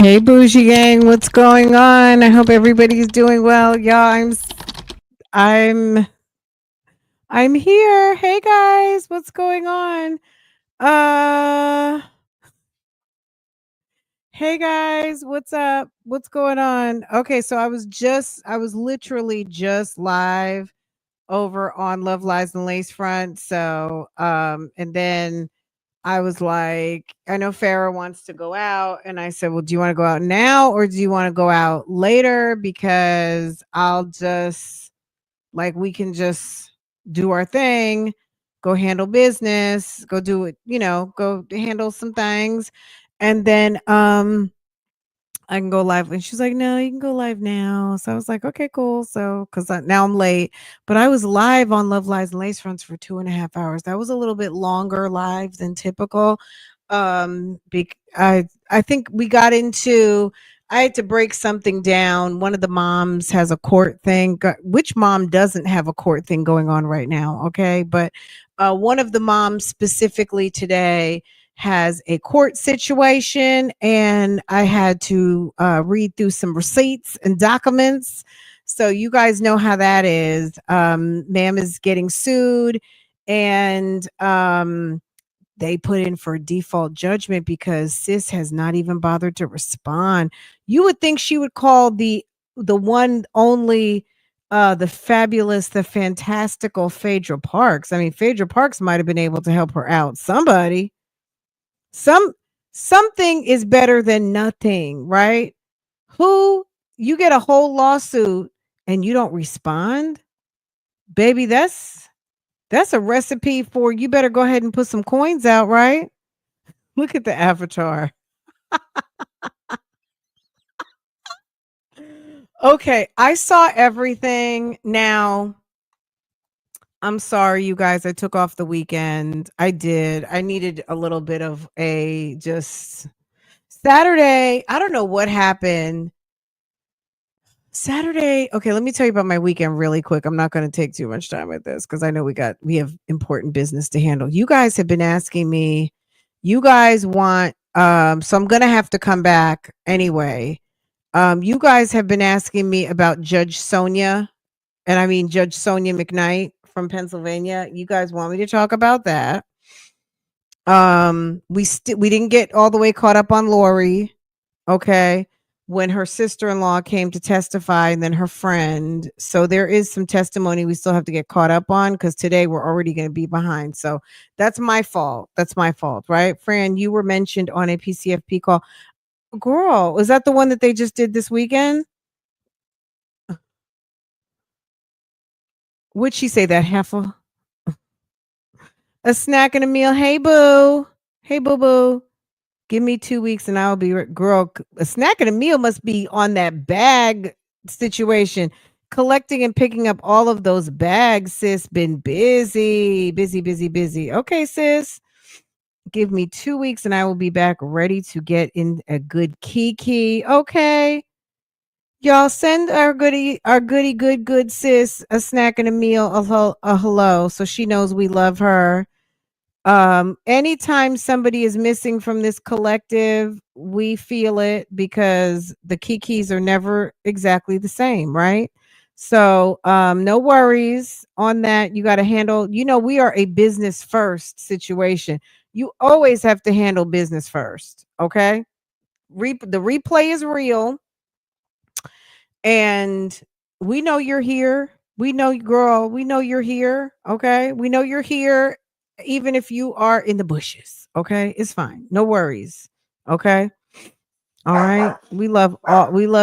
Hey Bougie gang, what's going on? I hope everybody's doing well. Y'all, I'm I'm here. Hey guys, what's going on? Uh Hey guys, what's up? What's going on? Okay, so I was literally just live over on Love Lies and Lace Front. So and then I was like, I know Farrah wants to go out. And I said, well, do you want to go out now or do you want to go out later? Because I'll just, like, we can just do our thing, go handle business, go do it, go handle some things. And then, I can go live. And she's like, no, you can go live now. So I was like, okay, cool. So, because now I'm late, but I was live on Love Lies and Lace Fronts for 2.5 hours. That was a little bit longer live than typical. I think we got into, I had to break something down. One of the moms has a court thing. Which mom doesn't have a court thing going on right now? Okay. But one of the moms specifically today has a court situation, and I had to read through some receipts and documents. So you guys know how that is. Ma'am is getting sued, and they put in for default judgment because sis has not even bothered to respond. You would think she would call the one only the fabulous, the fantastical Phaedra Parks. I mean, Phaedra Parks might have been able to help her out. Some something is better than nothing, right? Who You get a whole lawsuit and you don't respond? Baby, that's a recipe for you better go ahead and put some coins out, right? Look at the avatar. Okay, I saw everything. Now, I'm sorry, you guys. I took off the weekend. I did. I needed a little bit of a just Saturday. I don't know what happened. Saturday. Okay, let me tell you about my weekend really quick. I'm not going to take too much time with this because I know we have important business to handle. You guys have been asking me. You guys want so I'm going to have to come back anyway. You guys have been asking me about Judge Sonya, and I mean Judge Sonya McKnight from Pennsylvania. You guys want me to talk about that? We didn't get all the way caught up on Lori. Okay, when her sister-in-law came to testify, and then her friend. So there is some testimony we still have to get caught up on because today we're already going to be behind. So that's my fault. That's my fault, right? Fran, you were mentioned on a PCFP call. Girl, was that the one that they just did this weekend? Would she say that half a snack and a meal? Hey, boo. Hey, boo boo. Give me 2 weeks and I'll be girl. A snack and a meal must be on that bag situation. Collecting and picking up all of those bags, sis. Been busy, busy, busy, busy. Okay, sis. Give me 2 weeks and I will be back ready to get in a good kiki. Okay. Y'all send our goody, good sis a snack and a meal, a hello, so she knows we love her. Anytime somebody is missing from this collective, we feel it because the kikis are never exactly the same, right? So no worries on that. You got to handle, we are a business first situation. You always have to handle business first. Okay. The replay is real. And we know you're here. We know, girl, we know you're here. Okay. We know you're here, even if you are in the bushes. Okay. It's fine. No worries. Okay. All right. We love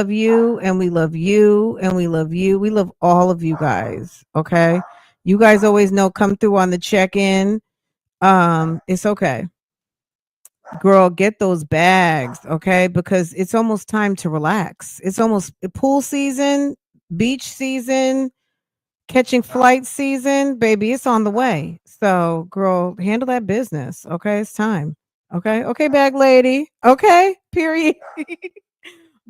you and we love you and we love you. We love all of you guys. Okay. You guys always know, come through on the check-in. It's okay. Girl, get those bags, okay? Because it's almost time to relax. It's almost pool season, beach season, catching flight season, baby. It's on the way. So, girl, handle that business, okay? It's time. Okay, bag lady. Okay, period.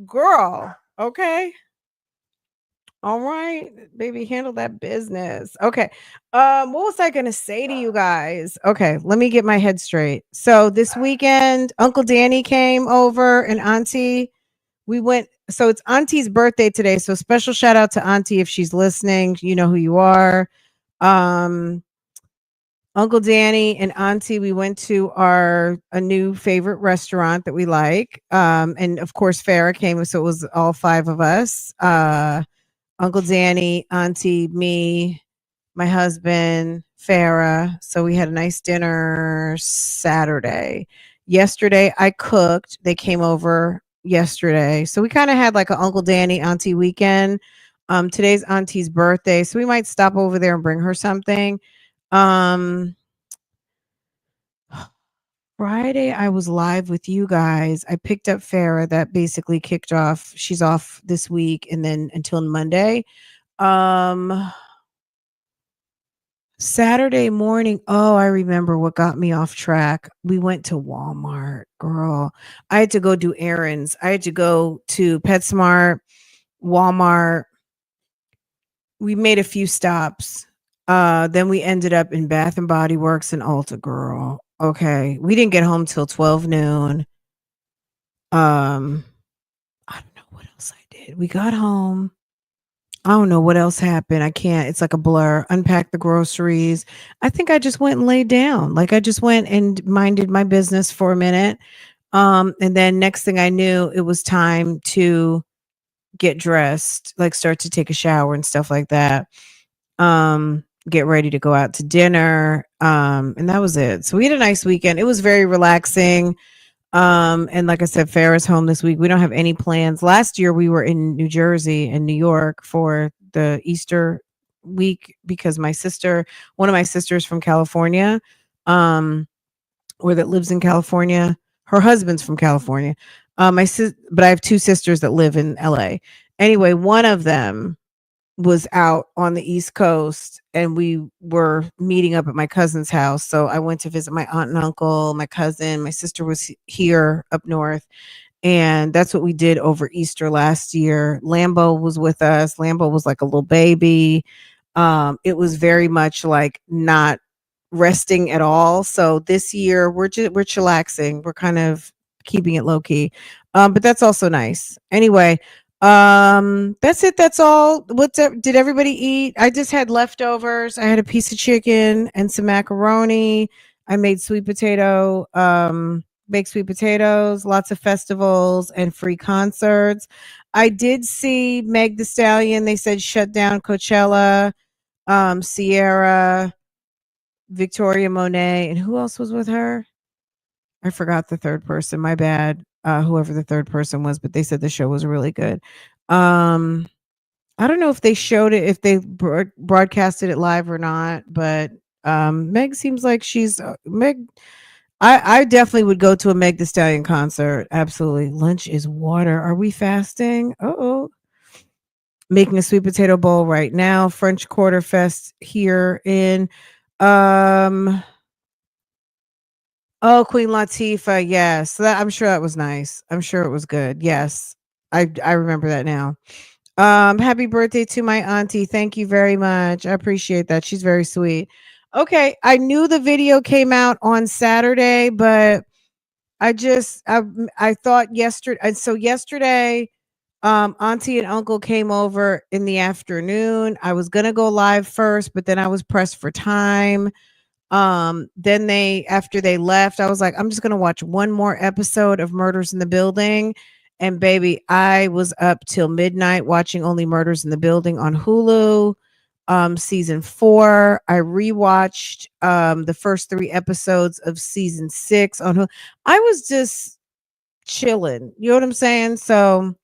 Girl, okay. All right, baby, handle that business. Okay. What was I gonna say to you guys? Okay, let me get my head straight. So this weekend, Uncle Danny came over and Auntie. we went, so it's Auntie's birthday today. So special shout out to Auntie if she's listening. You know who you are. Um, Uncle Danny and Auntie, we went to a new favorite restaurant that we like. And of course Farrah came, so it was all five of us. Uncle Danny, Auntie, me, my husband, Farrah. So we had a nice dinner Saturday. Yesterday I cooked. They came over yesterday. So we kind of had like an Uncle Danny Auntie weekend. Today's Auntie's birthday. So we might stop over there and bring her something. Um Friday I was live with you guys. I picked up Farrah, that basically kicked off. She's off this week and then until Monday. Um Saturday morning, oh, I remember what got me off track. We went to Walmart, girl. I had to go do errands. I had to go to PetSmart, Walmart. We made a few stops. Then we ended up in Bath and Body Works and Ulta, girl. Okay. We didn't get home till 12 noon. I don't know what else I did. We got home. I don't know what else happened. I can't. It's like a blur. Unpack the groceries. I think I just went and laid down. Like I just went and minded my business for a minute. And then next thing I knew, it was time to get dressed, like start to take a shower and stuff like that. Get ready to go out to dinner. And that was it. So we had a nice weekend. It was very relaxing. And like I said, Farrah's home this week. We don't have any plans. Last year we were in New Jersey and New York for the Easter week because one of my sisters from California, um, or that lives in California, her husband's from California. But I have two sisters that live in LA. Anyway, one of them was out on the East Coast and we were meeting up at my cousin's house. So I went to visit my aunt and uncle, my cousin, my sister was here up north. And that's what we did over Easter last year. Lambo was with us. Lambo was like a little baby. It was very much like not resting at all. So this year we're chillaxing. We're kind of keeping it low key. But that's also nice. Anyway, that's it. That's all. Did everybody eat? I just had leftovers. I had a piece of chicken and some macaroni. I made baked sweet potatoes, lots of festivals and free concerts. I did see Meg the Stallion. They said shut down Coachella, Sierra, Victoria Monet, and who else was with her? I forgot the third person. My bad. Whoever the third person was, but they said the show was really good. Um, I don't know if they showed it, if they broadcasted it live or not, but Meg seems like she's Meg. I definitely would go to a Meg the Stallion concert. Absolutely. Lunch is water. Are we fasting? Oh, making a sweet potato bowl right now. French Quarter Fest here in um oh, Queen Latifah, yes. So I'm sure that was nice. I'm sure it was good. Yes. I remember that now. Happy birthday to my auntie. Thank you very much. I appreciate that. She's very sweet. Okay, I knew the video came out on Saturday, but I thought yesterday, and so yesterday auntie and uncle came over in the afternoon. I was going to go live first, but then I was pressed for time. Then after they left, I was like, I'm just gonna watch one more episode of Murders in the Building. And baby, I was up till midnight watching only Murders in the Building on Hulu. Season 4. I rewatched the first 3 episodes of season 6 on Hulu. I was just chilling. You know what I'm saying? So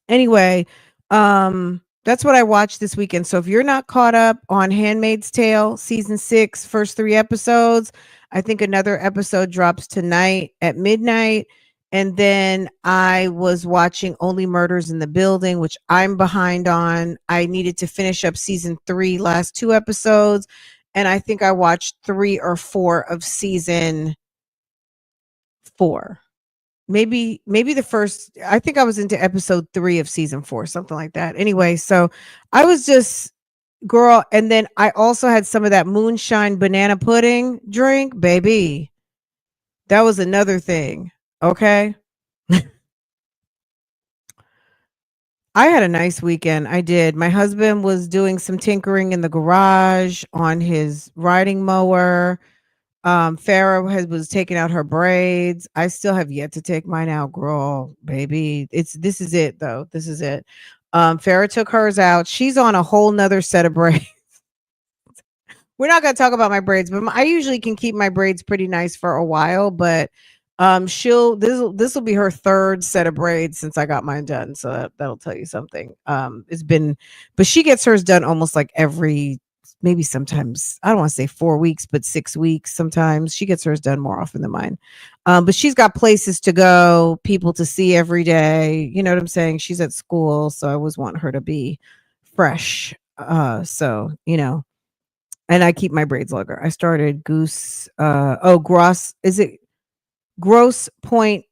anyway, that's what I watched this weekend. So if you're not caught up on Handmaid's Tale season 6 first 3 episodes, I think another episode drops tonight at midnight. And then I was watching Only Murders in the Building, which I'm behind on. I needed to finish up season 3 last 2 episodes, and I think I watched 3 or 4 of season 4. Maybe the first, I think I was into episode 3 of season 4, something like that. Anyway, so I was just girl, and then I also had some of that moonshine banana pudding drink, baby. That was another thing. Okay? I had a nice weekend. I did. My husband was doing some tinkering in the garage on his riding mower. Farah was taking out her braids. I still have yet to take mine out, girl, baby. This is it though. This is it. Farah took hers out. She's on a whole nother set of braids. We're not gonna talk about my braids, but I usually can keep my braids pretty nice for a while. But she'll this will be her third set of braids since I got mine done. So that'll tell you something. It's been, but she gets hers done almost like every, maybe sometimes, I don't want to say 4 weeks, but 6 weeks. Sometimes she gets hers done more often than mine. But she's got places to go, people to see every day. You know what I'm saying? She's at school, so I always want her to be fresh. So and I keep my braids longer. I started Gross, is it Gross Point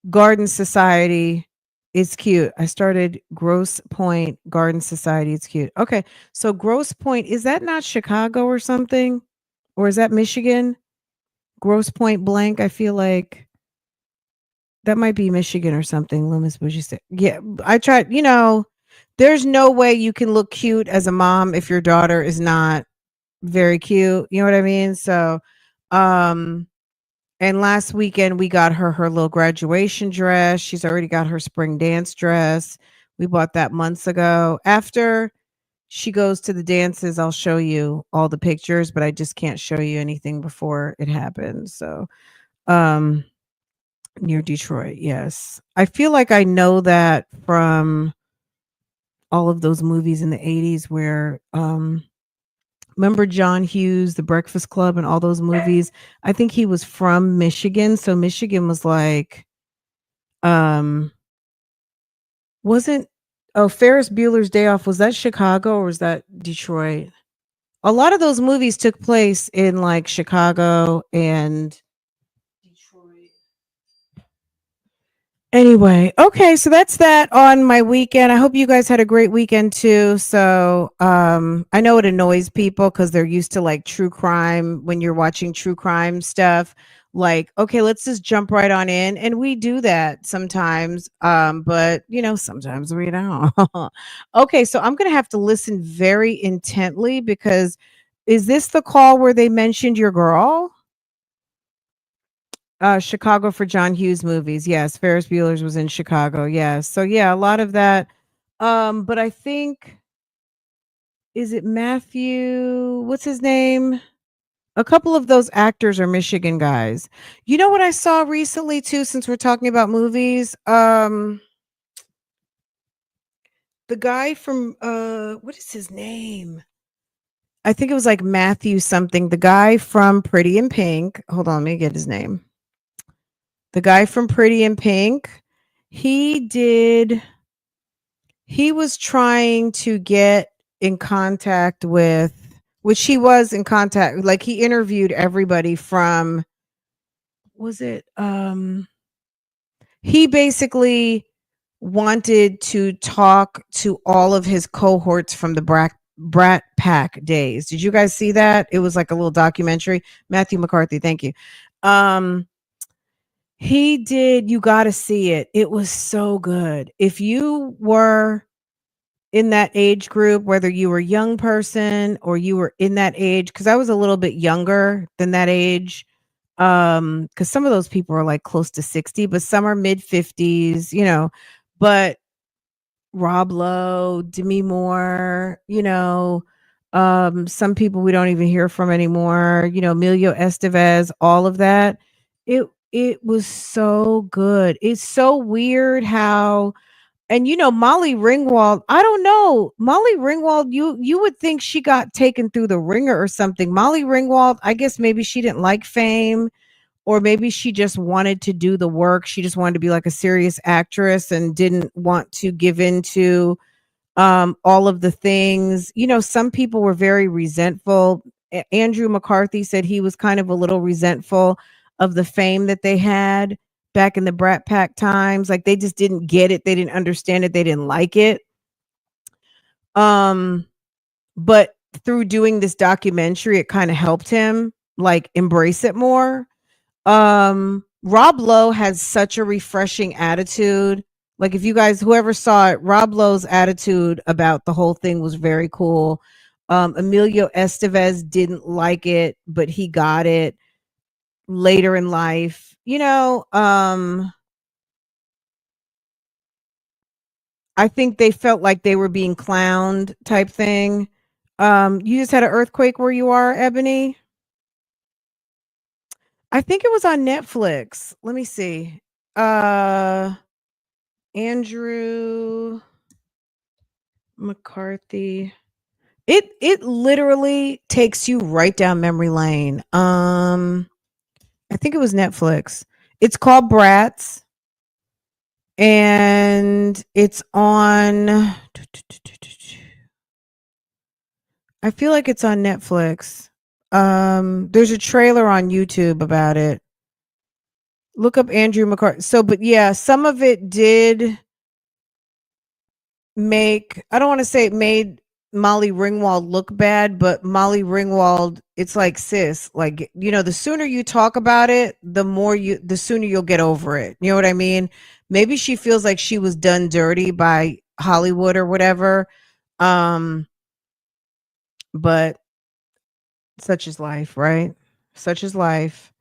Garden Society? It's cute. I started Gross Point Garden Society. It's cute. Okay. So Gross Point, is that not Chicago or something? Or is that Michigan? Gross Point blank. I feel like that might be Michigan or something. Loomis Bougie said. Yeah. I tried, there's no way you can look cute as a mom if your daughter is not very cute. You know what I mean? So, um, and last weekend we got her little graduation dress. She's already got her spring dance dress. We bought that months ago. After she goes to the dances, I'll show you all the pictures, but I just can't show you anything before it happens. So, um, near Detroit, yes. I feel like I know that from all of those movies in the 80s where remember John Hughes, The Breakfast Club, and all those movies? I think he was from Michigan. So Michigan was like, um, wasn't, oh, Ferris Bueller's Day Off, was that Chicago or was that Detroit? A lot of those movies took place in like Chicago and Detroit. Anyway, okay, so that's that on my weekend. I hope you guys had a great weekend too. So, I know it annoys people because they're used to like true crime when you're watching true crime stuff. Like, okay, let's just jump right on in. And we do that sometimes. But sometimes we don't. Okay, so I'm gonna have to listen very intently because is this the call where they mentioned your girl? Chicago for John Hughes movies. Yes, Ferris Bueller's was in Chicago. Yes. So yeah, a lot of that. But I think, is it Matthew? What's his name? A couple of those actors are Michigan guys. You know what I saw recently too, since we're talking about movies? The guy from what is his name? I think it was like Matthew something. The guy from Pretty in Pink. Hold on, let me get his name. The guy from Pretty in Pink. He did he was trying to get in contact with, which he was in contact, like he interviewed everybody from, was it he basically wanted to talk to all of his cohorts from the Brat Pack days. Did you guys see that? It was like a little documentary. Matthew McCarthy, thank you. He did, you got to see it. It was so good. If you were in that age group, whether you were a young person or you were in that age, because I was a little bit younger than that age. Because some of those people are like close to 60, but some are mid 50s, but Rob Lowe, Demi Moore, some people we don't even hear from anymore, Emilio Estevez, all of that. It was so good. It's so weird how, and Molly Ringwald, I don't know. Molly Ringwald, you would think she got taken through the ringer or something. Molly Ringwald, I guess maybe she didn't like fame, or maybe she just wanted to do the work. She just wanted to be like a serious actress and didn't want to give into all of the things. Some people were very resentful. Andrew McCarthy said he was kind of a little resentful of the fame that they had back in the Brat Pack times. Like they just didn't get it. They didn't understand it. They didn't like it. But through doing this documentary, it kind of helped him like embrace it more. Rob Lowe has such a refreshing attitude. Like if you guys, whoever saw it, Rob Lowe's attitude about the whole thing was very cool. Emilio Estevez didn't like it, but he got it later in life. I think they felt like they were being clowned type thing. You just had an earthquake where you are, Ebony? I think it was on Netflix. Let me see. Uh Andrew McCarthy. It literally takes you right down memory lane. I think it was Netflix. It's called Brats and it's on I feel like it's on Netflix. There's a trailer on YouTube about it. Look up Andrew McCarthy. So, but yeah, some of it did make, I don't want to say it made Molly Ringwald look bad, but Molly Ringwald, it's like, sis, like, the sooner you talk about it, the sooner you'll get over it. You know what I mean? Maybe she feels like she was done dirty by Hollywood or whatever. But such is life, right? Such is life.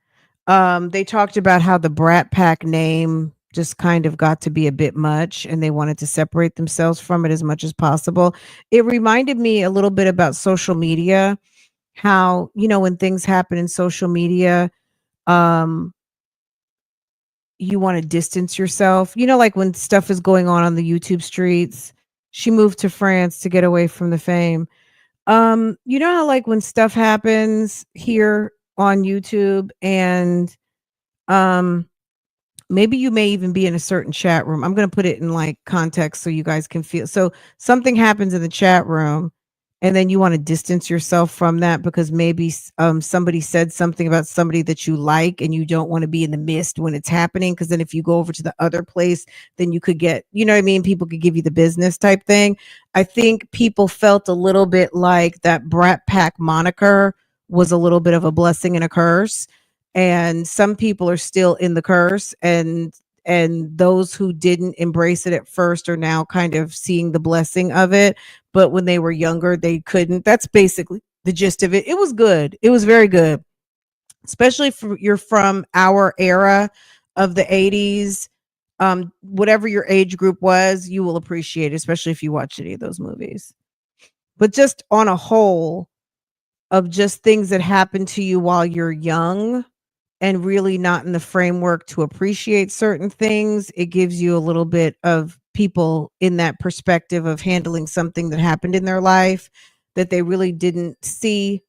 They talked about how the Brat Pack name just kind of got to be a bit much and they wanted to separate themselves from it as much as possible. It reminded me a little bit about social media, how, when things happen in social media, um, you want to distance yourself. Like when stuff is going on the YouTube streets. She moved to France to get away from the fame. You know how like when stuff happens here on YouTube and um maybe you may even be in a certain chat room. I'm going to put it in like context so you guys can feel. So something happens in the chat room and then you want to distance yourself from that because maybe somebody said something about somebody that you like and you don't want to be in the midst when it's happening because then if you go over to the other place then you could get, you know what I mean, people could give you the business type thing. I think people felt a little bit like that Brat Pack moniker was a little bit of a blessing and a curse, and some people are still in the curse, and those who didn't embrace it at first are now kind of seeing the blessing of it, but when they were younger they couldn't. That's basically the gist of it. It was good, it was very good, especially if you're from our era of the 80s. Whatever your age group was, you will appreciate it, especially if you watch any of those movies. But just on a whole, of just things that happen to you while you're young and really not in the framework to appreciate certain things, it gives you a little bit of people in that perspective of handling something that happened in their life that they really didn't see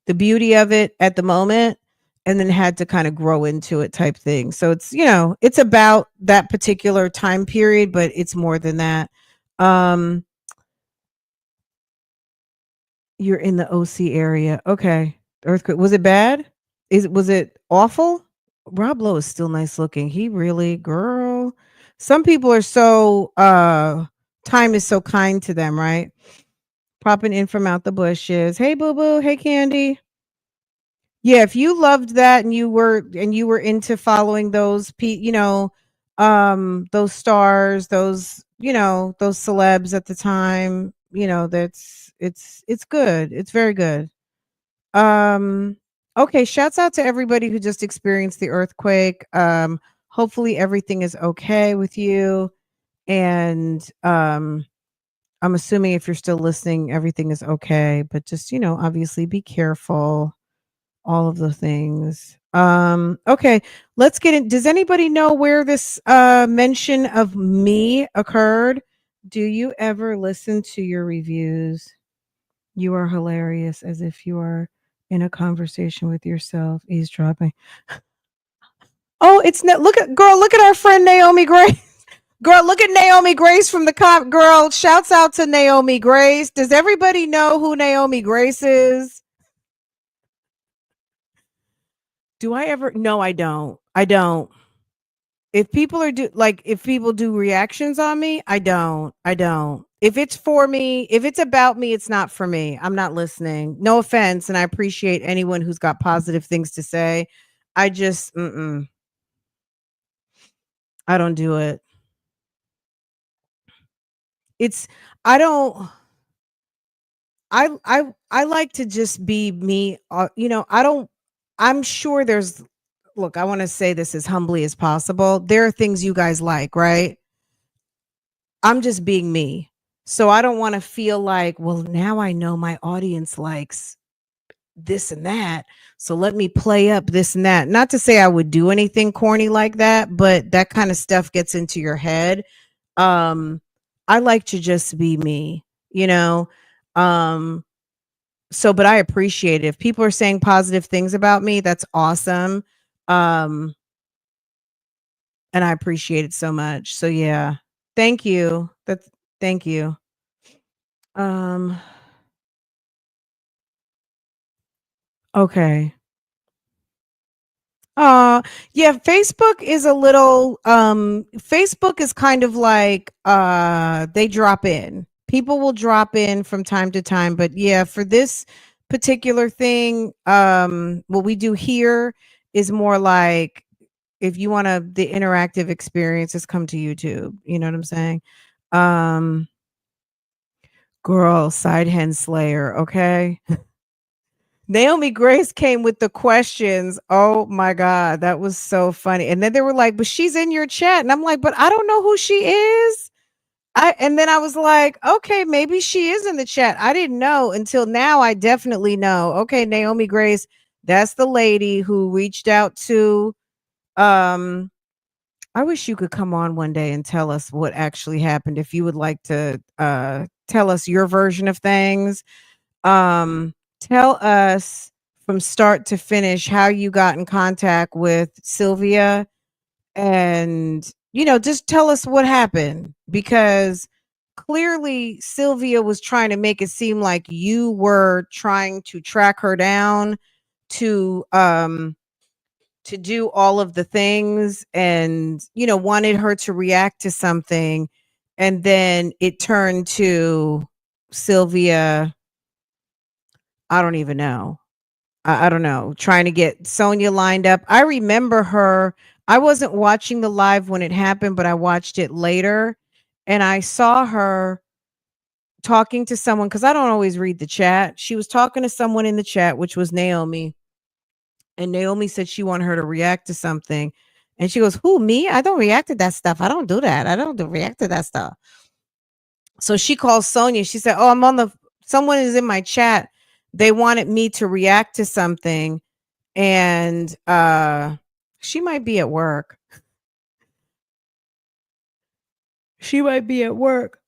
the beauty of it at the moment and then had to kind of grow into it type thing. So it's, it's about that particular time period, but it's more than that. Um, you're in the OC area. Okay. Earthquake. Was it bad? Was it awful? Rob Lowe is still nice looking. He really, girl. Some people are so time is so kind to them, right? Popping in from out the bushes. Hey boo boo, hey Candy. Yeah, if you loved that and you were into following those those stars, those celebs at the time, that's it's good. It's very good. Um, okay, shouts out to everybody who just experienced the earthquake. Hopefully everything is okay with you. And I'm assuming if you're still listening, everything is okay. But just, obviously be careful, all of the things. Okay, let's get in. Does anybody know where this mention of me occurred? Do you ever listen to your reviews? You are hilarious, as if you are in a conversation with yourself, eavesdropping. Oh, it's not. Look at girl. Look at our friend Naomi Grace. Girl, look at Naomi Grace from the cop. Girl, shouts out to Naomi Grace. Does everybody know who Naomi Grace is? Do I ever? No, I don't. I don't. If people do reactions on me, I don't. I don't. If it's for me, if it's about me, it's not for me. I'm not listening. No offense, and I appreciate anyone who's got positive things to say. I just I don't do it. It's I don't I like to just be me. I don't. I'm sure there's. Look, I want to say this as humbly as possible. There are things you guys like, right? I'm just being me. So I don't want to feel like, well, now I know my audience likes this and that. So let me play up this and that. Not to say I would do anything corny like that, but that kind of stuff gets into your head. Um, I like to just be me, you know. Um, so but I appreciate it. If people are saying positive things about me, that's awesome. Um, and I appreciate it so much. So yeah. Thank you. That's thank you. Um, okay. Yeah, Facebook is a little Facebook is kind of like they drop in. People will drop in from time to time, but yeah, for this particular thing, what we do here is more like if you want the interactive experiences, come to YouTube. You know what I'm saying? Um Girl, side hen slayer, okay? Naomi Grace came with the questions. Oh my God, that was so funny. And then they were like, but she's in your chat. And I'm like, but I don't know who she is. And then I was like, okay, maybe she is in the chat. I didn't know until now. I definitely know. Okay, Naomi Grace, that's the lady who reached out to um I wish you could come on one day and tell us what actually happened if you would like to tell us your version of things. Tell us from start to finish how you got in contact with Sylvia and just tell us what happened because clearly Sylvia was trying to make it seem like you were trying to track her down to do all of the things and wanted her to react to something and then it turned to Sylvia. I don't even know. I don't know, trying to get Sonya lined up. I remember her. I wasn't watching the live when it happened, but I watched it later and I saw her talking to someone because I don't always read the chat. She was talking to someone in the chat, which was Naomi. And Naomi said she wanted her to react to something. And she goes, who, me? I don't react to that stuff. I don't do that. I don't do react to that stuff. So she calls Sonya. She said, oh, someone is in my chat. They wanted me to react to something and she might be at work. She might be at work.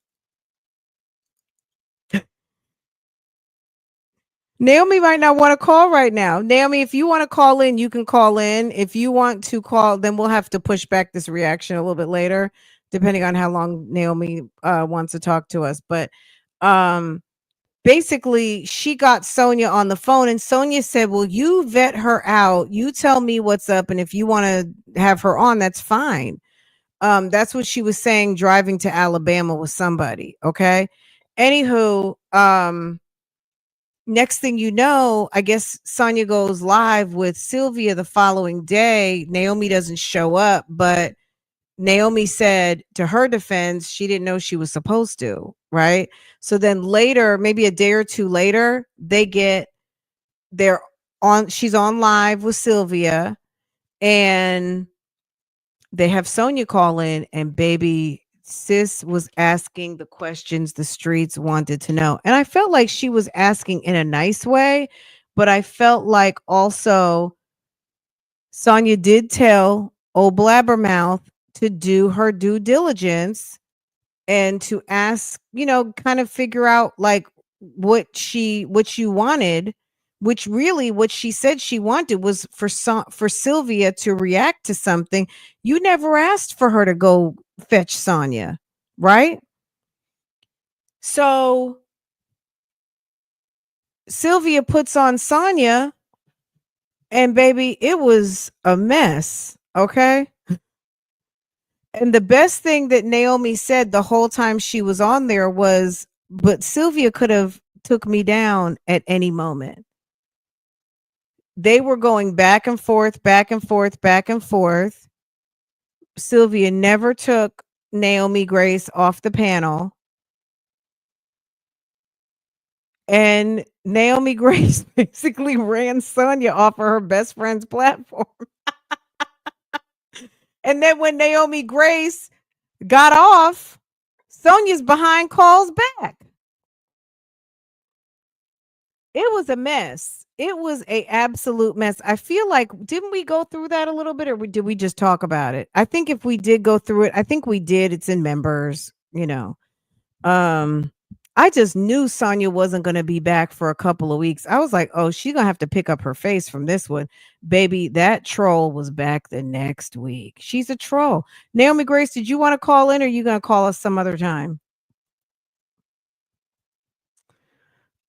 Naomi might not want to call right now. Naomi, if you want to call in, you can call in. If you want to call, then we'll have to push back this reaction a little bit later, depending on how long Naomi wants to talk to us. But um basically she got Sonya on the phone and Sonya said, well, you vet her out. You tell me what's up. And if you want to have her on, that's fine. That's what she was saying driving to Alabama with somebody. Okay. Anywho, next thing you know, I guess Sonya goes live with Sylvia the following day. Naomi doesn't show up, but Naomi said to her defense, she didn't know she was supposed to, right? So then later, maybe a day or two later, they're she's on live with Sylvia and they have Sonya call in and baby sis was asking the questions the streets wanted to know. And I felt like she was asking in a nice way, but I felt like also Sonya did tell old Blabbermouth to do her due diligence and to ask, kind of figure out like what you wanted, which really what she said she wanted was for Sylvia to react to something. You never asked for her to go fetch Sonya, right? So Sylvia puts on Sonya and baby, it was a mess, okay? And the best thing that Naomi said the whole time she was on there was, but Sylvia could have took me down at any moment. They were going back and forth, back and forth, back and forth. Sylvia never took Naomi Grace off the panel. And Naomi Grace basically ran Sonya off of her best friend's platform. And then when Naomi Grace got off, Sonya's behind calls back. It was a mess. It was a absolute mess. I feel like didn't we go through that a little bit, or did we just talk about it? I think if we did go through it, I think we did. It's in members, you know. Um, I just knew Sonya wasn't gonna be back for a couple of weeks. I was like, oh, she's gonna have to pick up her face from this one. Baby, that troll was back the next week. She's a troll. Naomi Grace, did you want to call in, or are you gonna call us some other time?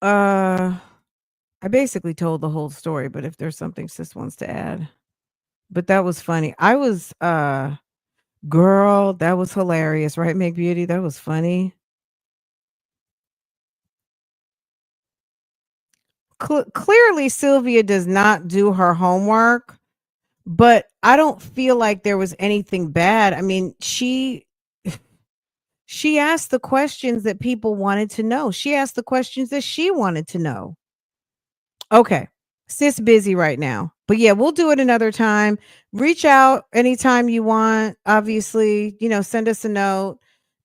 Uh I basically told the whole story, but if there's something sis wants to add. But that was funny. I was girl, that was hilarious, right, Make Beauty? That was funny. Clearly Sylvia does not do her homework, but I don't feel like there was anything bad. I mean, she asked the questions that people wanted to know. She asked the questions that she wanted to know. Okay. Sis busy right now. But yeah, we'll do it another time. Reach out anytime you want. Obviously, send us a note,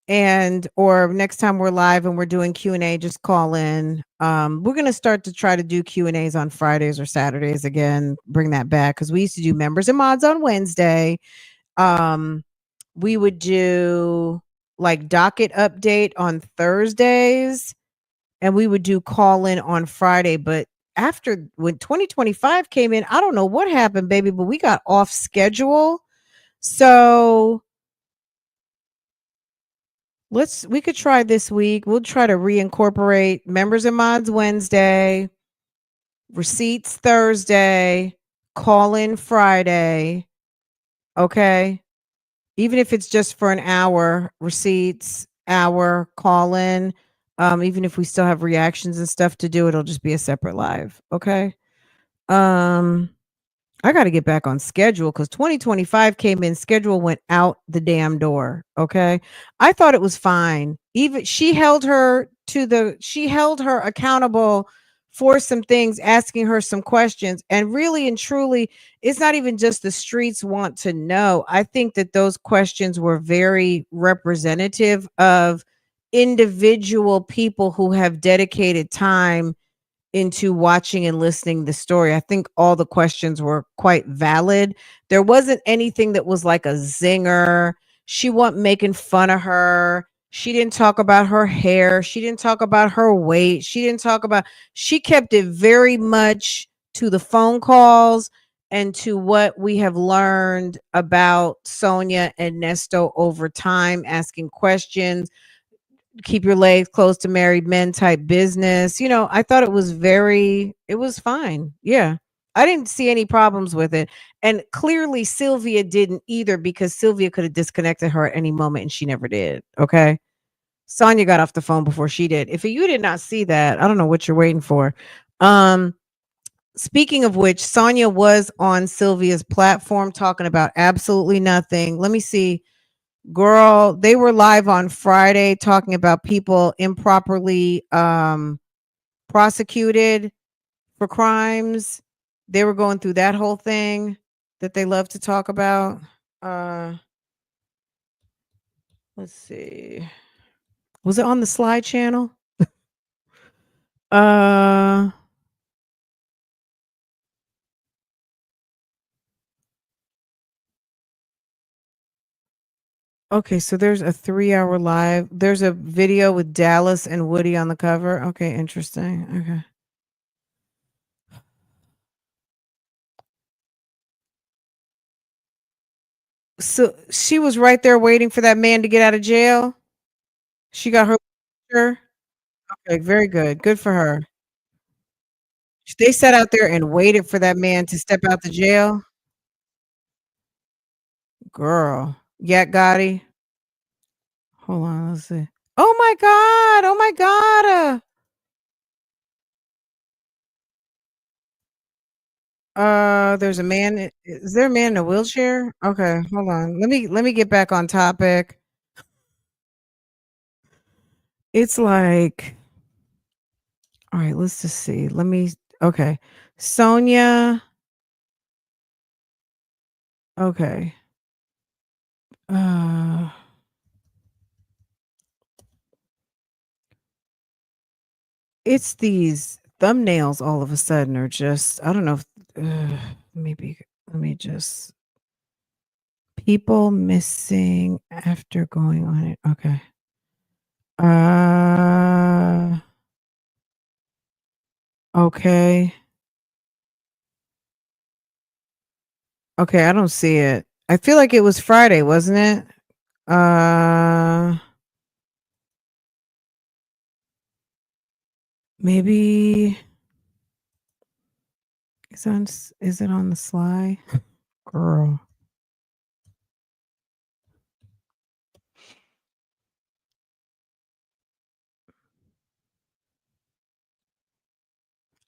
and or next time we're live and we're doing Q&A, just call in. We're going to start to try to do Q&As on Fridays or Saturdays again. Bring that back cuz we used to do members and mods on Wednesday. We would do like docket update on Thursdays, and we would do call in on Friday. But after when 2025 came in, I don't know what happened, baby, but we got off schedule. So we could try this week. We'll try to reincorporate members and mods Wednesday, receipts Thursday, call in Friday. Okay. Even if it's just for an hour, receipts, hour, call in. Even if we still have reactions and stuff to do, it'll just be a separate live. Okay. Um, I got to get back on schedule because 2025 came in, schedule went out the damn door. Okay. I thought it was fine. Even she held her accountable for some things, asking her some questions. And really and truly, it's not even just the streets want to know. I think that those questions were very representative of individual people who have dedicated time into watching and listening the story. I think all the questions were quite valid. There wasn't anything that was like a zinger. She wasn't making fun of her. She didn't talk about her hair. She didn't talk about her weight. She kept it very much to the phone calls and to what we have learned about Sonya and Nesto over time, asking questions, keep your legs close to married men type business. I thought it was fine. Yeah. I didn't see any problems with it. And clearly Sylvia didn't either, because Sylvia could have disconnected her at any moment and she never did. Okay. Sonya got off the phone before she did. If you did not see that, I don't know what you're waiting for. Speaking of which, Sonya was on Sylvia's platform talking about absolutely nothing. Let me see. Girl, they were live on Friday talking about people improperly prosecuted for crimes. They were going through that whole thing that they love to talk about. Let's see. Was it on the Slide channel? uh Okay, so there's a 3-hour live. There's a video with Dallas and Woody on the cover. Okay, interesting. Okay. So she was right there waiting for that man to get out of jail. She got her picture. Okay, very good. Good for her. They sat out there and waited for that man to step out the jail. Girl. Yak Gotti. Hold on, let's see. Oh my god. Oh my god. There's a man. Is there a man in a wheelchair? Okay, hold on. Let me get back on topic. It's like, All right, let's just see. Okay. Sonya. Okay. Uh it's these thumbnails all of a sudden are just, I don't know if maybe let me just people missing after going on it. Okay. Uh okay. Okay, I don't see it. I feel like it was Friday, wasn't it? Maybe is it on the sly? Girl.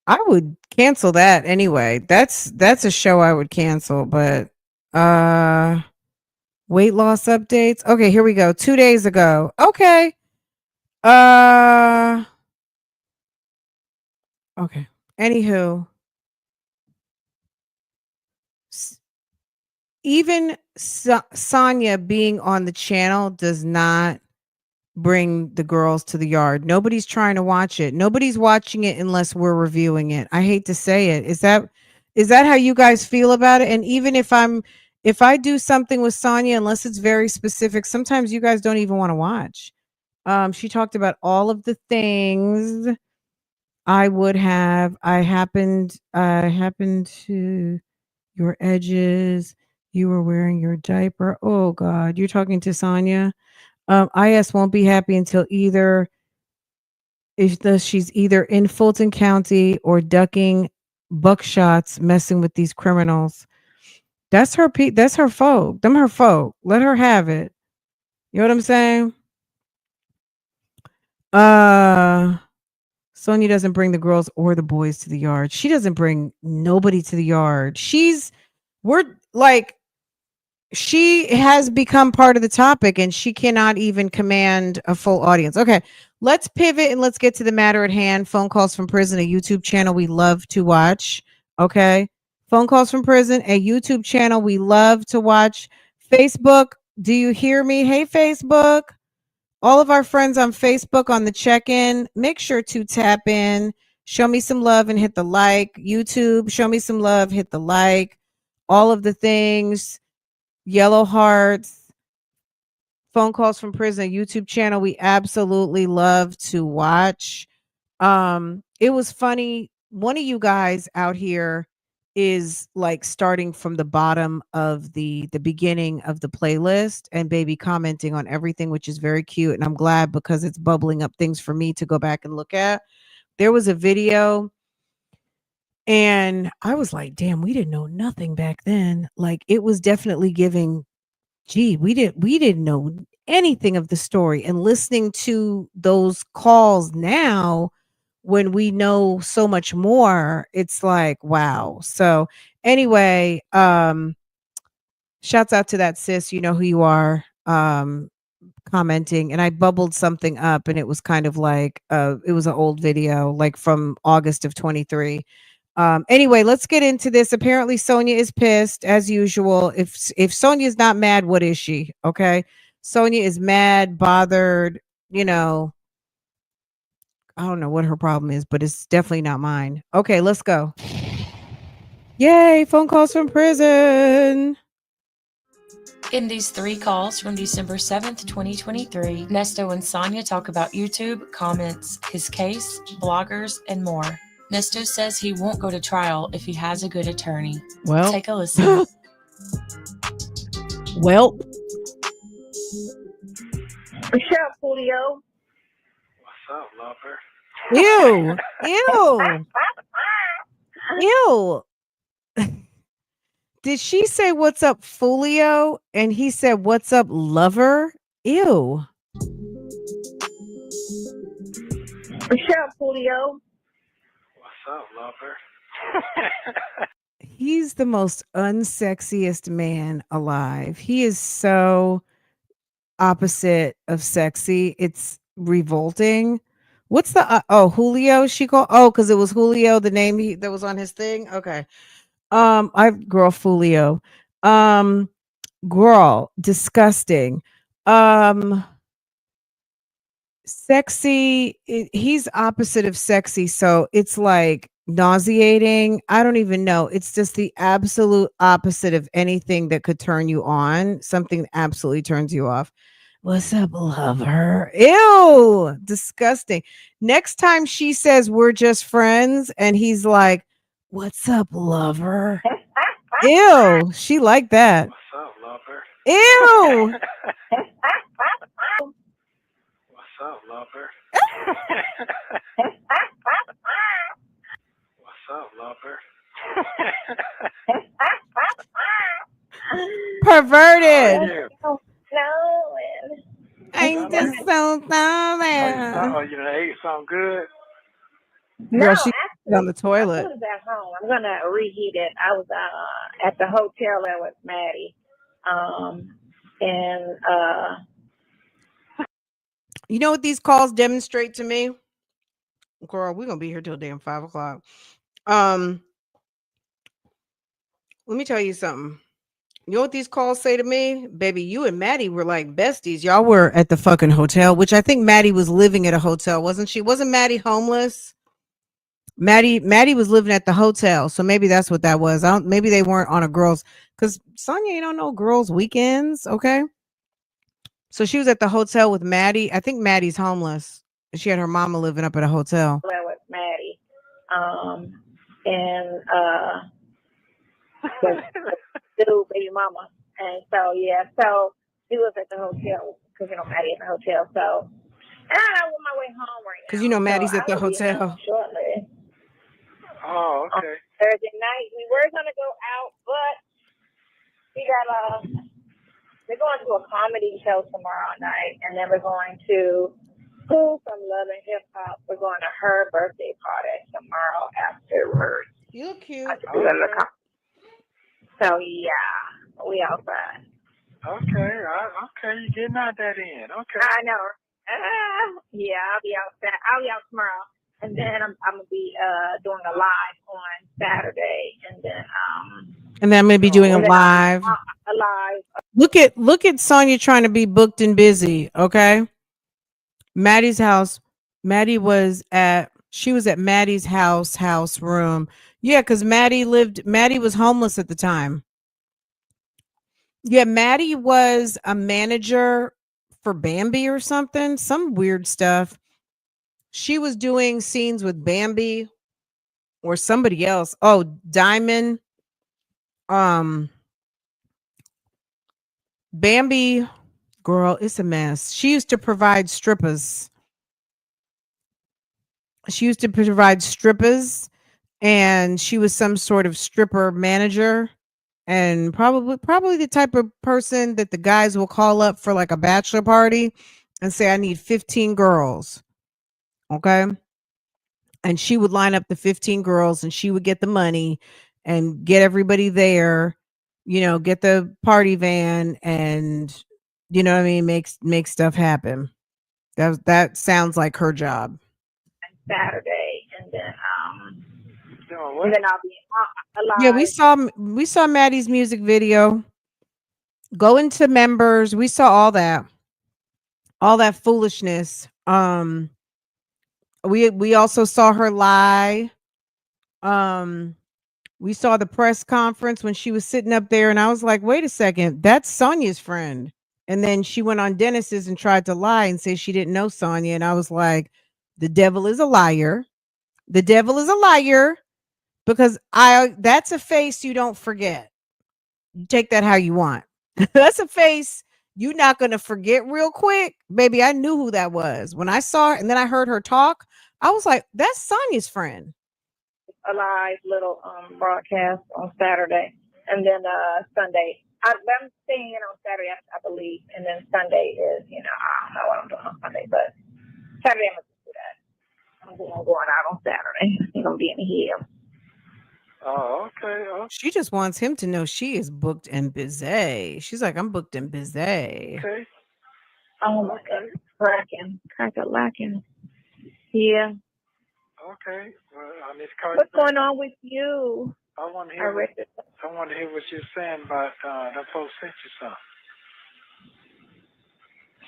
I would cancel that anyway. That's a show I would cancel, but uh weight loss updates. Okay, here we go. 2 days ago. Okay. Uh okay. Anywho, s- even Sonya being on the channel does not bring the girls to the yard. Nobody's trying to watch it. Nobody's watching it unless we're reviewing it. I hate to say it. Is that how you guys feel about it? And even if I do something with Sonya, unless it's very specific, sometimes you guys don't even want to watch. She talked about all of the things I happened to your edges. You were wearing your diaper. Oh God, you're talking to Sonya. IS won't be happy until she's either in Fulton County or ducking buckshots, messing with these criminals. That's her folk. Them her folk. Let her have it. You know what I'm saying? Uh Sonya doesn't bring the girls or the boys to the yard. She doesn't bring nobody to the yard. We're like she has become part of the topic and she cannot even command a full audience. Okay, let's pivot and let's get to the matter at hand. Phone calls from prison, a YouTube channel we love to watch. Okay, phone calls from prison, a YouTube channel we love to watch. Facebook, do you hear me? Hey, Facebook. All of our friends on Facebook on the check in, make sure to tap in, show me some love and hit the like. YouTube, show me some love, hit the like. All of the things, yellow hearts, phone calls from prison, YouTube channel we absolutely love to watch. It was funny. One of you guys out here is like starting from the bottom of the beginning of the playlist and baby commenting on everything, which is very cute, and I'm glad because it's bubbling up things for me to go back and look at. There was a video and I was like, damn, we didn't know nothing back then. Like it was definitely giving, gee, we didn't know anything of the story. And listening to those calls now when we know so much more, it's like, wow. So anyway, shouts out to that sis, you know who you are, commenting. And I bubbled something up and it was kind of like it was an old video, like from August of 23. Anyway, let's get into this. Apparently Sonya is pissed as usual. If Sonya's not mad, what is she? Okay. Sonya is mad, bothered, you know. I don't know what her problem is, but it's definitely not mine. Okay, let's go. Yay, phone calls from prison. In these 3 calls from December 7th, 2023, Nesto and Sonya talk about YouTube, comments, his case, bloggers, and more. Nesto says he won't go to trial if he has a good attorney. Well, take a listen. Well, Shut up, Julio. What's up, lover? ew, ew, ew. Did she say what's up, Folio? And he said, what's up, lover? Ew. Shut up, Julio. What's up, lover? He's the most unsexiest man alive. He is so opposite of sexy. It's revolting. What's the Julio? She called because it was Julio, the name that was on his thing. Okay. I girl Julio. Um, girl, disgusting. Um, sexy. He's opposite of sexy, so it's like nauseating. I don't even know. It's just the absolute opposite of anything that could turn you on. Something that absolutely turns you off. What's up, lover? Ew, disgusting. Next time she says we're just friends, and he's like, "What's up, lover?" Ew, she like that. What's up, lover? Ew. What's up, lover? What's up, lover? Perverted. Yeah. No. I'm just so sorry. You done ate something good? No, Girl, she on the actually, my toilet. food is at home. I'm gonna reheat it. I was at the hotel there with Maddie, and You know what these calls demonstrate to me? Girl, we're gonna be here till damn 5 o'clock. Let me tell you something. You know what these calls say to me? Baby, you and Maddie were like besties. Y'all were at the fucking hotel, which I think Maddie was living at a hotel, wasn't she? Wasn't Maddie homeless? Maddie was living at the hotel, so maybe that's what that was. Maybe they weren't on a girls because Sonya, you don't know girls' weekends, okay? So she was at the hotel with Maddie. I think Maddie's homeless. She had her mama living up at a hotel. there with Maddie, and the dude baby mama, and so yeah, so he was at the hotel because Maddie at the hotel. So I'm on my way home right now. Because you know Maddie's so at the I will be hotel. home shortly. Oh, okay. Thursday night we were gonna go out, but we got we're going to a comedy show tomorrow night, and then we're going to School from Love and Hip Hop. We're going to her birthday party tomorrow afterwards. You look cute. So yeah, we outside. Okay, okay, you're getting out that end. Okay. I know. Yeah, I'll be outside. I'll be out tomorrow, and then I'm gonna be doing a live on Saturday, and then I'm gonna be doing a live. A live. Look at Sonya trying to be booked and busy. Okay, Maddie's house. Maddie was at Maddie's house room. Yeah, because Maddie was homeless at the time. Yeah, Maddie was a manager for Bambi or something, some weird stuff. She was doing scenes with Bambi or somebody else. Oh, Diamond. Bambi, girl, it's a mess. She used to provide strippers. And she was some sort of stripper manager, and probably the type of person that the guys will call up for like a bachelor party and say, I need 15 girls. Okay. And she would line up the 15 girls, and she would get the money and get everybody there, get the party van, and you know what I mean, make stuff happen. That sounds like her job. Saturday, and then And then I'll be alive. Yeah, we saw Maddie's music video. Go into members. We saw all that foolishness. We also saw her lie. We saw the press conference when she was sitting up there, and I was like, wait a second, that's Sonya's friend. And then she went on Dennis's and tried to lie and say she didn't know Sonya. And I was like, the devil is a liar. The devil is a liar, because that's a face you don't forget. You take that how you want. That's a face you're not going to forget real quick. Baby, I knew who that was. When I saw her and then I heard her talk, I was like, that's Sonya's friend. A live little broadcast on Saturday, and then Sunday. I'm staying in on Saturday, I believe, and then Sunday is, I don't know what I'm doing on Sunday, but Saturday I'm gonna do that. I'm going out on Saturday. I'm gonna be in here. oh, okay. She just wants him to know she is booked and busy. She's like, I'm booked and busy. Okay. Oh my God, cracking. Yeah. Okay. Well, I need to call What's you back. going on with you? I want to I hear. read it. I want to hear what you're saying about that folks sent you something.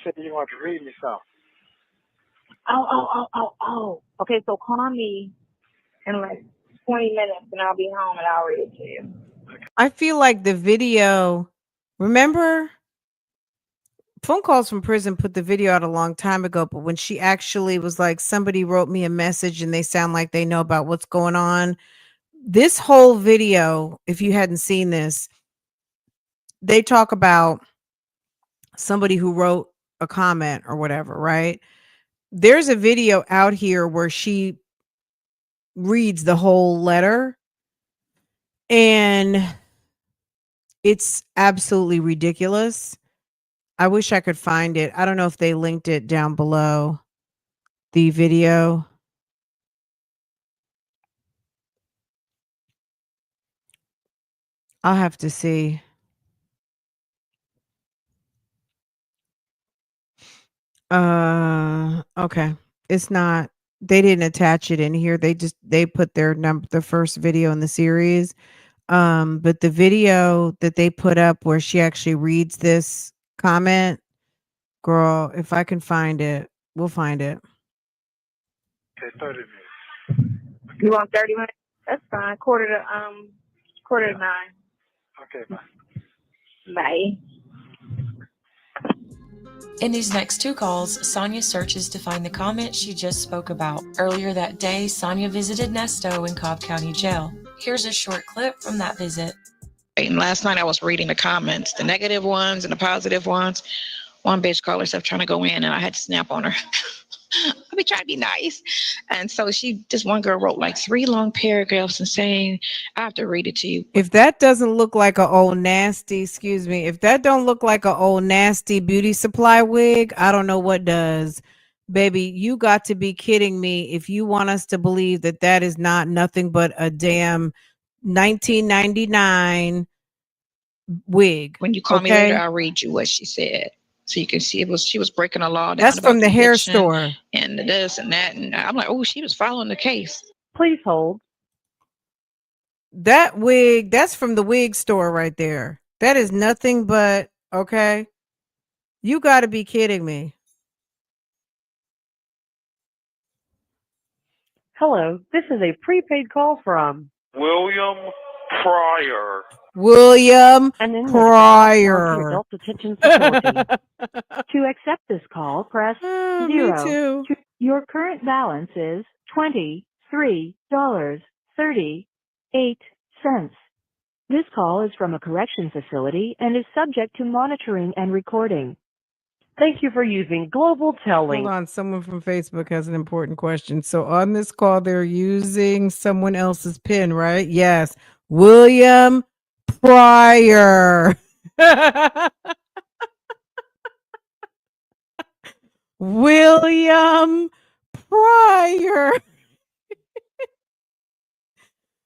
Said you want to read me something. Oh. Okay, so call me in like 20 minutes and I'll be home and I'll read it to you. I feel like the video, remember phone calls from prison put the video out a long time ago, but when she actually was like, somebody wrote me a message and they sound like they know about what's going on. This whole video, if you hadn't seen this, they talk about somebody who wrote a comment or whatever, right? There's a video out here where she reads the whole letter and it's absolutely ridiculous. I wish I could find it. I don't know if they linked it down below the video. I'll have to see. Okay. It's not, they didn't attach it in here. They put their the first video in the series. But the video that they put up where she actually reads this comment, girl, if I can find it, we'll find it. Okay, 30 minutes. You want 30 minutes? That's fine. Quarter to 9. Okay, bye. Bye. In these next two calls, Sonya searches to find the comment she just spoke about. Earlier that day, Sonya visited Nesto in Cobb County Jail. Here's a short clip from that visit. And last night I was reading the comments, the negative ones and the positive ones. One bitch called herself trying to go in and I had to snap on her. I be trying to be nice. And so this one girl wrote like 3 long paragraphs and saying, I have to read it to you. If that doesn't look like a old nasty, excuse me, if that don't look like a old nasty beauty supply wig, I don't know what does. Baby, you got to be kidding me if you want us to believe that that is not nothing but a damn 1999 wig. When you call me later, I'll read you what she said. So you can see she was breaking a law down. That's about from the hair store. And this and that. And I'm like, oh, she was following the case. Please hold. That wig, that's from the wig store right there. That is nothing but, okay. You got to be kidding me. Hello, this is a prepaid call from William Pryor. William an inmate Pryor. adult detention facility. To accept this call, press Oh, 0. me too. Your current balance is $23.38. This call is from a correction facility and is subject to monitoring and recording. Thank you for using Global Telling. Hold on, someone from Facebook has an important question. So on this call, they're using someone else's pin, right? Yes. William Pryor. William Pryor.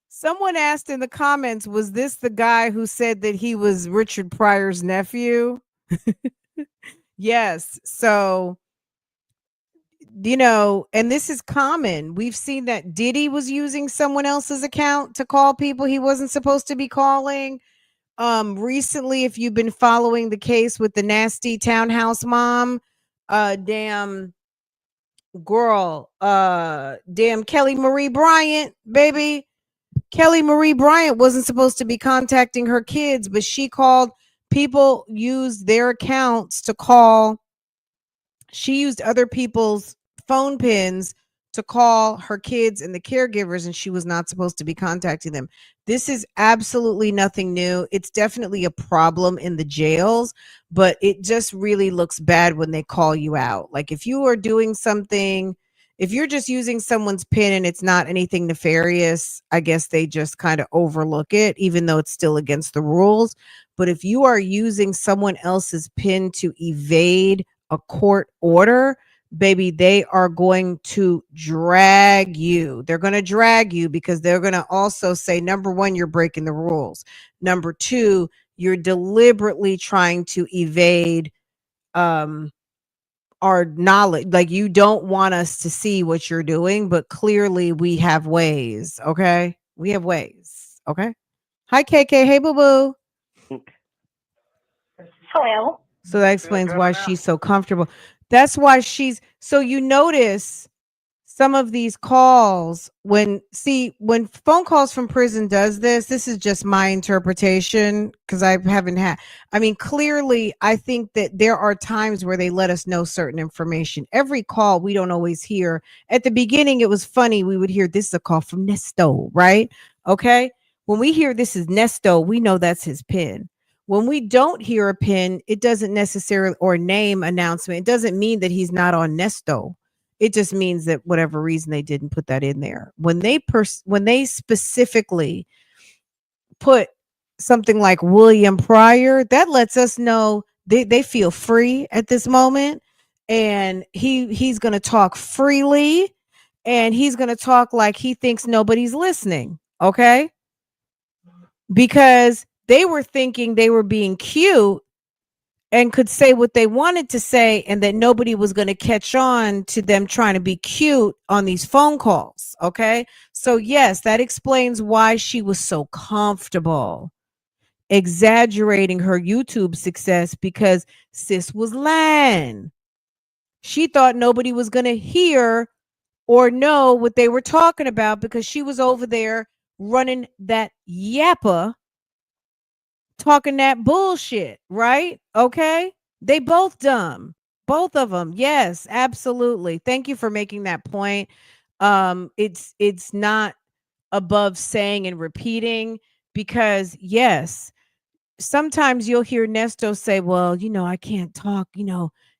Someone asked in the comments, was this the guy who said that he was Richard Pryor's nephew? Yes. So, and this is common. We've seen that Diddy was using someone else's account to call people he wasn't supposed to be calling. Recently, if you've been following the case with the nasty townhouse mom, damn girl, damn Kelly Marie Bryant, baby. Kelly Marie Bryant wasn't supposed to be contacting her kids, but she called. People used their accounts to call. She used other people's phone pins to call her kids and the caregivers, and she was not supposed to be contacting them. This is absolutely nothing new. It's definitely a problem in the jails, but it just really looks bad when they call you out. Like if you are doing something, if you're just using someone's pin and it's not anything nefarious, I guess they just kind of overlook it, even though it's still against the rules. But if you are using someone else's pin to evade a court order, baby, they are going to drag you. They're going to drag you because they're going to also say, number one, you're breaking the rules. Number two, you're deliberately trying to evade our knowledge. Like, you don't want us to see what you're doing, but clearly we have ways. Okay, we have ways. Okay. Hi, KK. Hey, boo boo. Hello. So that explains why she's so comfortable. That's why she's so, you notice some of these calls when phone calls from prison does this is just my interpretation, because I haven't had, I mean, clearly I think that there are times where they let us know certain information. Every call we don't always hear. At the beginning it was funny, we would hear, this is a call from Nesto, right? Okay, when we hear this is Nesto, we know that's his pin. When we don't hear a pin, it doesn't necessarily, or name announcement, it doesn't mean that he's not on Nesto. It just means that whatever reason they didn't put that in there. When they specifically put something like William Pryor, that lets us know they feel free at this moment, and he's going to talk freely, and he's going to talk like he thinks nobody's listening. Okay, because they were thinking they were being cute and could say what they wanted to say, and that nobody was going to catch on to them trying to be cute on these phone calls. Okay, so yes, that explains why she was so comfortable exaggerating her YouTube success, because sis was lying. She thought nobody was going to hear or know what they were talking about, because she was over there running that yappa, talking that bullshit, right? Okay, they both dumb, both of them. Yes, absolutely. Thank you for making that point. It's not above saying and repeating, because yes, sometimes you'll hear Nesto say, well, I can't talk,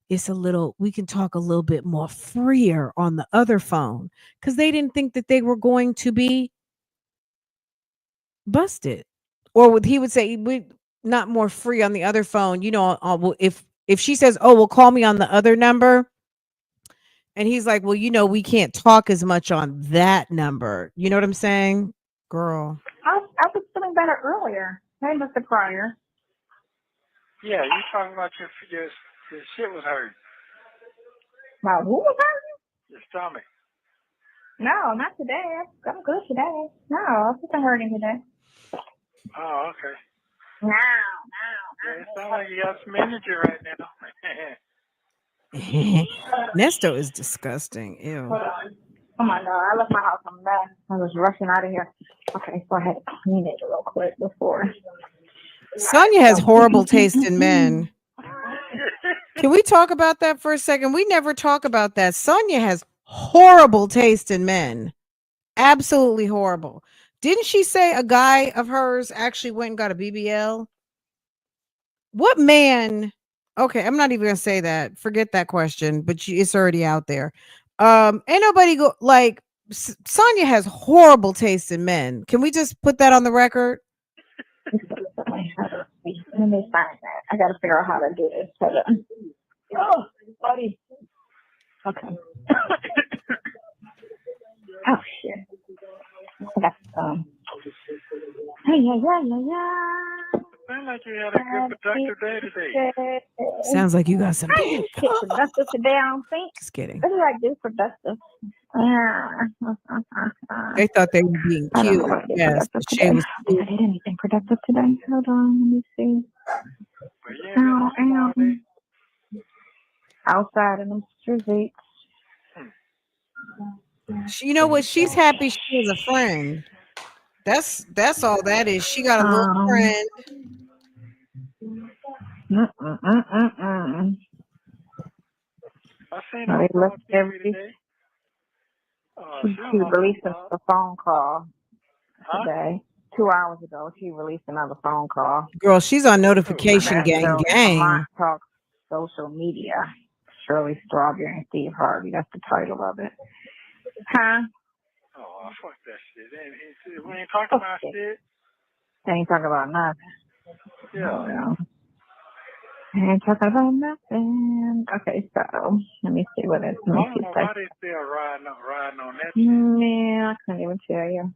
it's a little, we can talk a little bit more freer on the other phone, because they didn't think that they were going to be busted. Or he would say, we not more free on the other phone, well, if she says, oh, well, call me on the other number, and he's like, well, we can't talk as much on that number. You know what I'm saying, girl? I was feeling better earlier. Hey, Mr. Pryor. Yeah, you talking about your shit was hurt. Wow, who was hurting? Your stomach. No, not today. I'm good today. No, I wasn't hurting today. Oh, okay. No. Yeah, it sounds like you got some energy right now. Nesto is disgusting. Ew. Oh my God, I left my house a mess. I was rushing out of here. Okay, so I had to clean it real quick before. Sonya has horrible taste in men. Can we talk about that for a second? We never talk about that. Sonya has horrible taste in men. Absolutely horrible. Didn't she say a guy of hers actually went and got a BBL? What man? Okay, I'm not even gonna say that. Forget that question, but it's already out there. Ain't nobody go like Sonya has horrible taste in men. Can we just put that on the record? Let me find that. I gotta figure out how to do this. Oh, buddy. Okay. Oh shit. That's yeah. Sounds like you had a good productive day today. Sounds like you got some. I did shit productive today. I don't think. Just kidding. What did I do productive? They thought they were being cute. Yes, Shay was cute. I did anything productive today. Hold on, let me see. Outside in the streets. You know what? She's happy she has a friend. That's all that is. She got a little friend. I seen her on TV today. She released a phone call today. 2 hours ago, she released another phone call. Girl, she's on notification gang. Talk social media. Shirley Strawberry and Steve Harvey. That's the title of it. Huh? Oh, fuck that shit. We ain't talking about shit. They ain't talking about nothing. Yeah. I ain't talking about nothing. Okay, so let me see what it is. I don't know why they still riding on that shit. Yeah, I couldn't even tell you.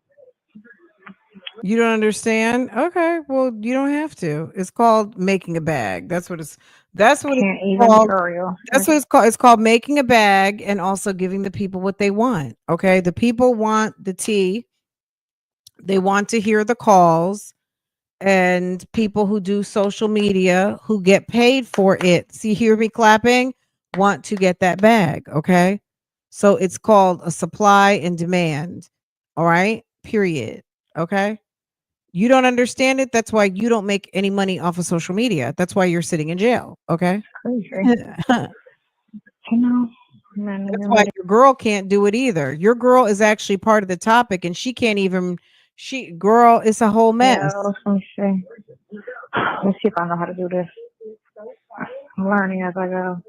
You don't understand? Okay, well, you don't have to. It's called making a bag. That's what it's Can't even called. for real. That's what it's called. It's called making a bag and also giving the people what they want. Okay. The people want the tea. They want to hear the calls, and people who do social media who get paid for it. See, hear me clapping, want to get that bag. Okay. So it's called a supply and demand. All right. Period. Okay. You don't understand it. That's why you don't make any money off of social media. That's why you're sitting in jail. Okay. Crazy. You know, man, That's you're why ready. your girl can't do it either. Your girl is actually part of the topic and she can't even girl, it's a whole Yeah, mess. let me see. Let's see if I know how to do this. I'm learning as I go.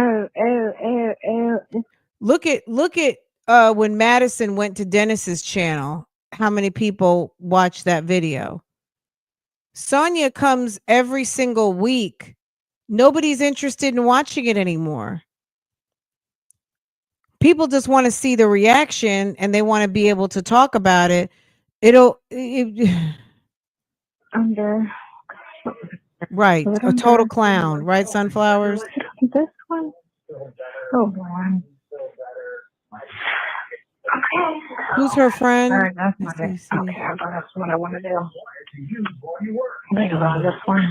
Oh. Look at when Madison went to Dennis's channel, how many people watched that video? Sonya comes every single week. Nobody's interested in watching it anymore. People just want to see the reaction and they want to be able to talk about it. Under. Right. Was it A total under clown, right? Sunflowers. this one? Oh, boy. Okay. Who's her All friend? right, that's my Let's day. see. Okay, I thought that's what I want to do. I think about this one.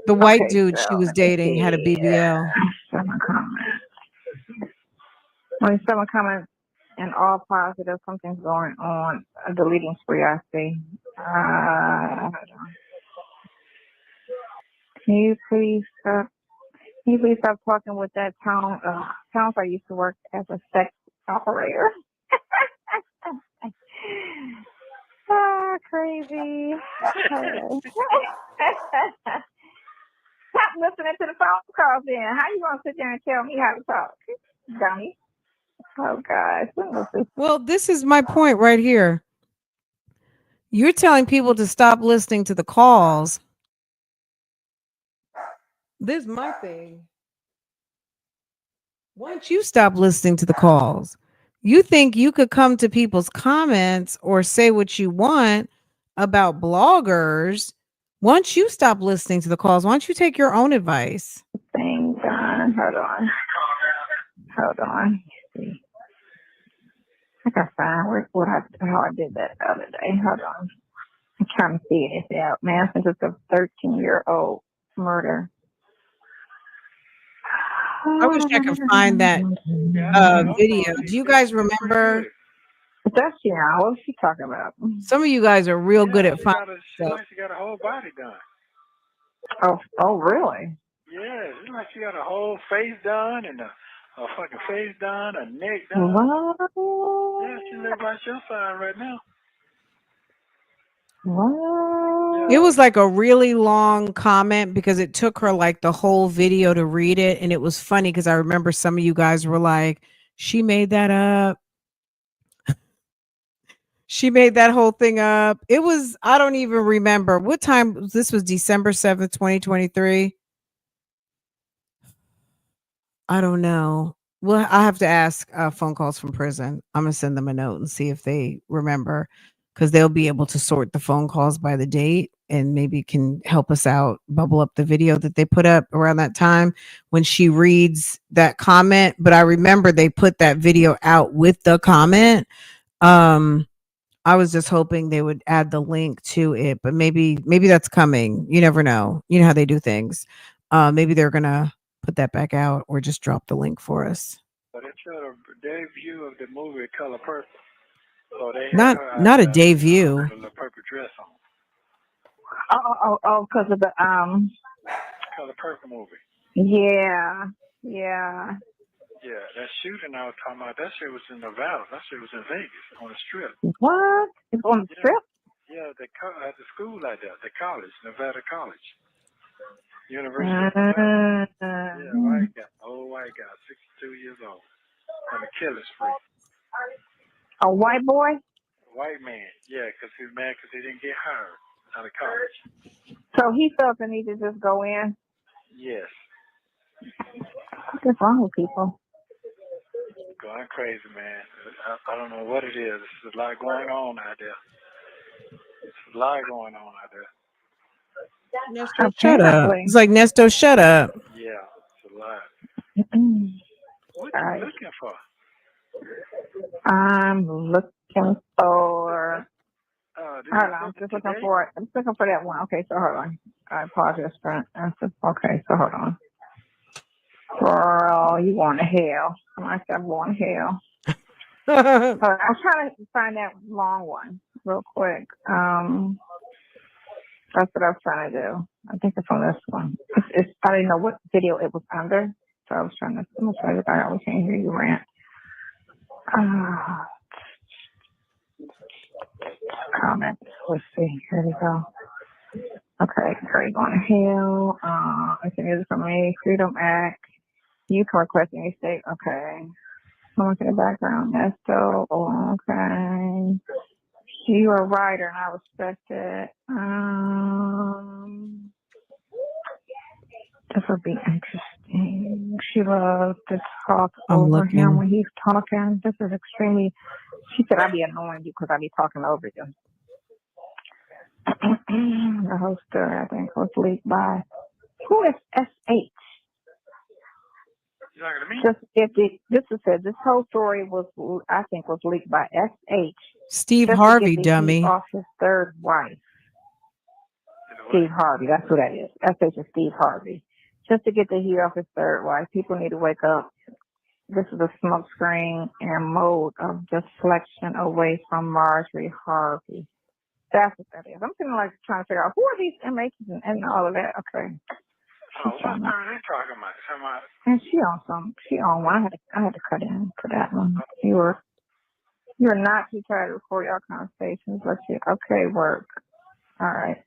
The white Okay, dude so she was let me dating had a see. BBL. Someone comment. When someone comments and all positive, something's going on. A deleting spree, I see. Hold on. Can you please stop talking with that tone? Sounds like I used to work as a sex operator. Crazy. Stop listening to the phone calls then. How you gonna sit there and tell me how to talk? Dummy. Oh gosh. Well, this is my point right here. You're telling people to stop listening to the calls. This is my thing. Why don't you stop listening to the calls? You think you could come to people's comments or say what you want about bloggers. Why don't you stop listening to the calls? Why don't you take your own advice? Thing done. Hold on. Let's see. I gotta find how I did that the other day. Hold on. I'm trying to see this out, man. Since it's a 13-year-old murder. I wish I could find that video. Do you guys remember? That's what was she talking about? Some of you guys are real good at finding stuff. She got a whole body done. Oh, really? Yeah, it's like she got a whole face done and a fucking face done, a neck done. What? Yeah, she looks like your sign right now. What? It was like a really long comment because it took her like the whole video to read it. And it was funny because I remember some of you guys were like, she made that up. She made that whole thing up. It was, I don't even remember what time. This was December 7th, 2023. I don't know. Well, I have to ask phone calls from prison. I'm going to send them a note and see if they remember, because they'll be able to sort the phone calls by the date and maybe can help us out, bubble up the video that they put up around that time when she reads that comment. But I remember they put that video out with the comment. I was just hoping they would add the link to it, but maybe that's coming. You never know. You know how they do things. Maybe they're gonna put that back out or just drop the link for us. But it showed a debut of the movie Color Purple. So they had Not her not a out day there view. with a little purple dress on. Because of the Color Purple movie. Yeah. Yeah, that shooting I was talking about, that shit was in Nevada. That shit was in Vegas on the strip. What? It's on the strip? Yeah, at the school like that, the college, Nevada College. University of Nevada. Yeah, white guy, old white guy, 62 years old. On the killing spree. A white boy? White man, yeah, because he's mad because he didn't get hired out of college. So he felt the need to just go in? Yes. What's wrong with people? going crazy, man. I don't know what it is. There's a lot going on out there. There's a lot going on out there. Nesto, shut up. It's like, Nesto, shut up. Yeah, it's a lot. What All are right. you looking for? I'm looking for. Hold on, I'm just looking for it. I'm just looking for that one. Okay, so hold on. I apologize for that. Okay, so hold on. Girl, you going to hell? I'm going to hell. I'm trying to find that long one real quick. That's what I was trying to do. I think it's on this one. I didn't know what video it was under, so I was trying to. I'm trying to. I always can't hear you rant. Comments. Let's see. Here we go. Okay, Curry going to hell. I think it's from me. Freedom Act. You can request any state. Okay. Someone in the background. Nesto. Oh, okay. You are a writer, and I respect it. This would be interesting. She loves to talk over him when he's talking. This is extremely. She said, "I'd be annoying you because I'd be talking over you." The host, I think, was leaked by who is SH? You talking to me? This whole story was, I think, was leaked by SH. Steve Harvey, dummy. Off his third wife. Steve Harvey, that's who that is. SH is Steve Harvey. Just to get the heat off his third wife. People need to wake up. This is a smoke screen and mode of deflection away from Marjorie Harvey. That's what that is. I'm feeling like trying to figure out who are these inmates and all of that. Okay. Oh, what are they talking about? And she on one. I had to cut in for that one. You're not too tired to record your conversations, but okay, work. All right.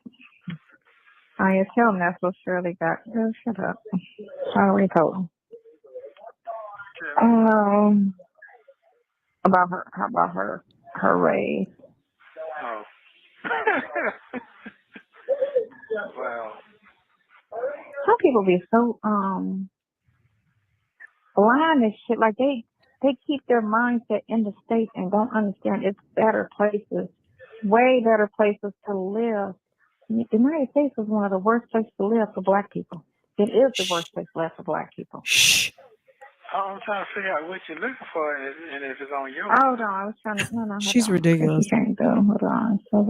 I tell Nesto Shirley got shut up. I already told him. About her raise. Oh. Well. Some people be so blind and shit. Like they keep their mindset in the States and don't understand it's better places, way better places to live. The United States is one of the worst places to live for Black people. It is the worst place to live for Black people. Shh. I'm trying to figure out what you're looking for and if it's on your. Hold on, I was trying to. No, she's ridiculous. She can't go. Hold on. So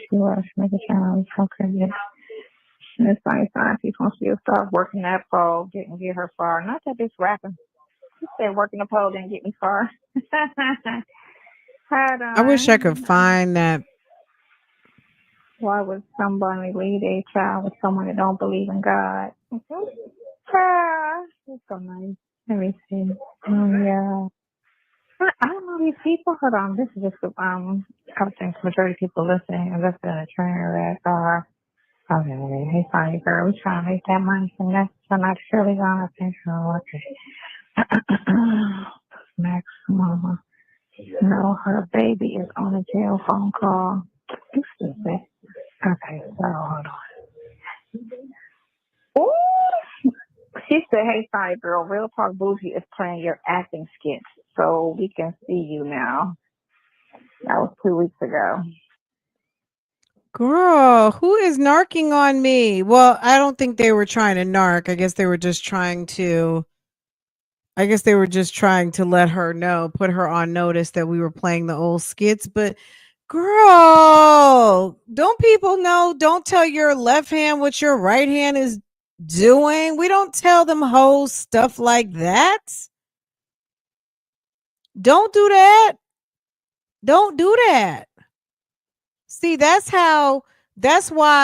she was making sure. Okay, yeah. It's fine. She's supposed to start working that pole, get her far. Not that bitch rapping. She said working the pole didn't get me far. I wish I could find that. Why would somebody lead a child with someone that don't believe in God? It's so nice. Let me see. Yeah. I don't know these people. Hold on. This is just I think majority of people listening and listening to the trainer wreck are. Okay, hey, sorry, girl. We're trying to make that money from that. So not surely gonna think so. Okay. Max mama. No, her baby is on a jail phone call. Excuse me. Okay, so hold on. Ooh. She said, hey, sorry, girl. RealTalk Bougie is playing your acting skits, so we can see you now. That was 2 weeks ago. Girl, who is narking on me? Well, I don't think they were trying to narc. I guess they were just trying to let her know, put her on notice that we were playing the old skits. But girl, don't people know? Don't tell your left hand what your right hand is doing. We don't tell them hoes stuff like that. Don't do that. Don't do that. See, that's why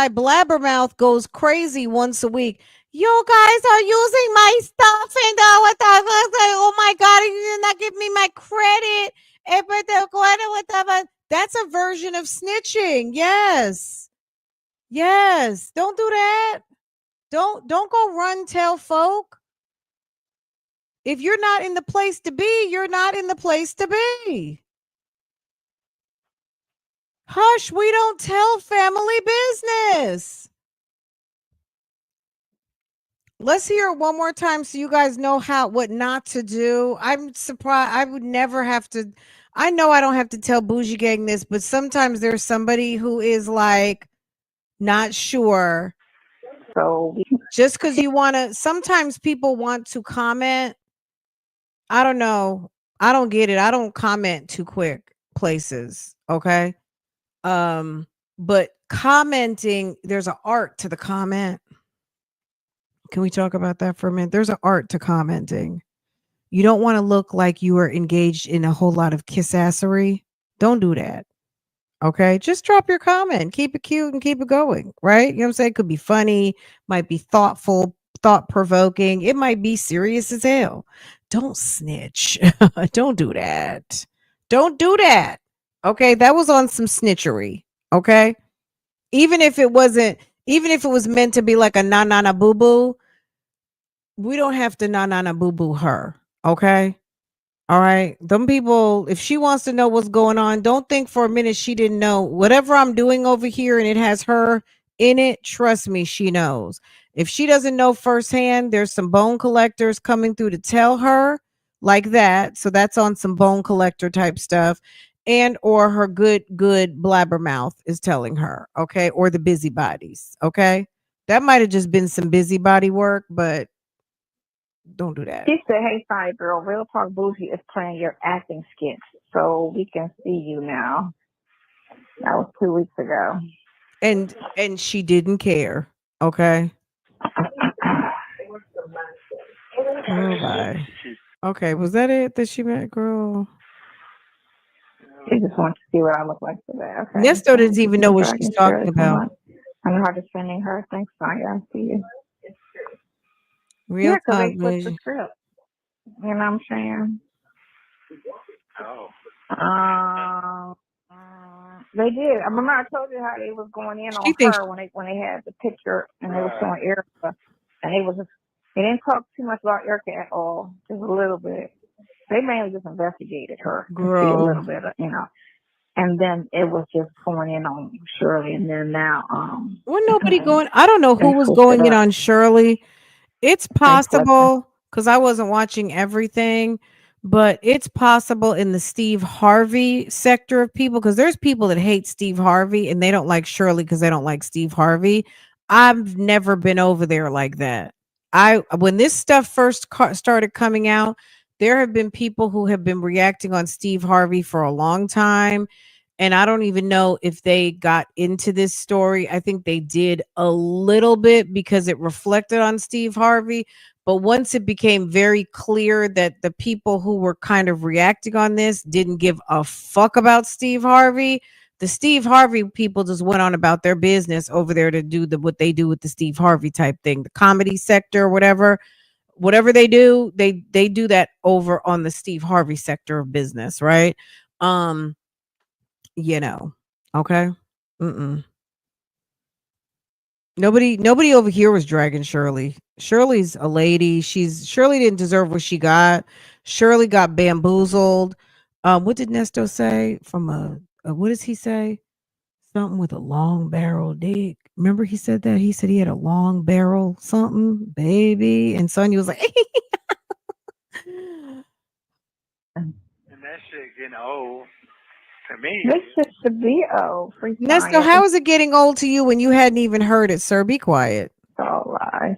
Blabbermouth goes crazy once a week. You guys are using my stuff and oh my God, you did not give me my credit. That's a version of snitching. Yes. Yes. Don't do that. Don't go run tell folk. If you're not in the place to be, you're not in the place to be. Hush, we don't tell family business. Let's hear it one more time so you guys know what not to do. I'm surprised. I would never have to. I know I don't have to tell Bougie Gang this, but sometimes there's somebody who is like not sure. So Just because you want to, sometimes people want to comment. I don't know. I don't get it. I don't comment too quick places. Okay. But commenting, there's an art to the comment. Can we talk about that for a minute? There's an art to commenting. You don't want to look like you are engaged in a whole lot of kissassery. Don't do that. Okay. Just drop your comment. Keep it cute and keep it going. Right. You know what I'm saying? It could be funny, might be thoughtful, thought provoking. It might be serious as hell. Don't snitch. Don't do that. Don't do that. Okay. That was on some snitchery. Okay. Even if it wasn't, even if it was meant to be like a na na na boo boo, we don't have to na na na boo boo her. Okay. All right. Them people, if she wants to know what's going on, don't think for a minute she didn't know. Whatever I'm doing over here and it has her in it, trust me, she knows. If she doesn't know firsthand, there's some bone collectors coming through to tell her like that. So that's on some bone collector type stuff. And or her good blabbermouth is telling her. Okay. Or the busybodies. Okay. That might have just been some busybody work, but don't do that. She said, "Hey, sorry, girl. Real Talk Bougie is playing your acting skits, so we can see you now." That was 2 weeks ago. And she didn't care. Okay. Oh bye. Okay, was that it that she met, girl? She just wants to see what I look like today. Okay. Nesto doesn't even know what she's talking about. I'm hard defending her. Thanks, Sonya. I see you. Real Yeah, because talk, they flipped the Bougie. script. You know what I'm saying? Oh. They did. I remember I told you how they was going in She on thinks her when they had the picture and they was showing Erica, and they didn't talk too much about Erica at all, just a little bit. They mainly just investigated her to see a little bit, and then it was just going in on Shirley, and then now Wasn't nobody going. I don't know who was going in on Shirley. It's possible because I wasn't watching everything, but it's possible in the Steve Harvey sector of people, because there's people that hate Steve Harvey and they don't like Shirley because they don't like Steve Harvey. I've never been over there like that. When this stuff first started coming out, there have been people who have been reacting on Steve Harvey for a long time. And I don't even know if they got into this story. I think they did a little bit because it reflected on Steve Harvey. But once it became very clear that the people who were kind of reacting on this didn't give a fuck about Steve Harvey, the Steve Harvey people just went on about their business over there to do what they do with the Steve Harvey type thing, the comedy sector or whatever they do, they do that over on the Steve Harvey sector of business, right? You know, okay. Nobody over here was dragging Shirley. Shirley's a lady. Shirley didn't deserve what she got. Shirley got bamboozled. What did Nesto say from what does he say? Something with a long barrel dick. Remember he said that? He said he had a long barrel something, baby. And Sonya was like, And that shit getting old to me. This just should be old. Nesto, how is it getting old to you when you hadn't even heard it, sir? Be quiet. It's all lies.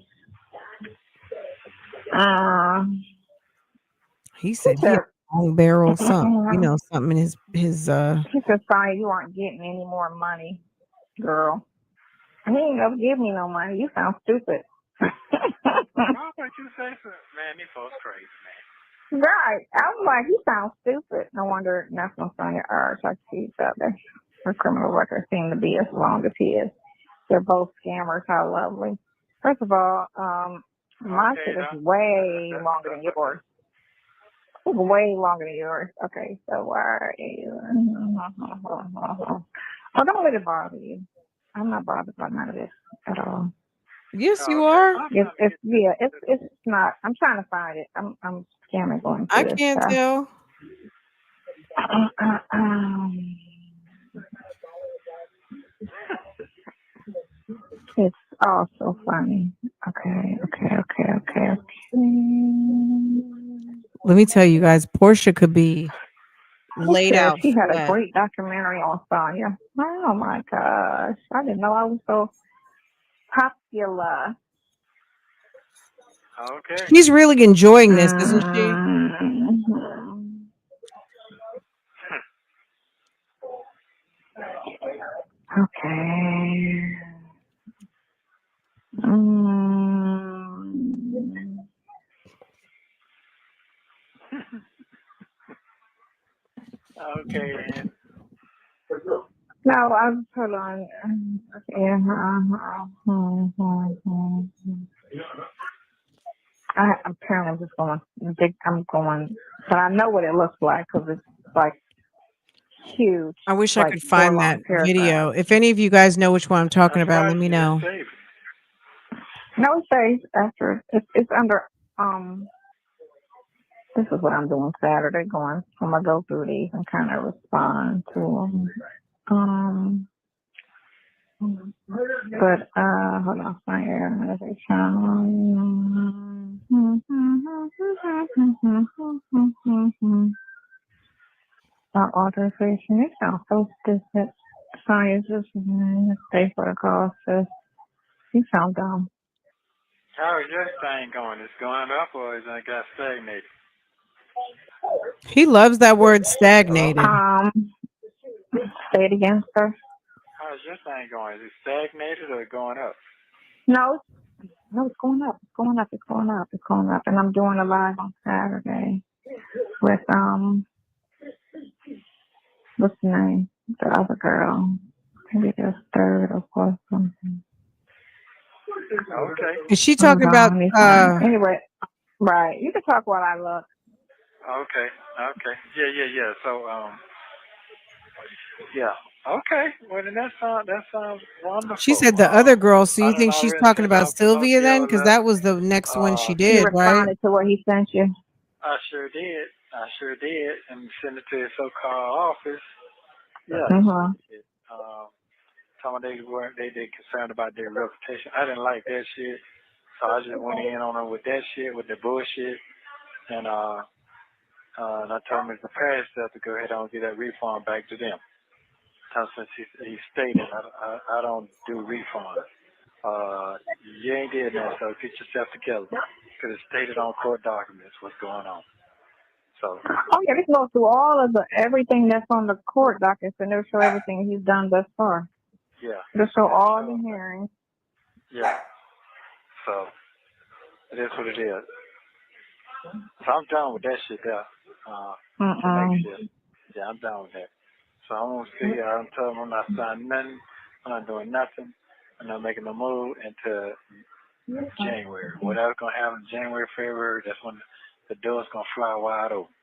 He said he had a long barrel something, you know, something in his She said, "Sorry, you aren't getting any more money, girl." He ain't gonna give me no money. You sound stupid. Why would you say so? Man, these folks crazy, man. Right. I was like, he sounds stupid. No wonder National Sonya are like each other. Her criminal record seem to be as long as his. They're both scammers. How lovely. First of all, my shit is way longer than yours. It's way longer than yours. Okay, so why are you? Oh, don't let it bother you. I'm not bothered by none of this at all. Yes, you are. It's not. I'm trying to find it. I'm scamming going through I can't tell. It's all so funny. Okay. Let me tell you guys, Portia could be Who laid said out she had a flat. great documentary on Sonya? Oh my gosh. I didn't know I was so popular. Okay. She's really enjoying this, isn't she? Mhm. Okay. Okay, then. No, I'm hold on. Yeah. I'm apparently just going. I'm going, but I know what it looks like because it's like huge. I wish I like could find 4 long that paragraphs. video. If any of you guys know which one I'm talking That's about, right. let me You didn't know. save it. No, it says after it's under This is what I'm doing Saturday. I'm gonna go through these and kind of respond to them. But hold on, authorization. It sounds so stupid. Science is pay for the cost. You sound dumb. How is your thing going? Is it going up or is it got stagnated? He loves that word stagnated. Say it again, sir. How's your thing going? Is it stagnated or going up? No, it's going up. It's going up. It's going up. It's going up. And I'm doing a live on Saturday with what's the name? The other girl. Maybe there's third or fourth something. Okay. Is she talking about anyway, right. You can talk while I look. Okay. Yeah. So yeah. Okay. Well, then that sounds wonderful. she said the other girl, so you think she's already talking sent about out Sylvia then? Pinocchio Because that was the next one she did, You right? responded to what he sent you. I sure did, and sent it to his so-called office. Yeah. Some of they concerned about their reputation. I didn't like that shit, so I just went in on them with that shit, with the bullshit, and I told him to prepare himself to go ahead and get that refund back to them. Since he stated, I don't do refunds. You ain't did that, so get yourself together. Because it's stated on court documents what's going on. So. Oh yeah, this goes through all of everything that's on the court documents, and they'll show everything he's done thus far. Yeah. They'll show all the hearings. Yeah. So it is what it is. So I'm done with that shit there. Yeah, I'm done with that. So I'm gonna see. I'm telling them I'm not signing nothing. I'm not doing nothing. I'm not making a move until January. Whatever's gonna happen in January, February, that's when the door's gonna fly wide open.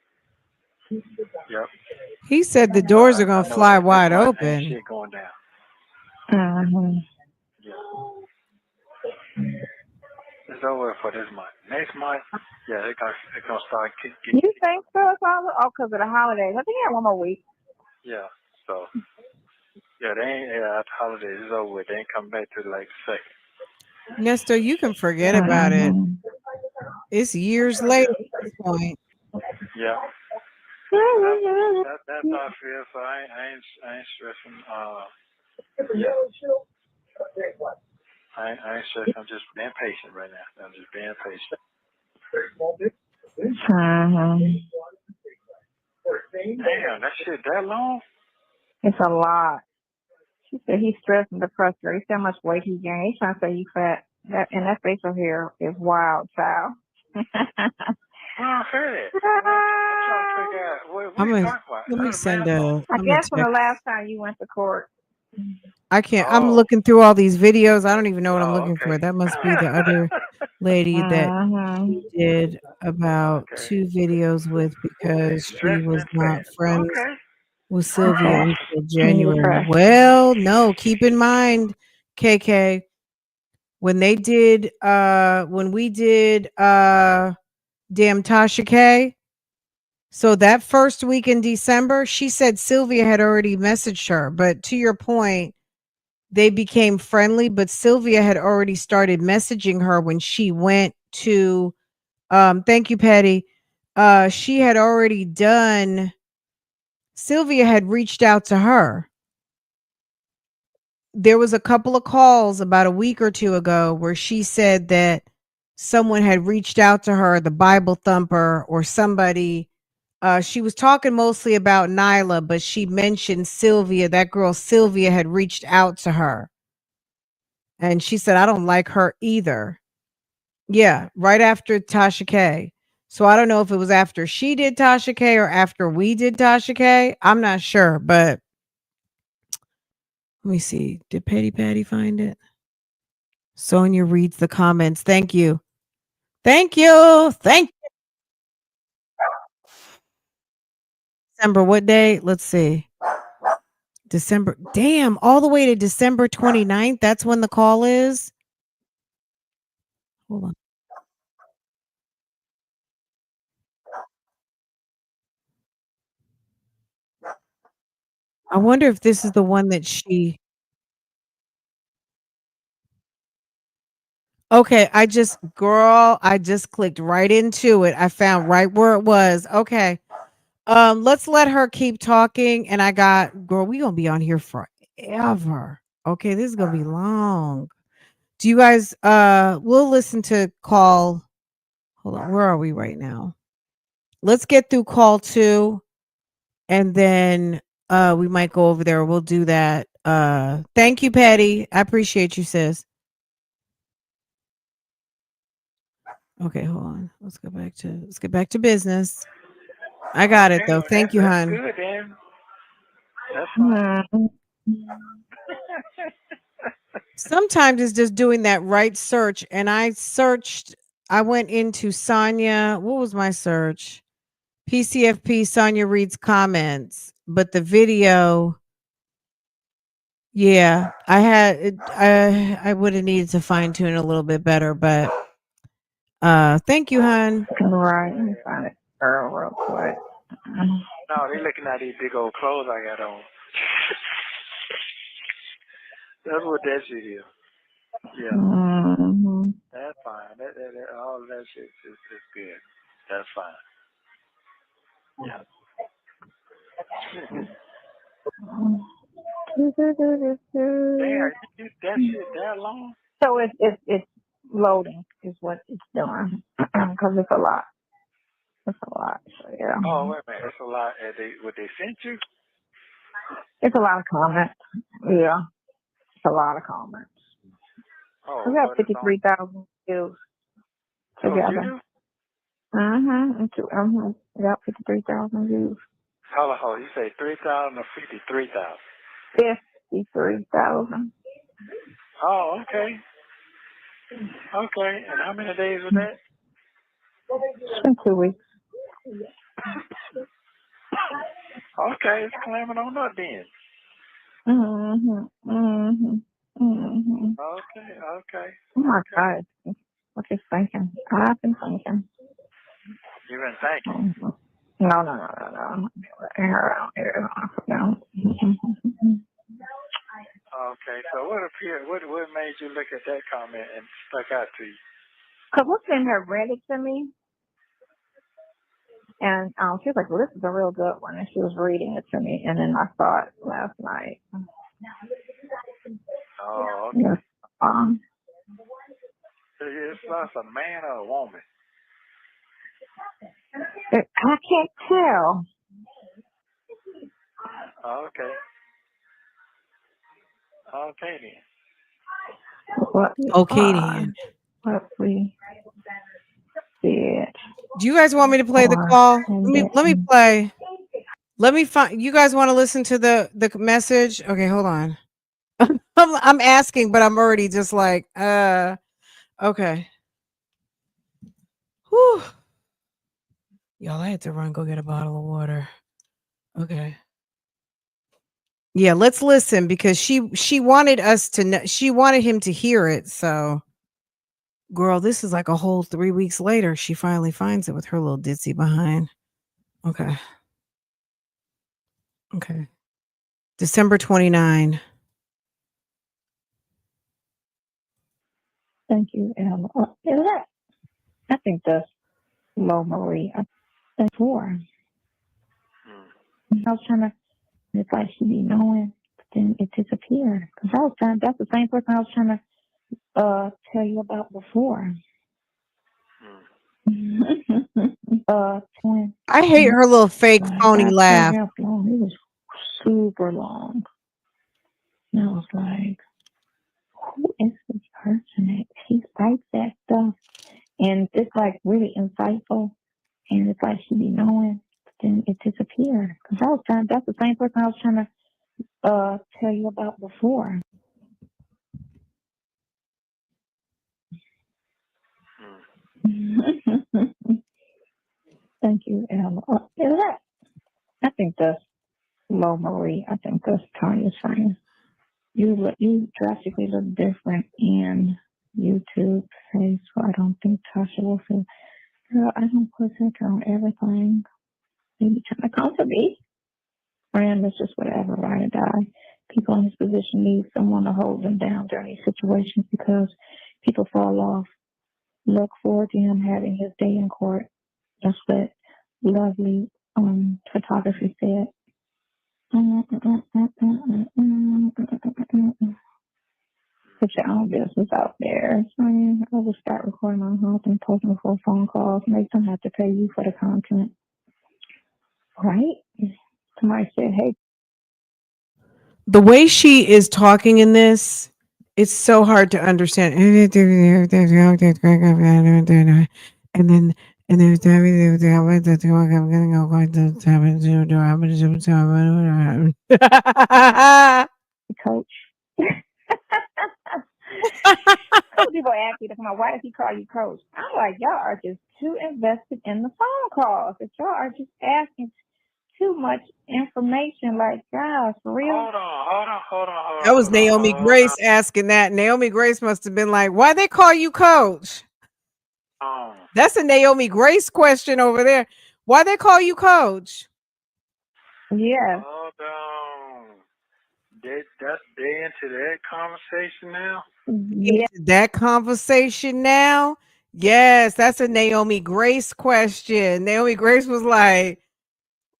Yep. He said the doors are gonna fly wide open. Shit going down. Yeah. It's over for this month. Next month, yeah, it's gonna start getting. You think so? It's all because of the holidays. I think I have one more week. Yeah. So. Yeah, they ain't. Yeah, after holidays is over with. They ain't coming back to like the 2nd. Nesto, you can forget about it. It's years later at this point. Yeah. That's how I feel. So I ain't stressing. Yeah. I ain't stressing. I'm just being patient right now. I'm just being patient. Damn, that shit that long? It's a lot. She said he's stressed and depressed. He said how much weight he gained. He's trying to say you fat. That facial hair is wild, child. I heard it. I'm trying to figure out what are you talking about? Let me send I guess from the last time you went to court. I can't. I'm looking through all these videos. I don't even know what I'm looking for. That must be the other lady that he did about 2 videos with because she was not friends with Sylvia until January. Well, no, keep in mind, KK, when we did Damn Tasha K. So that first week in December, she said Sylvia had already messaged her. But to your point, they became friendly, but Sylvia had already started messaging her when she went to thank you, Patty. She had already done Sylvia had reached out to her. There was a couple of calls about a week or two ago where she said that someone had reached out to her, the Bible thumper or somebody. She was talking mostly about Nyla, but she mentioned Sylvia. That girl Sylvia had reached out to her. And she said, I don't like her either. Yeah, right after Tasha K. So I don't know if it was after she did Tasha K or after we did Tasha K. I'm not sure, but let me see. Did Patty find it? Sonya reads the comments. Thank you. Thank you. Thank you. December, what day? Let's see. December. Damn, all the way to December 29th. That's when the call is. Hold on. I wonder if this is the one that she. Okay, I just clicked right into it. I found right where it was. Okay. Let's let her keep talking. And we gonna be on here forever. Okay, this is gonna be long. Do you guys we'll listen to call. Hold on, where are we right now? Let's get through call 2 and then we might go over there. We'll do that. Thank you, Patty. I appreciate you, sis. Okay, hold on. Let's get back to business. I got it though. Thank you, that's hon. good, then. That's fine. Sometimes it's just doing that right search. And I went into Sonya. What was my search? PCFP Sonya reads comments, but the video, yeah, I would have needed to fine tune a little bit better, but thank you, hon. Right. Let me find it real quick. No, they looking at these big old clothes I got on. That's what that shit is. Yeah. Mm-hmm. That's fine. All of that shit is good. That's fine. Yeah. Damn, you that shit that long? So it's loading is what it's doing because it's a lot. It's a lot. So yeah. Oh wait a minute, it's a lot. What they sent you? It's a lot of comments. Yeah, it's a lot of comments. Oh, We got 53,000 views together. You do? We got 53,000 views. Hold on. You say 3,000 or 53,000? 53,000. Oh, okay. Okay. And how many days was that? It's been 2 weeks. Okay, it's climbing on up then. Okay. Oh my God. What you thinking? I've been thinking. You've been thinking? No. Letting her out here. No. Okay, so what made you look at that comment and stuck out to you? Because what's in her read it to me, and she was like, "Well, this is a real good one," and she was reading it to me, and then I saw it last night. Oh, okay. Yes. It's not a man or a woman. I can't tell. Okay. Okay then. What we did. Do you guys want me to play the call? Let me play. Let me find. You guys want to listen to the message? Okay, hold on. I'm asking, but I'm already just like, okay. Whew. Y'all, I had to run go get a bottle of water. Okay. Yeah, let's listen because she wanted us to know. She wanted him to hear it. So, girl, this is like a whole 3 weeks later. She finally finds it with her little ditzy behind. Okay. Okay. December 29. Thank you, Ella. I think that's low, Marie. That's four. I was trying to, it's like she be knowing, but then it disappeared. Because that's the same person I was trying to tell you about before. I hate her little fake phony laugh. It was super long. And I was like, who is this person? She writes that stuff, and it's like really insightful, and it's like she be knowing, but then it disappeared. Because that's the same person I was trying to tell you about before. Thank you, Ella. I think that's low, Marie. I think that's Tanya's friend. You drastically look different in YouTube face, so I don't think Tasha will feel. Girl, I don't put filter on everything. They be trying to come for me. Friend, it's just whatever, ride or die. People in this position need someone to hold them down during these situations because people fall off. Look forward to him having his day in court. That's what lovely photography said. Put your own business out there. Sonya, I will start recording my house and posting for phone calls. Make them have to pay you for the content. Right? Somebody said, hey. The way she is talking in this, it's so hard to understand. And then Coach. People ask me, why does he call you coach? I'm like, y'all are just too invested in the phone calls. If y'all are just asking too much information, like, guys, for real. Hold on. That was Naomi Grace asking that. Naomi Grace must have been like, why they call you coach? That's a Naomi Grace question over there. Why they call you coach? Yeah. Hold on. They into that conversation now? Yeah. That conversation now? Yes, that's a Naomi Grace question. Naomi Grace was like,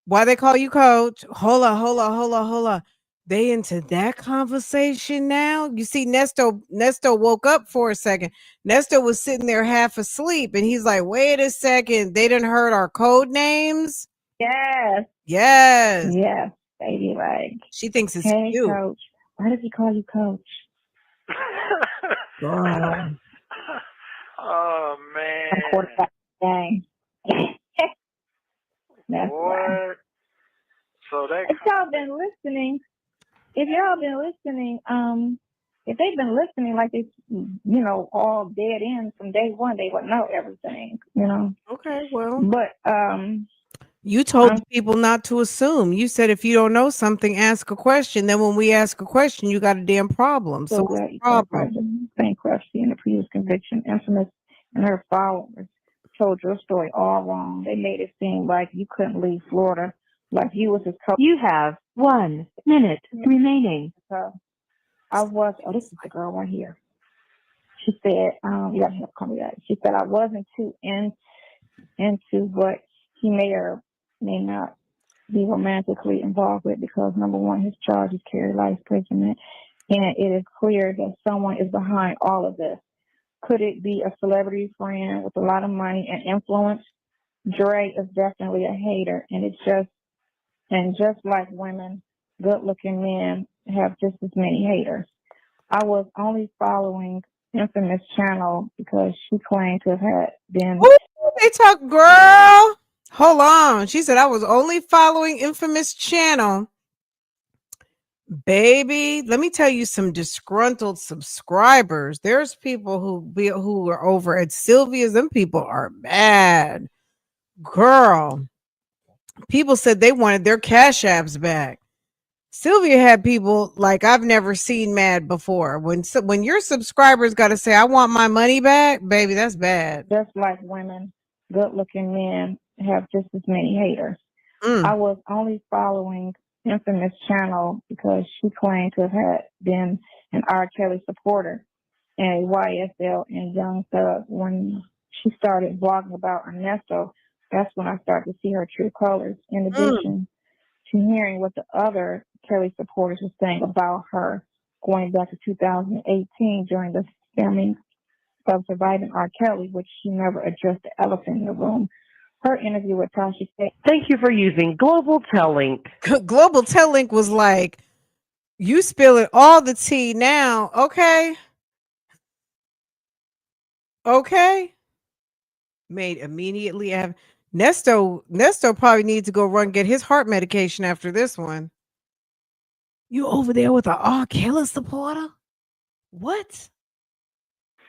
why they call you coach? Hold on. They into that conversation now? You see, Nesto woke up for a second. Nesto was sitting there half asleep, and he's like, wait a second. They done heard our code names? Yes. Yes. Yes. Baby, like, she thinks it's hey, cute. coach. Why does he call you coach? Girl. Oh, man. I'm quarterback gang. That's why. So that if y'all been listening, if they've been listening like it's, all dead ends from day one, they would know everything, Okay, well. But you told the people not to assume. You said if you don't know something, ask a question. Then when we ask a question, you got a damn problem. So what's the problem? Bankruptcy and the previous conviction, Infamous and her followers told your story all wrong. They made it seem like you couldn't leave Florida, like you was his coach. You have 1 minute remaining. So I was, this is the girl right here. She said, you gotta have to call me that. She said, I wasn't too into what he may or may not be romantically involved with because, number one, his charges carry life imprisonment, and it is clear that someone is behind all of this. Could it be a celebrity friend with a lot of money and influence? Dre is definitely a hater, and just like women, good-looking men have just as many haters. I was only following Infamous channel because she claimed to have had been. Ooh, they talk, girl. Hold on. She said I was only following Infamous channel. Baby, let me tell you some disgruntled subscribers. There's people who are over at Sylvia's. Them people are mad. Girl, people said they wanted their cash apps back. Sylvia had people like I've never seen mad before. When your subscribers got to say, I want my money back, baby, that's bad. Just like women, good-looking men have just as many haters. I was only following Infamous channel because she claimed to have been an R. Kelly supporter, and YSL and Young Thug. When she started blogging about Nesto, that's when I started to see her true colors. In addition to hearing what the other Kelly supporters were saying about her going back to 2018 during the filming of Surviving R. Kelly, which she never addressed the elephant in the room. Her interview with Tasha K. Thank you for using Global Tellink. Global Tellink was like, you spilling all the tea now. Okay. Okay. Made immediately have Nesto probably needs to go run get his heart medication after this one. You over there with a R. Kelly supporter? What?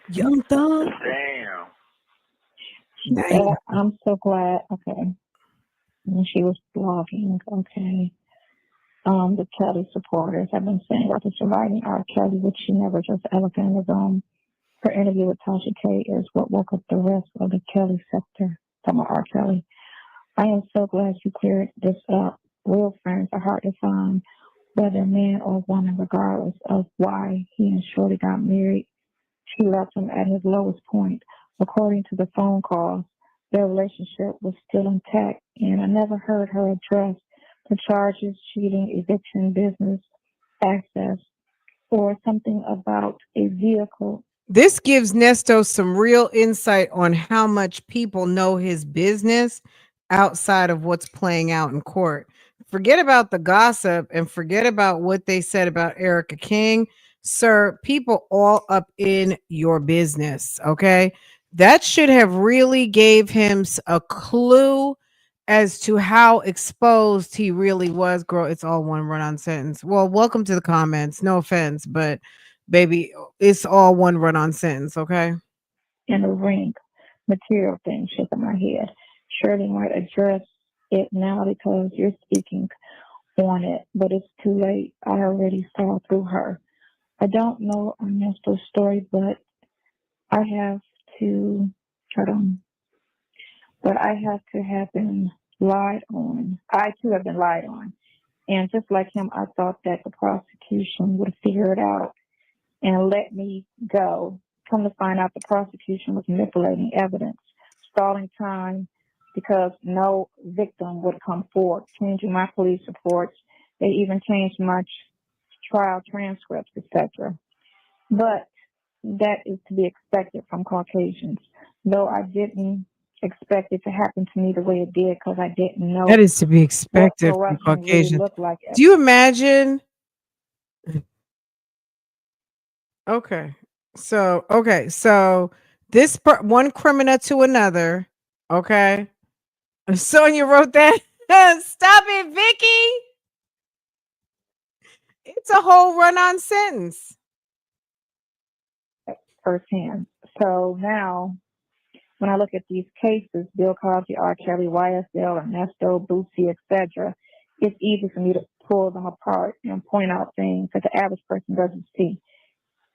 Young Thug? Damn. Nice. I'm so glad. Okay. And she was blogging. Okay. The Kelly supporters have been saying about the Surviving R. Kelly, which she never just elephant in the room. Her interview with Tasha K is what woke up the rest of the Kelly sector from R. Kelly. I am so glad you cleared this up. Real friends are hard to find, whether man or woman, regardless of why he and Shorty got married. She left him at his lowest point. According to the phone calls, their relationship was still intact, and I never heard her address the charges, cheating, eviction, business access, or something about a vehicle. This gives Nesto some real insight on how much people know his business outside of what's playing out in court. Forget about the gossip and forget about what they said about Erica King. Sir, people all up in your business, okay? That should have really gave him a clue as to how exposed he really was. Girl, it's all one run-on sentence. Well, welcome to the comments. No offense, but baby, it's all one run-on sentence, okay? In a ring, material thing shaking my head. Shirley might address it now because you're speaking on it, but it's too late. I already saw through her. I don't know Ernesto's story, but I have to have been lied on. I too have been lied on. And just like him, I thought that the prosecution would figure it out and let me go. Come to find out the prosecution was manipulating evidence, stalling time because no victim would come forward, changing my police reports. They even changed my trial transcripts, etc. But that is to be expected from Caucasians, though I didn't expect it to happen to me the way it did because I didn't know That is to be expected what from corruption really Caucasians. looked like. Do you imagine? Okay. So this one criminal to another. Okay. Sonya wrote that. Stop it, Vicky. It's a whole run-on sentence. Firsthand. So now, when I look at these cases, Bill Cosby, R. Kelly, YSL, Nesto, Bougie, etc., it's easy for me to pull them apart and point out things that the average person doesn't see.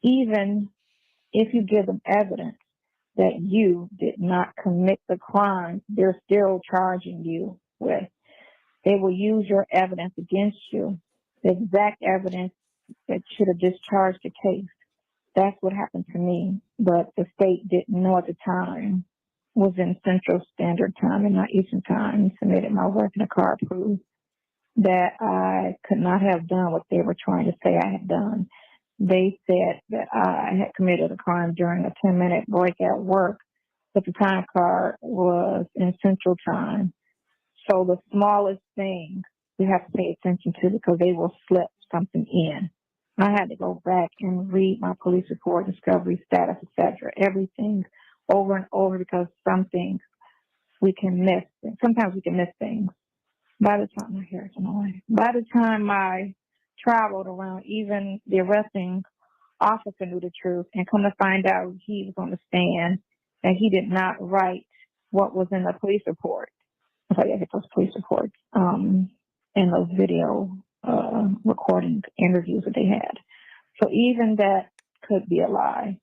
Even if you give them evidence that you did not commit the crime, they're still charging you with. They will use your evidence against you, the exact evidence that should have discharged the case. That's what happened to me, but the state didn't know at the time. Was in Central Standard Time and not Eastern Time. Submitted my work in a car proved that I could not have done what they were trying to say I had done. They said that I had committed a crime during a 10-minute break at work, but the time card was in Central Time. So the smallest thing we have to pay attention to because they will slip something in. I had to go back and read my police report, discovery status, etc., everything over and over because some things we can miss. Sometimes we can miss things. By the time my hair is annoying. By the time I traveled around, even the arresting officer knew the truth and come to find out he was on the stand that he did not write what was in the police report. I get those police reports and those video recording interviews that they had. So even that could be a lie.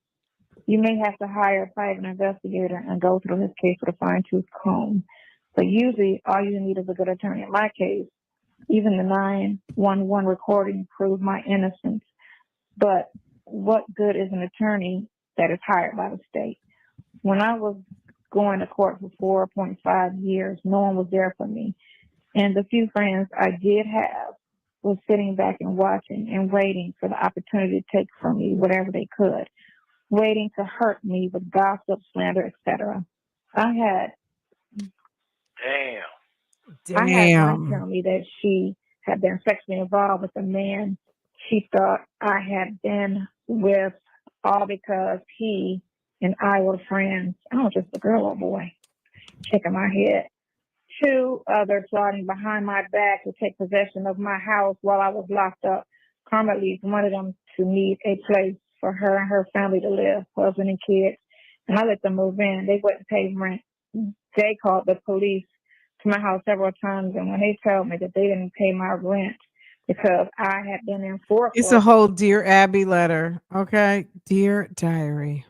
You may have to hire a private investigator and go through his case with a fine-tooth comb. But usually all you need is a good attorney. In my case, even the 911 recording proved my innocence. But what good is an attorney that is hired by the state. When I was going to court for 4.5 years, no one was there for me. And the few friends I did have was sitting back and watching and waiting for the opportunity to take from me whatever they could, waiting to hurt me with gossip, slander, etc. I had one tell me that she had been sexually involved with a man she thought I had been with, all because he and I were friends. I don't know, just a girl or boy. Shaking my head. 2 others plotting behind my back to take possession of my house while I was locked up. Karma leads wanted them to need a place for her and her family to live, husband and kids, and I let them move in. They wouldn't pay rent. They called the police to my house several times, and when they told me that they didn't pay my rent because I had been in foreclosure. It's a whole Dear Abby letter. Okay. Dear Diary.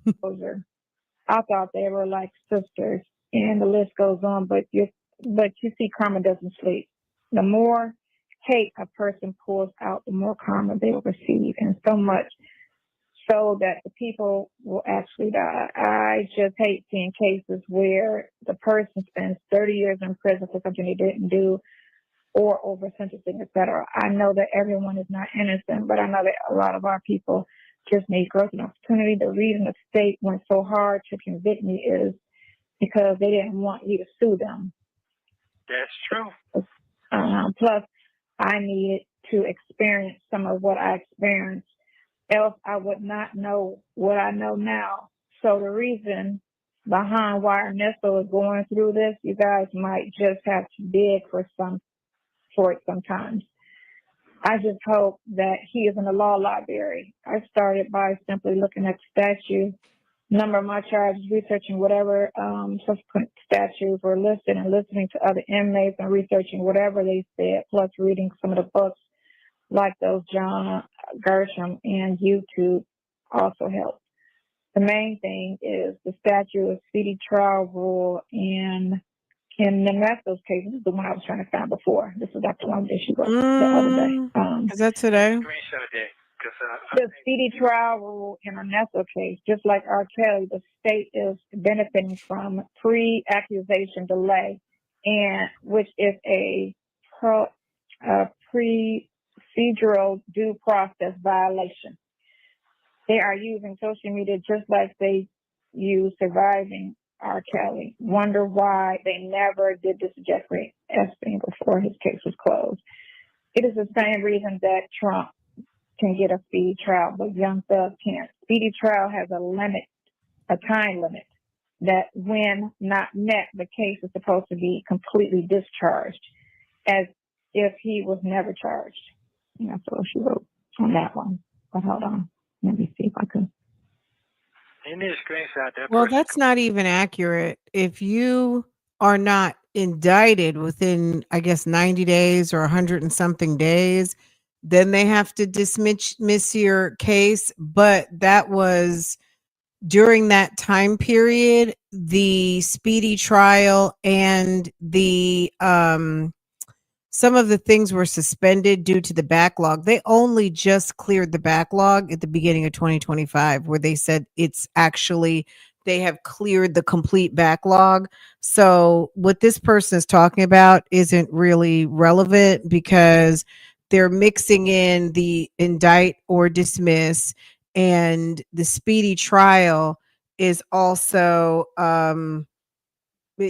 I thought they were like sisters, and the list goes on, but you see, karma doesn't sleep. The more hate a person pulls out, the more karma they will receive, and so much so that the people will actually die. I just hate seeing cases where the person spends 30 years in prison for something they didn't do, or over sentencing, etc. I know that everyone is not innocent, but I know that a lot of our people just need growth and opportunity. The reason the state went so hard to convict me is because they didn't want you to sue them. That's true. Plus, I needed to experience some of what I experienced, else I would not know what I know now. So the reason behind why Nesto is going through this, you guys might just have to dig for it sometimes. I just hope that he is in the law library. I started by simply looking at the statute, number of my charges, researching whatever subsequent statutes were listed, and listening to other inmates and researching whatever they said, plus reading some of the books like those John Gershom and YouTube also helped. The main thing is the statute of speedy trial rule, and in Nesto's case, this is the one I was trying to find before. This is the one that she wrote the other day. Is that today? The speedy trial rule in a Nesto case, just like R. Kelly, the state is benefiting from pre-accusation delay, and which is a procedural due process violation. They are using social media just like they use surviving R. Kelly. Wonder why they never did this to Jeffrey Epstein before his case was closed. It is the same reason that Trump can get a speedy trial, but Young Thug can't. Speedy trial has a time limit, that when not met, the case is supposed to be completely discharged, as if he was never charged. And that's what she wrote on that one. But hold on, let me see if I can. Well, that's not even accurate. If you are not indicted within, I guess, 90 days or 100 and something days, then they have to dismiss your case. But that was during that time period, the speedy trial and the some of the things were suspended due to the backlog. They only just cleared the backlog at the beginning of 2025, where they said it's actually, they have cleared the complete backlog. So what this person is talking about isn't really relevant, because they're mixing in the indict or dismiss, and the speedy trial is also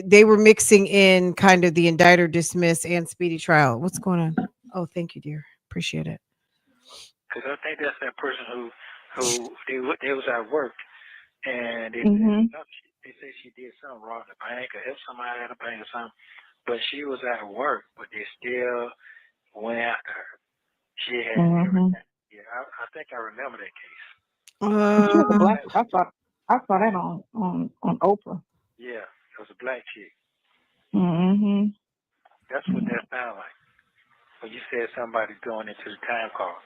they were mixing in kind of the indict or dismiss and speedy trial. What's going on? Oh, thank you, dear. Appreciate it. Because I think that's that person who they was at work, and they say she did something wrong at the bank or helped somebody at the bank or something, but she was at work, but they still went after her. She had yeah, I think I remember that case. She was a black. I saw that on Oprah. Yeah, it was a black chick. That's what that sounded like. When you said somebody's going into the time card.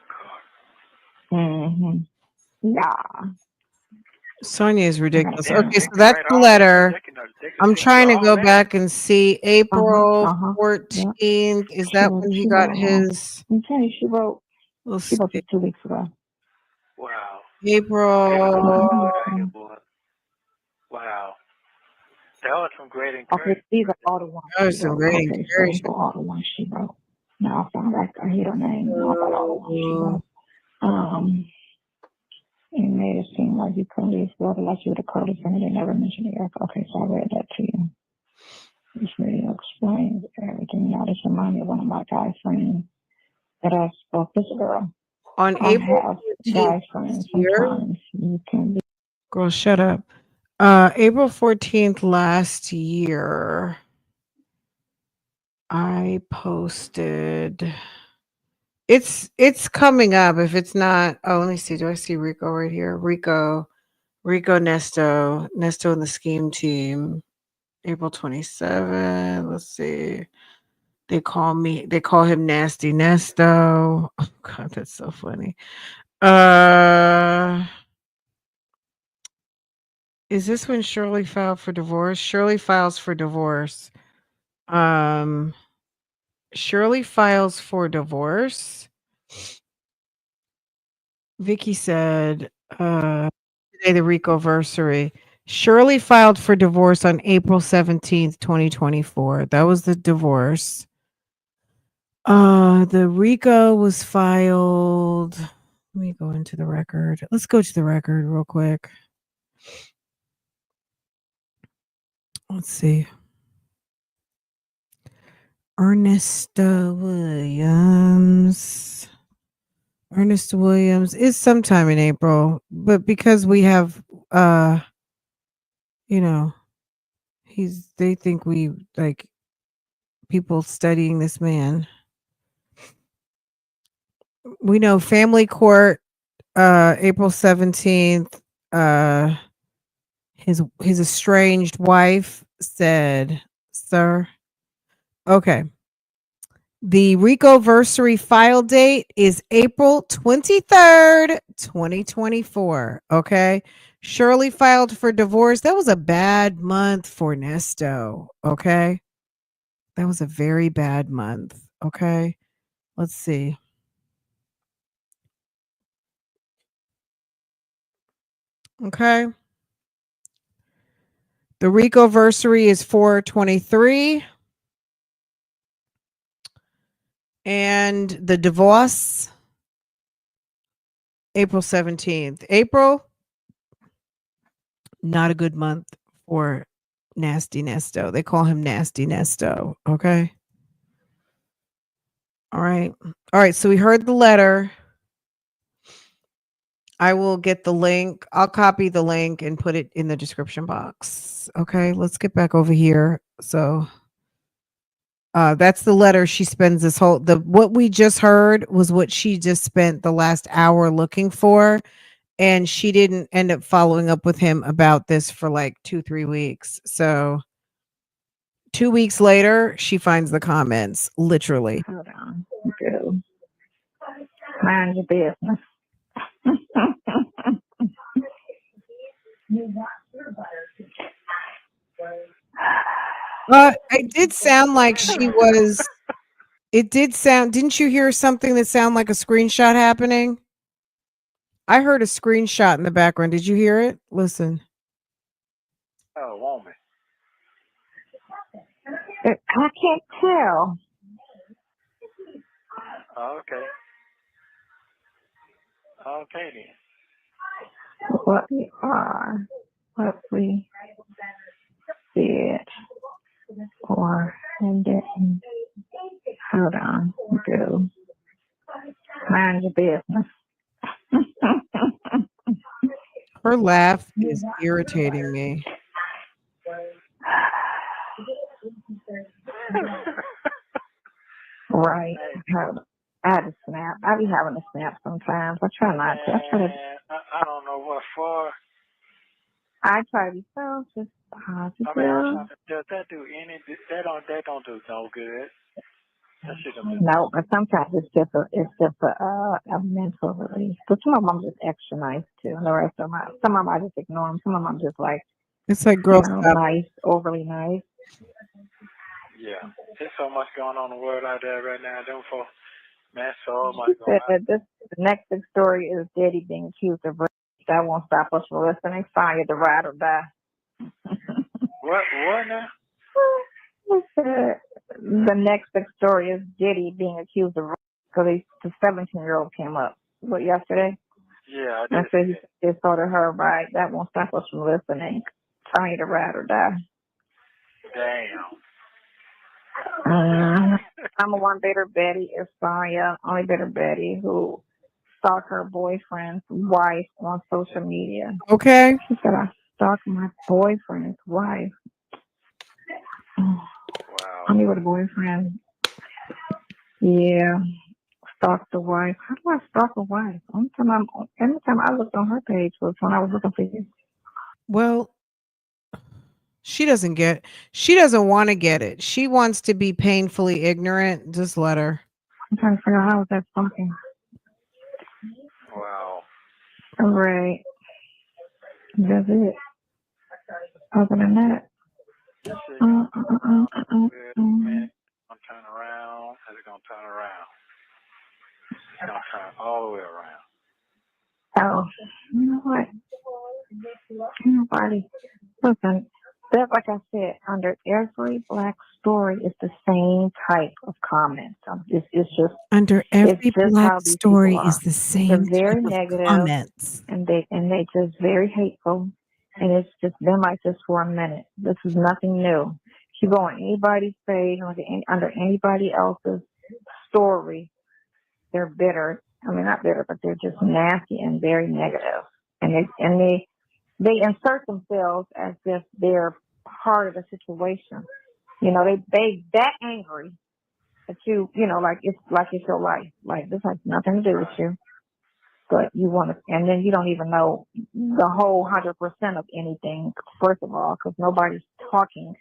Yeah. Sonya is ridiculous. Okay, so that's the letter. I'm trying to go back and see April 14th. Is that when he got his? Okay, she wrote. She wrote this 2 weeks ago. Wow. April. Wow. That was some great Okay, encouragement. these are all the ones That was she some wrote. great Okay, so these encouragement. are all the ones she wrote. Now I found out I hate her name. Now I got all the ones she wrote. It made it seem like you couldn't leave brother like you would have called his friend. They never mentioned Erica. Okay, so I read that to you. This really explains everything. Now this reminds me of one of my guy friends that I spoke to. This girl. On I April have 14th guy friends. last year. Sometimes you can be. Girl, shut up. April 14th last year, I posted. It's coming up. If it's not, oh, let me see. Do I see Rico right here? Rico, Nesto, Nesto and the Scheme Team. April 27th. Let's see. They call him Nasty Nesto. Oh God, that's so funny. Is this when Shirley filed for divorce? Shirley files for divorce. Shirley files for divorce. Vicky said, today the RICO-versary. Shirley filed for divorce on April 17th, 2024. That was the divorce. The RICO was filed. Let me go into the record. Let's go to the record real quick. Let's see. Ernest Williams is sometime in April, but because we have you know, they think we like people studying this man. We know family court April 17th, his estranged wife said, "Sir, okay. The RICO-versary file date is April 23rd, 2024. Okay. Shirley filed for divorce. That was a bad month for Nesto. Okay. That was a very bad month. Okay. Let's see. Okay. The RICO-versary is 4/23. And the divorce, April 17th. April, not a good month for Nasty Nesto. They call him Nasty Nesto. Okay. All right. All right. So we heard the letter. I will get the link. I'll copy the link and put it in the description box. Okay. Let's get back over here. So that's the letter she spends this whole what we just heard was what she just spent the last hour looking for. And she didn't end up following up with him about this for like 2-3 weeks. So 2 weeks later, she finds the comments, literally. Hold on. Go. Mind your business. It did sound like she was it did sound didn't you hear something that sounded like a screenshot happening? I heard a screenshot in the background. Did you hear it? Listen. Oh, woman. I can't tell. Okay. Okay then. What we are, what we did, or and didn't. Hold on. Go. Mind your business. Her laugh is irritating me. Right. I had a snap. I be having a snap sometimes. I try not to. I don't know what for. I try to be so just positive. I mean, does that do any? That don't do no good. That shit don't do No, but sometimes it's just a mental release. But some of them I'm just extra nice too. And the rest of them, some of them I just ignore them. Some of them I'm just like, It's like girl nice, overly nice. Yeah, there's so much going on in the world out there right now. Them for man, so much going on. The next big story is Diddy being accused of That won't stop us from listening. Sonya, the ride or die. What now? The next big story is Diddy being accused of because the 17-year-old came up yesterday. Yeah, I said he just thought of her right. That won't stop us from listening. Sonya, the ride or die. Damn. I'm a one bitter Betty is Sonya, only bitter Betty who stalked her boyfriend's wife on social media. Okay. She said, I stalked my boyfriend's wife. Wow. I mean, with a boyfriend. Yeah. Stalk the wife. How do I stalk a wife? Every time I looked on her page was when I was looking for you. Well, she doesn't want to get it. She wants to be painfully ignorant. Just let her. I'm trying to figure out how was that stalking. Wow. All right. That's it. Other than that. I'm turning around. Is it gonna turn around? It's gonna turn all the way around. Oh, you know what? Nobody. Listen, that's like I said, under every black story, it's the same type of comments. It's just under every black story is the They're same very type of negative, comments, and they just very hateful, and it's just been like this for a minute. This is nothing new. If you go on anybody's page, under anybody else's story, they're bitter. I mean, not bitter, but they're just nasty and very negative. And they insert themselves as if they're part of the situation. You know, they that angry that you know, like it's your life. Like this has nothing to do with you. But you want to, and then you don't even know the whole 100% of anything, first of all, because nobody's talking.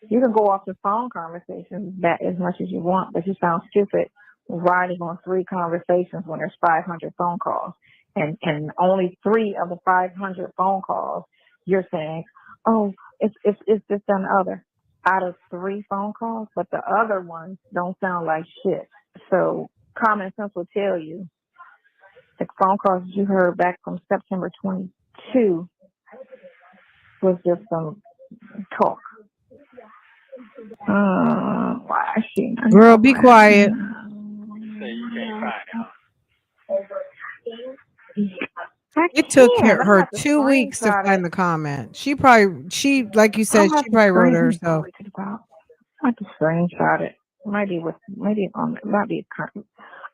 You can go off the phone conversations that as much as you want, but you sound stupid riding on 3 conversations when there's 500 phone calls. And only 3 of the 500 phone calls, you're saying, oh, it's this, that, and the other. Out of 3 phone calls, but the other ones don't sound like shit. So common sense will tell you the phone calls you heard back from September 22 was just some talk. Why is she not girl? Be quiet. Say you can't find it. It took her 2 weeks to find the comment. She like you said, she probably wrote it herself. I have to screenshot it. Might be current.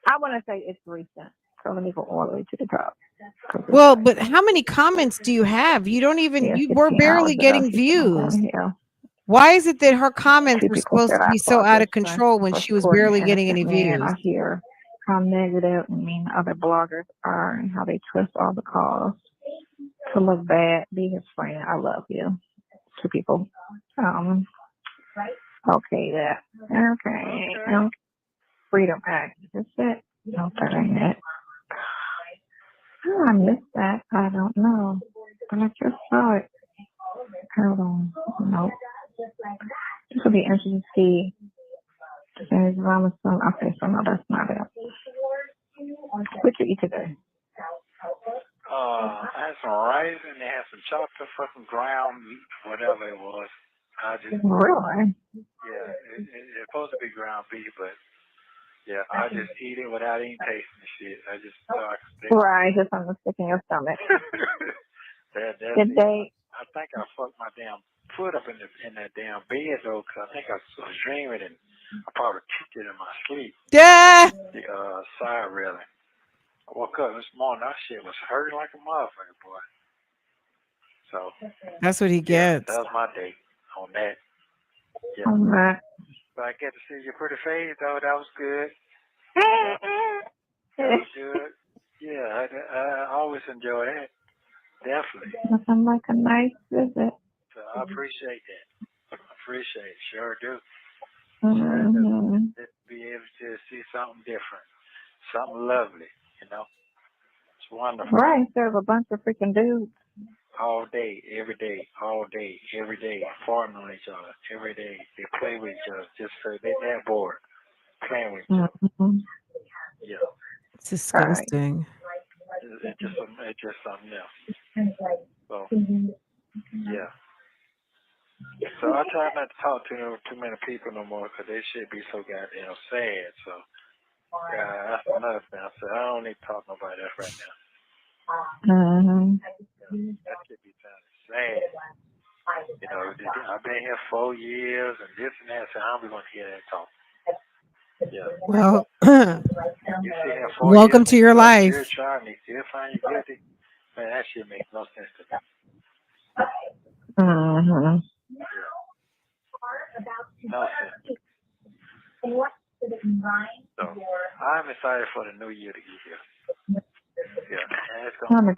I want to say it's recent. So let me go all the way to the top. Well, but how many comments do you have? You don't even, you were barely getting views. Why is it that her comments were supposed to be so out of control when she was barely getting any views? I hear how negative and mean other bloggers are and how they twist all the calls to look bad. Be his friend. I love you. 2 people. Okay, that. Okay. Freedom Act. Is it? No, that ain't it. Oh, I missed that. I don't know. But I just saw it. Hold on. Nope. This will be interesting to see. There's Robinson. Okay, so no, that's not it. What you eat today? I had some rice and they had some chocolate for some ground meat, whatever it was. Really? Yeah, it's supposed to be ground beef, but yeah, I just eat it without even tasting the shit. I just thought I could stick. Right, just on the stick in your stomach. I think I fucked my damn foot up in that damn bed though, because I think I was dreaming and I probably kicked it in my sleep. Yeah. The side railing. I woke up this morning, that shit was hurting like a motherfucker, boy. So that's what he gets. That was my day on that. Yeah. All right. But I get to see your pretty face, though. That was good. That was good. Yeah, I always enjoy that. Definitely. Nothing like a nice visit. So I appreciate that. Sure do. Mm-hmm. Just be able to see something different, something lovely, you know. It's wonderful. Right, there's a bunch of freaking dudes. All day, every day, farming on each other, every day. They play with each other just so they're that bored playing with each other. Mm-hmm. Yeah. It's disgusting. It's just something else. So yeah. So I try not to talk to too many people no more because they should be so goddamn sad. So yeah, that's another thing. I said I don't need to talk to nobody else right now. That should be kind of sad. You know, I've been here 4 years and this and that, so I don't be want to hear that talk. Yeah. Well, You sit here 4 welcome years to your and life. you're trying to still find you guilty. Man, that shit makes no sense to me. Yeah. No sense. So I'm excited for the new year to get here. Yeah, and it's gonna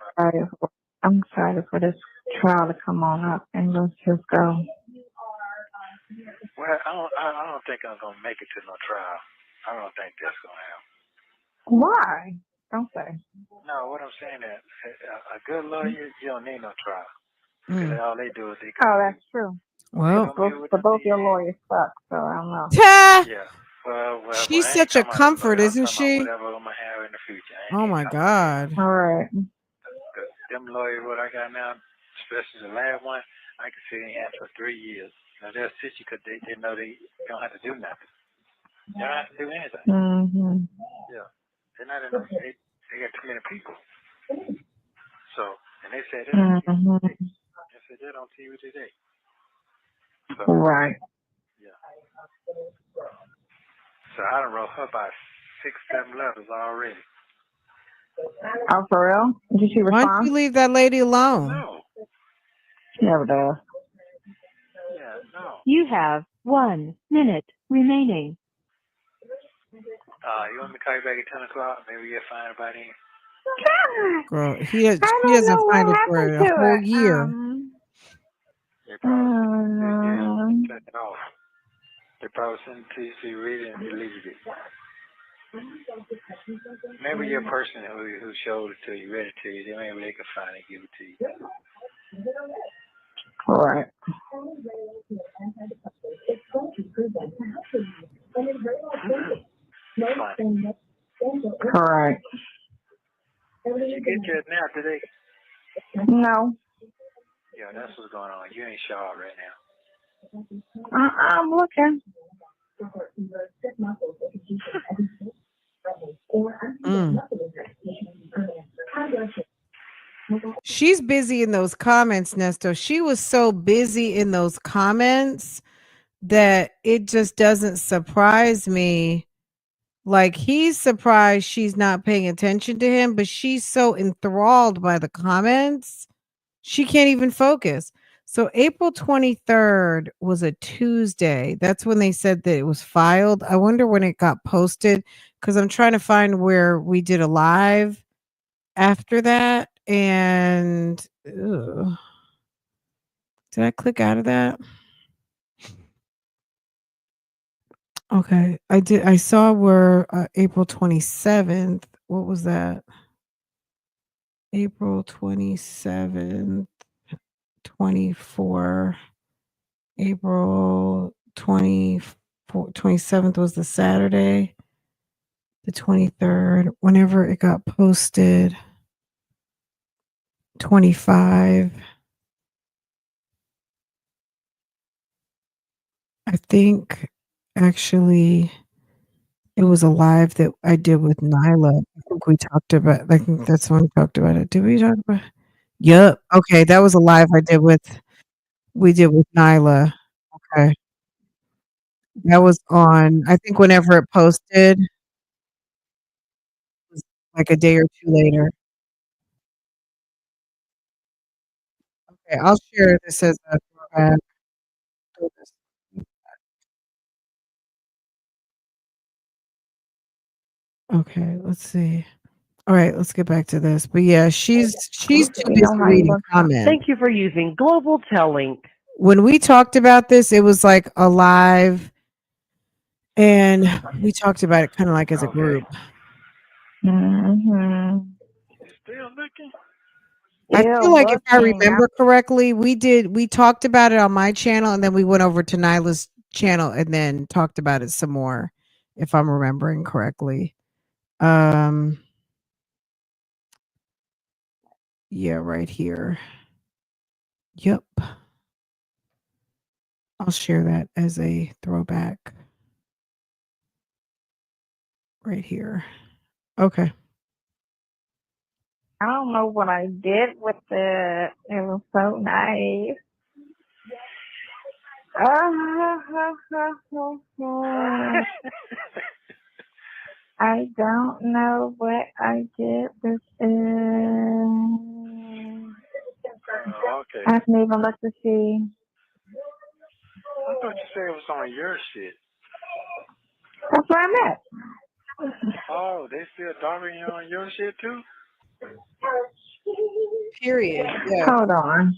I'm excited for this trial to come on up, and let's just go. Well, I don't think I'm gonna make it to no trial. I don't think that's gonna happen. Why? Don't say. No, what I'm saying is, a good lawyer, you don't need no trial. Because all they do is they Oh, that's true. Well, Both your lawyers suck, so I don't know. Yeah. Well, she's I ain't such a talking about comfort, lawyer. isn't I'm talking she? about whatever I'm gonna have in the future. Oh my God. All right. Them lawyers, what I got now, especially the last one, I can sit in here for 3 years. Now they'll sit you because they know they don't have to do nothing. They don't have to do anything. Mm-hmm. Yeah. They're not enough. They got too many people. So, and they said that on TV. They said that on TV today. So, Right. yeah. So I done wrote her about 6, 7 letters already. Oh, for real? Did she Why respond? don't you leave that lady alone? No. She never does. Yeah, no. You have 1 minute remaining. You want me to call you back at 10 o'clock? Maybe you'll find about it. Girl, she doesn't find it for a whole year. They probably took it off. They probably sent it to you so you read it and deleted it. Maybe your person who showed it to you, read it to you, then maybe they can find it and give it to you. All right. Fine. All right. Did you get your nap today? No. Yeah, that's what's going on. You ain't sharp right now. I'm looking. She's busy in those comments, Nesto. She was so busy in those comments that it just doesn't surprise me. Like, he's surprised she's not paying attention to him, but she's so enthralled by the comments, she can't even focus. So April 23rd was a Tuesday. That's when they said that it was filed. I wonder when it got posted, because I'm trying to find where we did a live after that. And did I click out of that? Okay, I did. I saw where April 27th. What was that? April 27th, 24. April 24, 27th was the Saturday. The 23rd, whenever it got posted. 25. I think actually it was a live that I did with Nyla. I think we talked about, I think that's when we talked about it. Did we talk about? Yep. Okay, that was a live we did with Nyla. Okay. That was on, I think whenever it posted, it was like a day or two later. Okay, I'll share this as a throwback. Okay, let's see. All right, let's get back to this. But yeah, she's too busy reading comments. Thank you for using Global Telling. When we talked about this, it was like a live, and we talked about it kind of like as a group. Mm-hmm. Still looking? I feel like if I remember correctly, we talked about it on my channel, and then we went over to Nyla's channel and then talked about it some more, if I'm remembering correctly. Yeah, right here. Yep. I'll share that as a throwback right here. Okay. I don't know what I did with it. It was so nice. I don't know what I did with it. Okay. I haven't even looked to see. I thought you said it was on your shit. That's where I'm at. Oh, they still dogging you on your shit too? Period. Yeah. Hold on.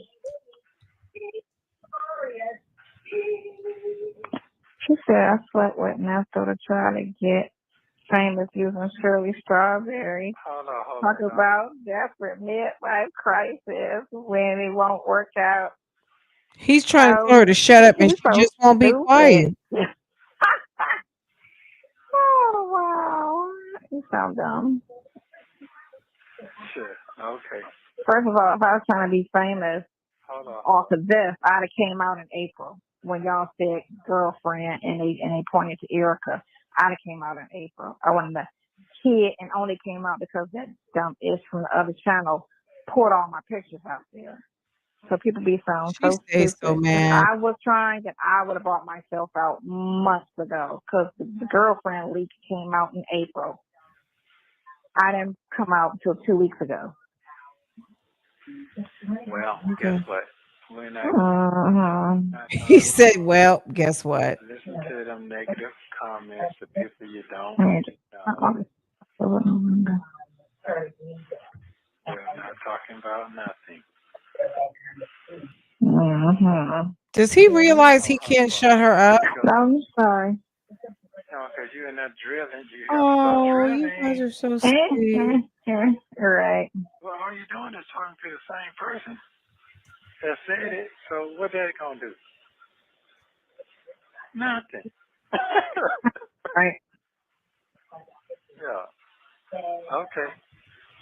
She said I slept with Nesto to try to get famous using Shirley Strawberry. Hold on. Talk about desperate midlife crisis when it won't work out. He's trying to tell her to shut up and He's she so just won't be quiet. Oh, wow. You sound dumb. Shit. Okay. First of all, if I was trying to be famous Hold on. off of this, I'd have came out in April when y'all said girlfriend and they pointed to Erica. I'd have came out in April. I wasn't the kid and only came out because that dumb ish from the other channel poured all my pictures out there. So people be sound She so stays stupid. so mad. If I was trying, then I would have brought myself out months ago because the girlfriend leak came out in April. I didn't come out until 2 weeks ago. Well, Okay. guess what? We're not He said, well, guess what? listen to them negative comments, the people you don't. They're not talking about nothing. Does he realize he can't shut her up? No, I'm sorry. No, because you're in that drilling. You have Oh, drilling. you guys are so sweet. Right. Well, all you're doing is talking to the same person that said it. So what that gonna do? Nothing. Right. Yeah. Okay.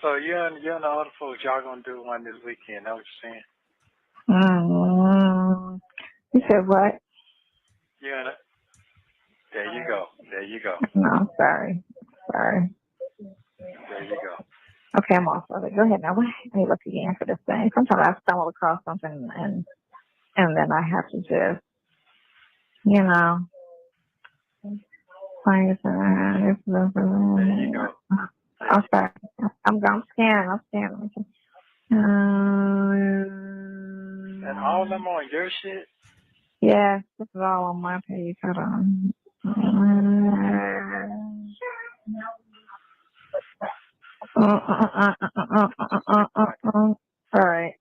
So you and the other folks, y'all gonna do one this weekend? Know what you're saying? You said what? You and there you go. There you go. No, sorry. There you go. Okay, I'm off of it. Go ahead now. Let me look again for this thing. Sometimes I stumble across something and then I have to just, find it. There you go. I'm sorry. I'm scanning. And all of them on your shit? Yeah, this is all on my page. Hold on. All right.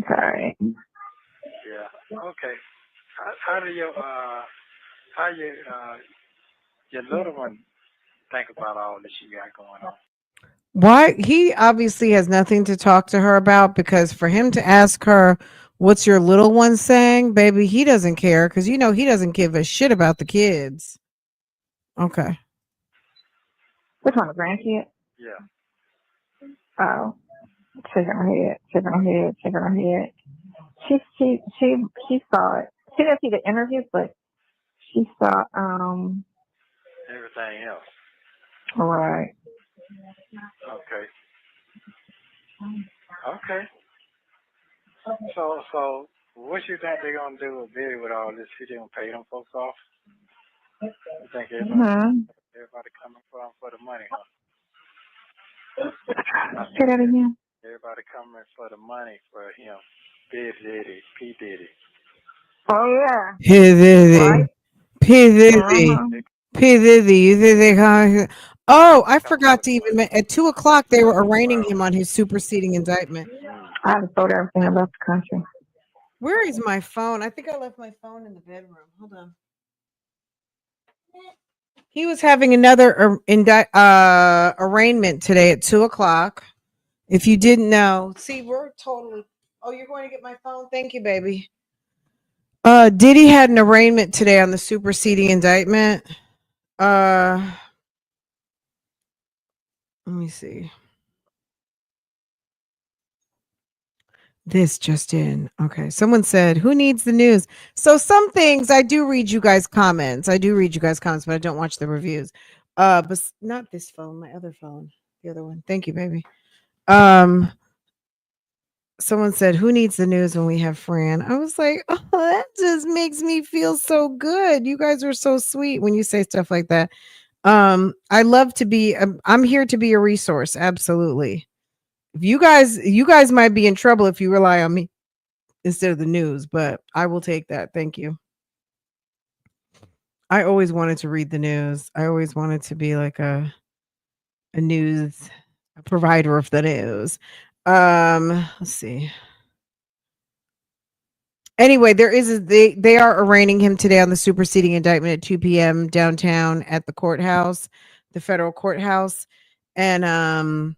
Sorry. Yeah. Okay. How do your little one think about all this you got going on? Why? He obviously has nothing to talk to her about because for him to ask her, what's your little one saying, baby, he doesn't care because he doesn't give a shit about the kids. Okay. Which one, the grandkid? Yeah. Oh, shaking her head. She saw it. She didn't see the interviews, but she saw Everything else. right. Okay. Okay. So what you think they're gonna do with Biddy with all this? He didn't pay them folks off. You think everybody coming for the money, huh? Say that again. Everybody coming for the money for him. Big Diddy, P Diddy. Oh yeah. P Diddy. Right. P Diddy. P Diddy. You think they come? Oh, I forgot to even at 2:00 they were arraigning him on his superseding indictment. I haven't sold everything. I left the country. Where is my phone? I think I left my phone in the bedroom. Hold on. He was having another arraignment today at 2:00. If you didn't know, see, we're totally. Oh, you're going to get my phone? Thank you, baby. Diddy had an arraignment today on the superseding indictment. Let me see. This just in. Okay. Someone said, who needs the news? So some things I do read you guys' comments. But I don't watch the reviews. But not this phone, my other phone. The other one. Thank you, baby. Someone said, who needs the news when we have Fran? I was like, oh, that just makes me feel so good. You guys are so sweet when you say stuff like that. I love to be I'm here to be a resource. Absolutely. If you guys might be in trouble if you rely on me instead of the news, but I will take that. Thank you. I always wanted to read the news. I always wanted to be like a news provider of the news. Let's see. Anyway, they are arraigning him today on the superseding indictment at 2 p.m. downtown at the courthouse, the federal courthouse. And I'm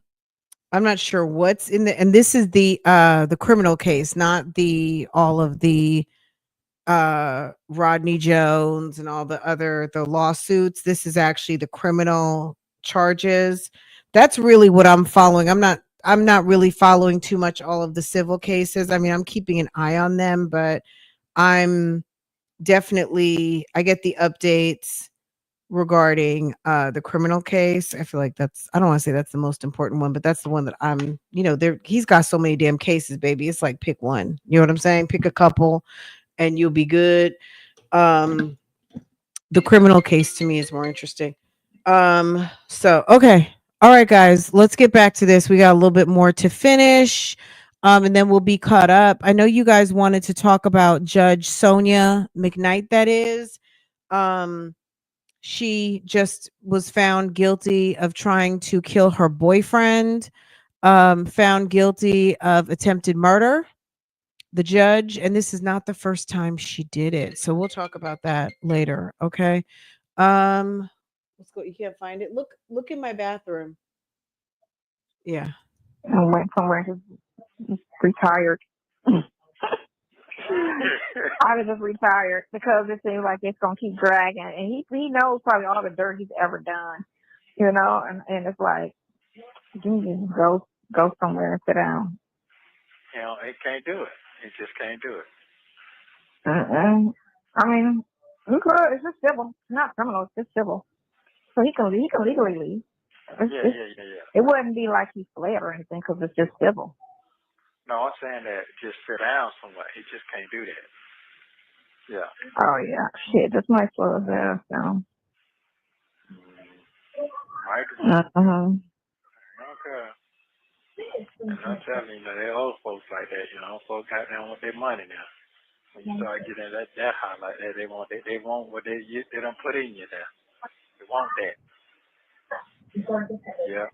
not sure what's in and this is the criminal case, not the all of the Rodney Jones and all the lawsuits. This is actually the criminal charges. That's really what I'm following. I'm not really following too much all of the civil cases. I mean, I'm keeping an eye on them, but I'm definitely I get the updates regarding the criminal case. I feel like I don't want to say that's the most important one, but that's the one that I'm, he's got so many damn cases, baby. It's like pick one. You know what I'm saying? Pick a couple and you'll be good. The criminal case to me is more interesting. So okay. All right, guys, let's get back to this. We got a little bit more to finish. And then we'll be caught up. I know you guys wanted to talk about Judge Sonya McKnight, that is. She just was found guilty of trying to kill her boyfriend, found guilty of attempted murder, the judge, and this is not the first time she did it. So we'll talk about that later, okay? Let's go. You can't find it. Look in my bathroom. Yeah. I went somewhere to retired. I was just retired because it seems like it's gonna keep dragging, and he knows probably all the dirt he's ever done, and it's like you just go somewhere and sit down. It can't do it. It just can't do it. I mean, it's just civil, it's not criminal. It's just civil, so he can legally leave. Yeah. It wouldn't be like he fled or anything because it's just civil. No, I'm saying that just sit down somewhere. He just can't do that. Yeah. Oh yeah, shit. This might slow us down. So. Okay. And I'm telling you, they old folks like that. Folks got they want their money now. When you start getting that high like that, they want what they don't put in you there. They want that. Yeah.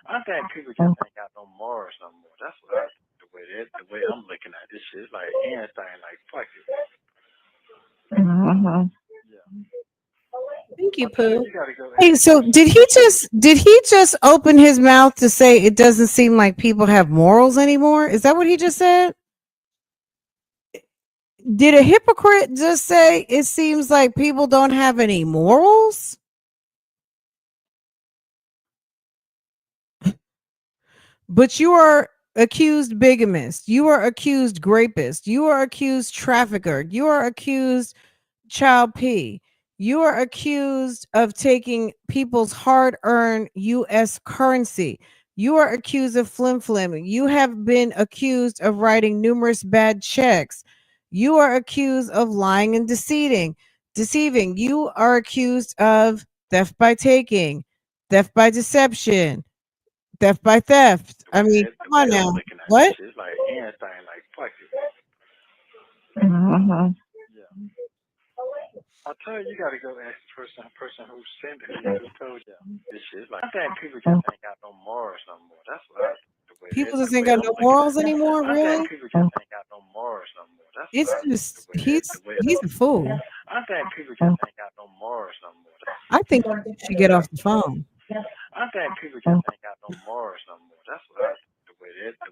I think people just ain't got no morals no more. That's what the way I'm looking at this shit. It's like anything, like fuck it. Yeah. Thank you, Pooh. Hey, so did he just open his mouth to say it doesn't seem like people have morals anymore? Is that what he just said? Did a hypocrite just say it seems like people don't have any morals? But you are accused bigamist. You are accused rapist. You are accused trafficker. You are accused child P. You are accused of taking people's hard-earned U.S. currency. You are accused of flim-flamming. You have been accused of writing numerous bad checks. You are accused of lying and deceiving. You are accused of theft by taking, theft by deception, theft by theft. I mean, come on now. What? It's like anything, like fuck it. Yeah. I tell you, you gotta go ask the person who sent it. Who told you this shit? Like, I think people just ain't got no morals no more. That's what People just ain't got no morals anymore, really? I think people just ain't got no morals no more. That's It's just he's a fool. I think people just ain't got no morals no more. I think you should get off the phone. I think people just ain't got no morals no more. That's what the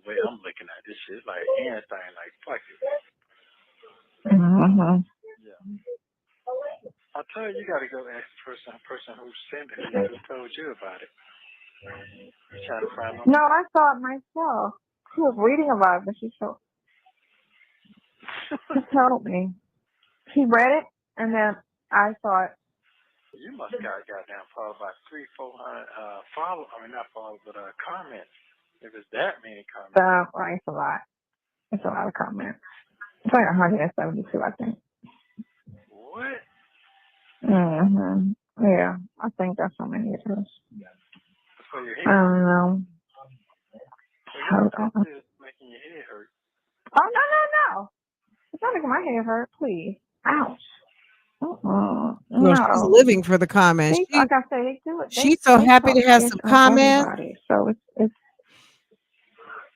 way I'm looking at this shit. It's like anything, like fuck it. Yeah. I tell you, you gotta go ask the person who sent it. Who told you about it? You trying to find them? No, I saw it myself. was reading a lot, but she told me. She read it, and then I thought, You must got goddamn followed by 300-400 follow. I mean not follow, but comments. If it's that many comments. well, it's a lot. It's a lot of comments. It's like 172, I think. What? Mm-hmm. Yeah, I think that's how many it is. For your head? I don't know. It's making your head hurt. Oh, no. It's not making my head hurt, please. Ouch. Well, No. she's living for the comments. Like I say, they do it. She's so happy to have some comments. Everybody. So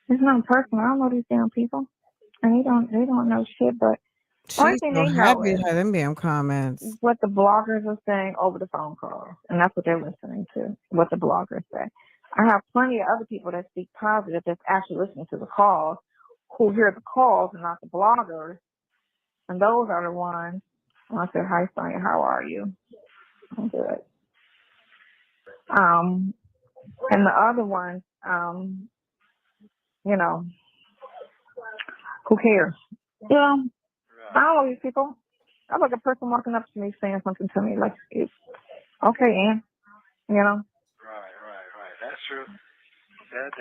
it's not personal. I don't know these damn people, and they don't know shit. But She's thing so they know happy is to have them damn comments. what the bloggers are saying over the phone calls, and that's what they're listening to. What the bloggers say. I have plenty of other people that speak positive that's actually listening to the calls, who hear the calls and not the bloggers, and those are the ones. I said, "Hi, Sonya, how are you?" I'm good. And the other ones, you know, who cares? You know, I don't know these people. I'm like a person walking up to me saying something to me like, okay, Ann, you know? Right. That's true.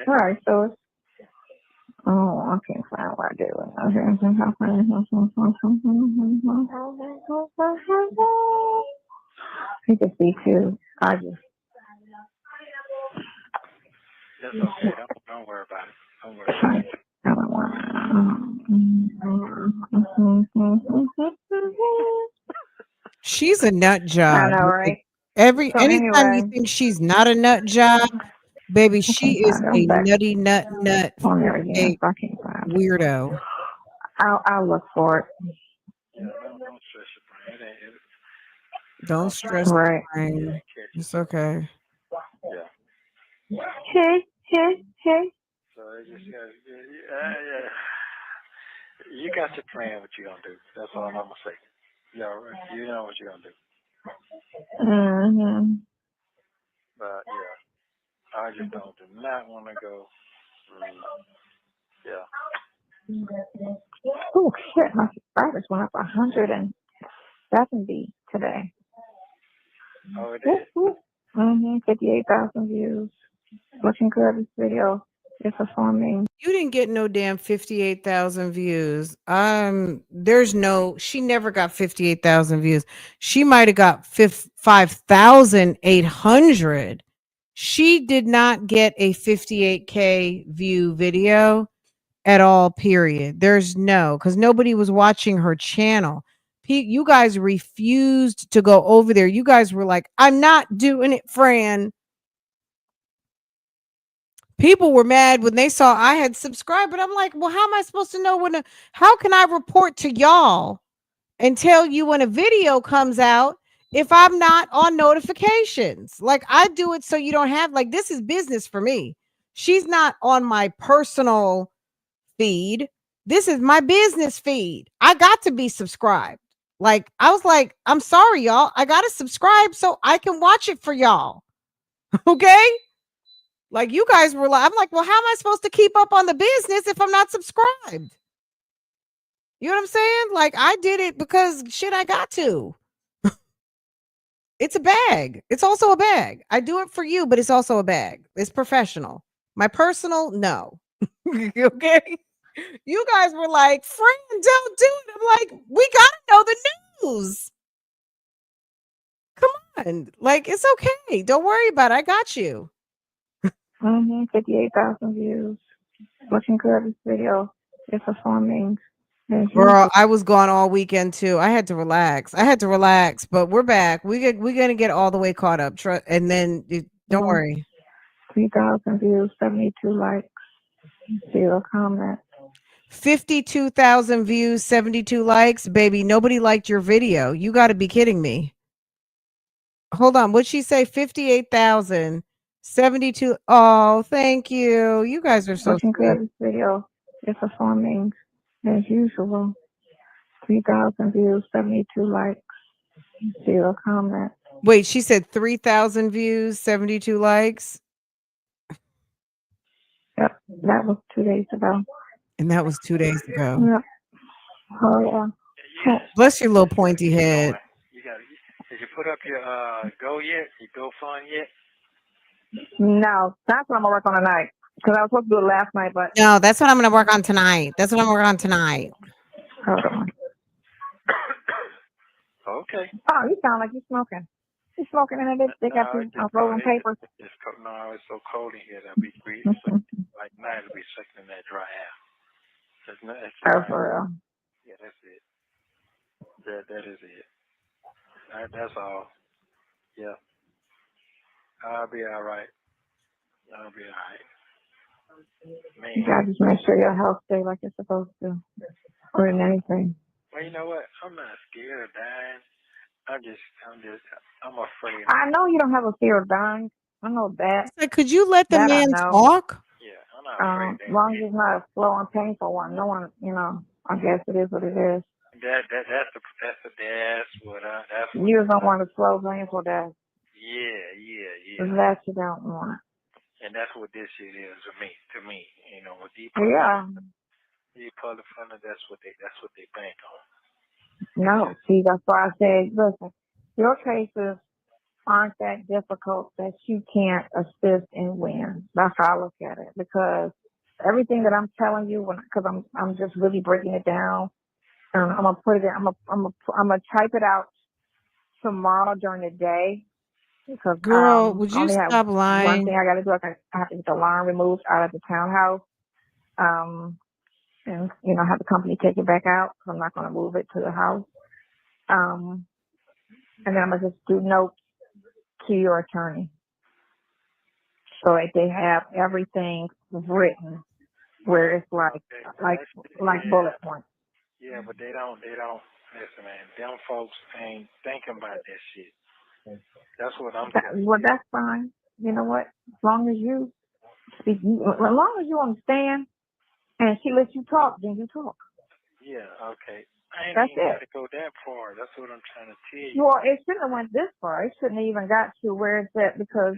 Right, so it's, I can't find what I do. He can see too. That's okay. Don't worry about it. Don't worry about it. I don't want She's a nut job. I know, right? Anytime you think she's not a nut job, baby, she is a nutty nut on there again. I can't find it. weirdo. I'll look for it. Yeah, don't stress your brain. Don't stress your brain. It's okay. Yeah. Hey. So it just yeah. You got your plan what you're gonna do. That's all I'm gonna say. Yeah, right. You know what you're gonna do. Mm-hmm. But yeah, I just do not want to go. Yeah. Oh shit! My subscribers went up 170 today. Oh, it did. 58,000 views. Looking good. This video is performing. You didn't get no damn 58,000 views. She never got 58,000 views. She might have got 5,800. She did not get a 58K view video at all, period. Because nobody was watching her channel. You guys refused to go over there. You guys were like, I'm not doing it, Fran. People were mad when they saw I had subscribed, but I'm like, well, how am I supposed to know how can I report to y'all and tell you when a video comes out if I'm not on notifications? Like, I do it so you don't have, like, this is business for me. She's not on my personal feed. This is my business feed. I got to be subscribed. Like, I was like, I'm sorry, y'all. I got to subscribe so I can watch it for y'all. Okay? Like, you guys were like, I'm like, well, how am I supposed to keep up on the business if I'm not subscribed? You know what I'm saying? Like, I did it because shit, I got to. It's a bag. It's also a bag. I do it for you, but it's also a bag. It's professional. My personal, no. Okay? You guys were like, Fran, don't do it. I'm like, we got to know the news. Come on. Like, it's okay. Don't worry about it. I got you. 58,000 views. Looking good. This video is performing. Girl, I was gone all weekend too. I had to relax, but we're back. We're gonna get all the way caught up. And then don't worry. 3,000 views, 72 likes, 0 comments. 52,000 views, 72 likes, baby. Nobody liked your video. You got to be kidding me. Hold on. What'd she say? 58,000, 72. Oh, thank you. You guys are so Looking sweet. good. This video is performing as usual. 3,000 views, 72 likes, 0 comments. Wait, she said 3,000 views, 72 likes. Yep, that was 2 days ago. And that was 2 days ago. Yep. Oh yeah. Yes. Bless your little pointy head. You got. Did you put up your go yet? Your go fund yet? No, that's what I'm gonna work on tonight. Because I was supposed to do it last night, but No, that's what I'm going to work on tonight. Hold hold on. Okay. Oh, you sound like you're smoking. You smoking in it? They got you rolling papers. No, it's so cold in here that we breathe. Like now it'll be sucking in that dry air. Oh, for real. Yeah, that's it. That is it. That's all. Yeah. I'll be all right. Man. You gotta just make sure your health stay like it's supposed to. Or in anything. Well, you know what? I'm not scared of dying. I'm afraid. I know you don't have a fear of dying. I know that. Like, could you let the that man talk? Yeah, I'm not afraid. As long as it's not a slow and painful one. No one, I guess it is what it is. That's what you don't want a slow, painful death. Yeah. That you don't want. And that's what this shit is to me. With deep public funding, that's what they bank on. No, see, that's why I said, listen, your cases aren't that difficult that you can't assist and win. That's how I look at it, because everything that I'm telling you, because I'm just really breaking it down, and I'm gonna put it in, I'm gonna type it out tomorrow during the day, because girl, would you I only have stop lying? one thing I got to do. I have to get the alarm removed out of the townhouse, and have the company take it back out, because I'm not going to move it to the house. And then I'm gonna just do notes to your attorney, so that they have everything written where it's like bullet points. Yeah, but they don't. Listen, man, them folks ain't thinking about that shit. That's what I'm saying. Well, that's fine. You know what? As long as you understand, and she lets you talk, then you talk. Yeah. Okay. I ain't That's even it. got to go that far. That's what I'm trying to tell you. Well, it shouldn't have went this far. It shouldn't have even got to where it's at, because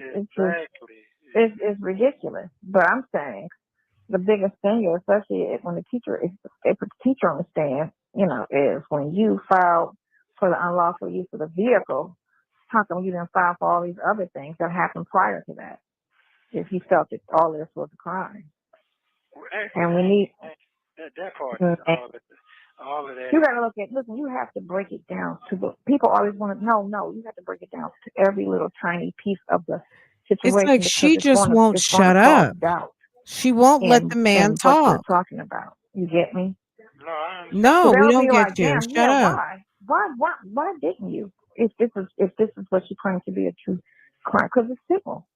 it's ridiculous. But I'm saying the biggest thing is, especially when the teacher understands, is when you filed for the unlawful use of the vehicle, how come you didn't file for all these other things that happened prior to that? If you felt that all this was a crime. And we need that part. All of that. You got to listen, you have to break it down to the people always want to no, you have to break it down to every little tiny piece of the situation. It's like she just won't shut up. She won't let the man talk. What you're talking about. You get me? No, we don't get you. Shut up. Why didn't you? If this is what you claim to be a true crime, because it's simple.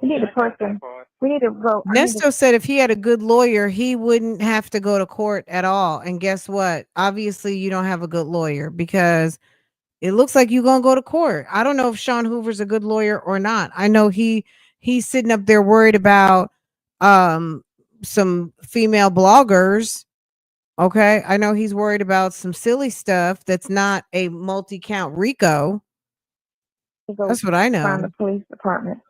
We need a person. We need to go. Nesto said if he had a good lawyer, he wouldn't have to go to court at all. And guess what? Obviously, you don't have a good lawyer, because it looks like you're going to go to court. I don't know if Sean Hoover's a good lawyer or not. I know he's sitting up there worried about some female bloggers. Okay. I know he's worried about some silly stuff that's not a multi-count RICO. That's what I know. Find the police department,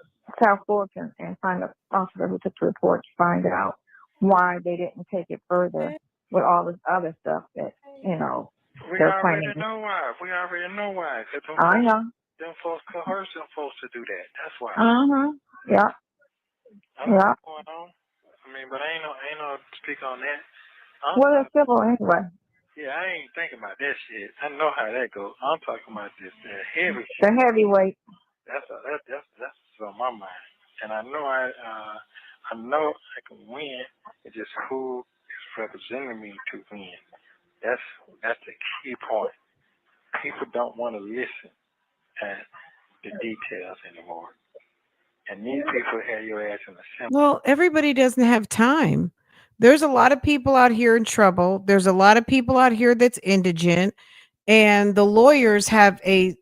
South Fulton, and find the officer who took the report to find out why they didn't take it further with all this other stuff that, they're claiming. We already know why. I know. Them folks coerce them folks to do that. That's why. Yeah. I don't know what's going on. But I ain't no speak on that. Well, it's civil anyway. Yeah, I ain't thinking about that shit. I know how that goes. I'm talking about the heavy shit. The heavyweight. That's on my mind. And I know I can win. It's just who is representing me to win. That's the key point. People don't want to listen at the details anymore. And these people have your ass in the center. Well, everybody doesn't have time. There's a lot of people out here in trouble. There's a lot of people out here that's indigent, and the lawyers have a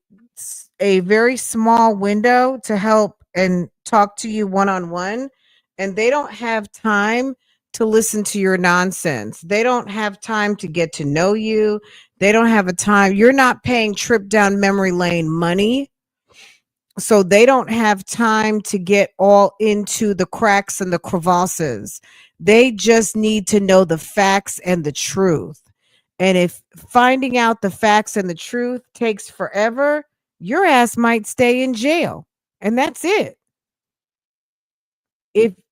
very small window to help and talk to you one-on-one, and they don't have time to listen to your nonsense. They don't have time to get to know you. They don't have a time. You're not paying trip down memory lane money. So they don't have time to get all into the cracks and the crevasses. They just need to know the facts and the truth. And if finding out the facts and the truth takes forever, your ass might stay in jail. And that's it.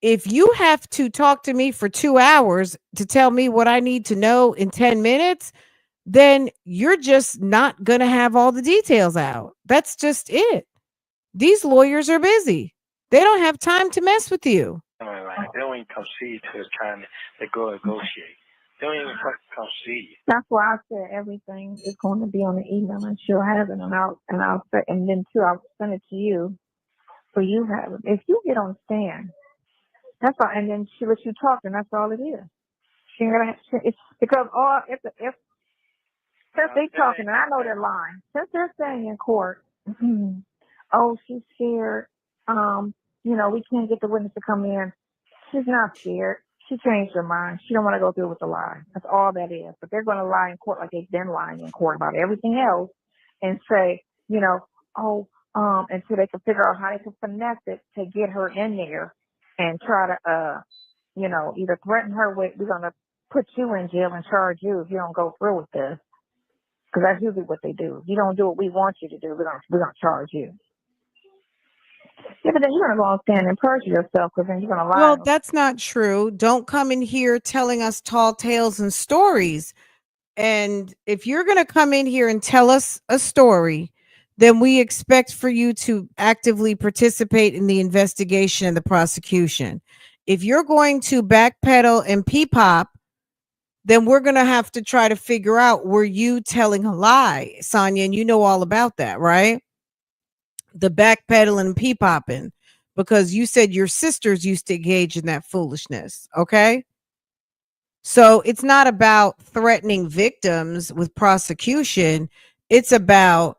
If you have to talk to me for 2 hours to tell me what I need to know in 10 minutes, then you're just not going to have all the details out. That's just it. These lawyers are busy. They don't have time to mess with you. Like, they don't even come see you till it's trying to go negotiate. They don't even fucking come see you. That's why I said everything is going to be on the email, and she'll have it, and I'll say, and then too, I'll send it to you, so you have it. If you get on stand, that's all, and then she lets you talk, and that's all it is. She ain't gonna. It's because if since they talking, and I know they're lying. Since they're saying in court, oh, she's scared. We can't get the witness to come in. She's not scared. She changed her mind. She don't want to go through with the lie. That's all that is. But they're going to lie in court like they've been lying in court about everything else, and say, until they can figure out how they can finesse it to get her in there and try to, either threaten her with, we're going to put you in jail and charge you if you don't go through with this. Because that's usually what they do. If you don't do what we want you to do, we're gonna charge you. Yeah, but then you're gonna go on stand and perjure yourself, because then you're gonna lie. Well, that's not true. Don't come in here telling us tall tales and stories. And if you're gonna come in here and tell us a story, then we expect for you to actively participate in the investigation and the prosecution. If you're going to backpedal and pop, then we're going to have to try to figure out, were you telling a lie, Sonya? And you know all about that, right? The backpedaling and popping, because you said your sisters used to engage in that foolishness. Okay. So it's not about threatening victims with prosecution. It's about,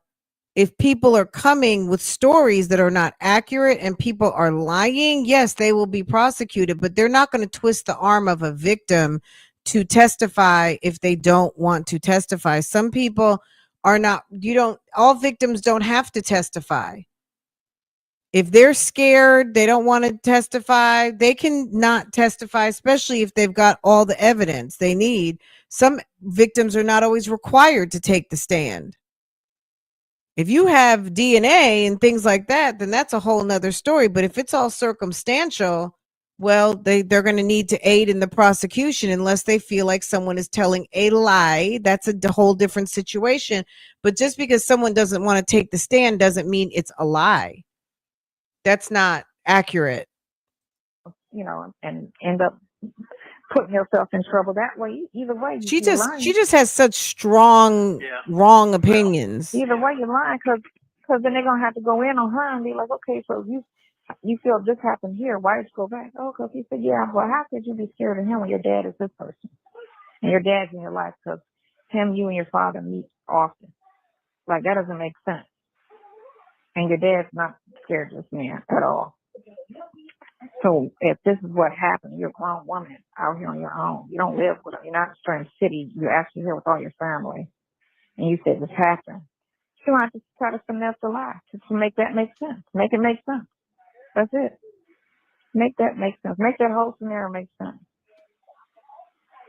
if people are coming with stories that are not accurate and people are lying, yes, they will be prosecuted, but they're not going to twist the arm of a victim to testify if they don't want to testify. Some people are not, all victims don't have to testify. If they're scared, they don't want to testify, they can not testify, especially if they've got all the evidence they need. Some victims are not always required to take the stand. If you have DNA and things like that, then that's a whole nother story. But if it's all circumstantial, well, they're going to need to aid in the prosecution unless they feel like someone is telling a lie. That's a whole different situation. But just because someone doesn't want to take the stand doesn't mean it's a lie. That's not accurate. And end up putting yourself in trouble that way. Either way, she just has such strong wrong opinions. Either way, you're lying, because then they're gonna have to go in on her and be like, okay, so you feel this happened here. Why did you go back? Oh, because he said, yeah. Well, how could you be scared of him when your dad is this person and your dad's in your life? Because you and your father meet often. Like, that doesn't make sense. And your dad's not scared of this man at all. So if this is what happened, you're a grown woman out here on your own. You don't live with them. You're not in a strange city. You're actually here with all your family. And you said this happened. She wanted to try to finesse the lie to make that make sense. Make it make sense. That's it. Make that make sense. Make that whole scenario make sense.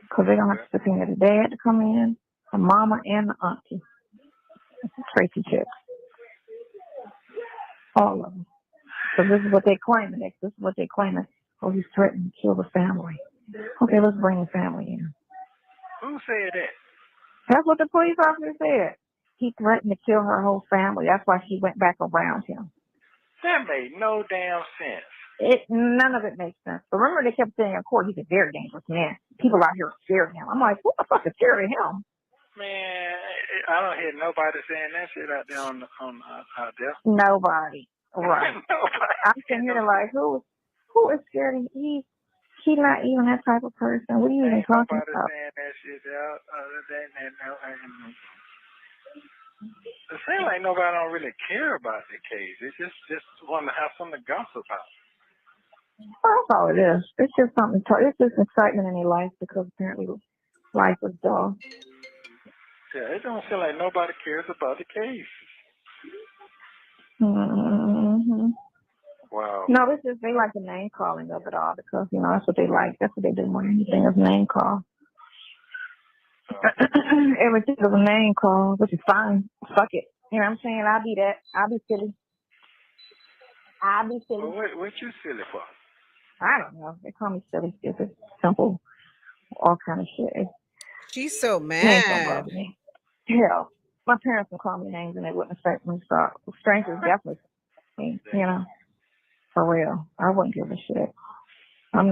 Because they're going to have to subpoena the dad to come in, the mama, and the auntie. Tracy chicks. All of them. So this is what they claiming. This is what they claiming. Oh, he's threatening to kill the family. Okay, let's bring the family in. Who said that? That's what the police officer said. He threatened to kill her whole family. That's why she went back around him. That made no damn sense. None of it makes sense. But remember, they kept saying in court, he's a very dangerous man. People out here are scared of him. I'm like, who the fuck is scared of him? Man, I don't hear nobody saying that shit out there out there. Nobody. Right. Nobody. I'm sitting here like, who is scared of him? He's not even that type of person. What are you even talking about? Nobody saying that shit out it seems like nobody don't really care about the case. They just want to have something to gossip about. Well, that's all it is. It's just something. It's just excitement in their life, because apparently life is dull. Yeah, it don't feel like nobody cares about the case. Mm-hmm. Mm-hmm. Wow. No, it's just they like the name calling of it all because that's what they like. That's what they do more than anything is name call. Everything is a name call, which is fine. Fuck it. You know what I'm saying? I'll be that. I'll be silly. Well, what you silly for? I don't know. They call me silly, stupid, simple, all kind of shit. She's so Names don't mad. bother me. Hell, my parents would call me names and they wouldn't affect me. So strangers definitely, for real. I wouldn't give a shit. I'm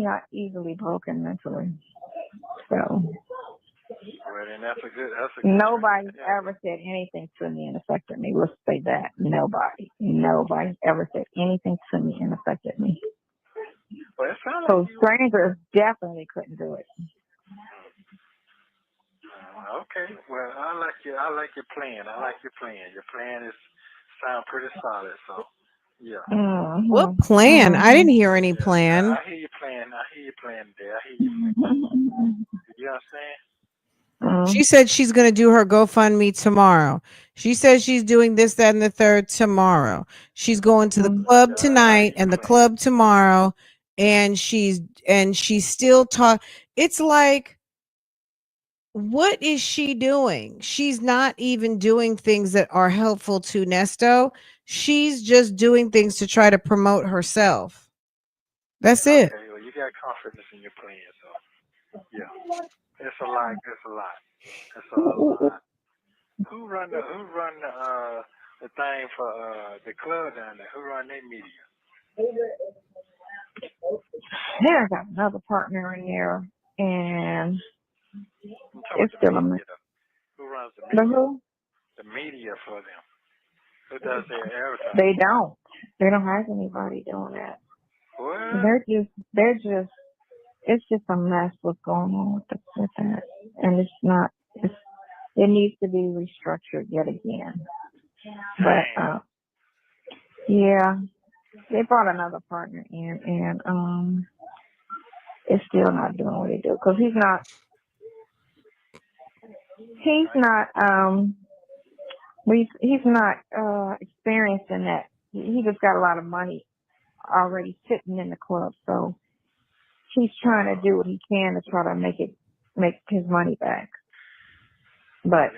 not easily broken mentally. So Well, then that's a good nobody's ever said anything to me and affected me. Let's say that. Nobody's ever said anything to me and affected me. Well, it sounds So like strangers definitely couldn't do it. Okay. Well, I like your plan. Your plan sound pretty solid. So, yeah. Mm-hmm. What plan? I didn't hear any plan. I hear your plan. There. I hear your plan. You understand? She said she's going to do her GoFundMe tomorrow. She says she's doing this, that, and the third tomorrow. She's going to the club tonight and the club tomorrow. And she's still It's like, what is she doing? She's not even doing things that are helpful to Nesto. She's just doing things to try to promote herself. That's it. Okay, well, you got confidence in your plan, so yeah. It's a lot. That's a lot. Who run the thing for the club down there? Who run their media? Then I got another partner in there, and it's still a mess. Who runs the media? Who? The media for them. Who does their advertising? They don't. They don't have anybody doing that. What? It's just a mess what's going on with that. And it needs to be restructured yet again. But, yeah, they brought another partner in and, it's still not doing what they do. Cause he's not experienced in that. He just got a lot of money already sitting in the club. So he's trying to do what he can to try to make his money back. But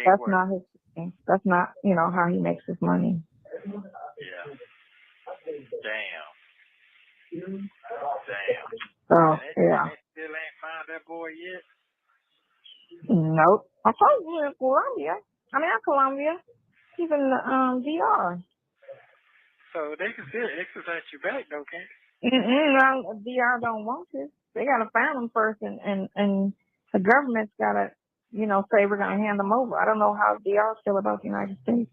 that's not his thing. That's not, how he makes his money. Yeah. Damn. So, yeah. They still ain't found that boy yet? Nope. I told you in Colombia. Colombia. He's in the DR. So they can still exercise you back, though, can't they? No, DR don't want to. They gotta find him first, and the government's gotta, say we're gonna hand them over. I don't know how DR feel about the United States.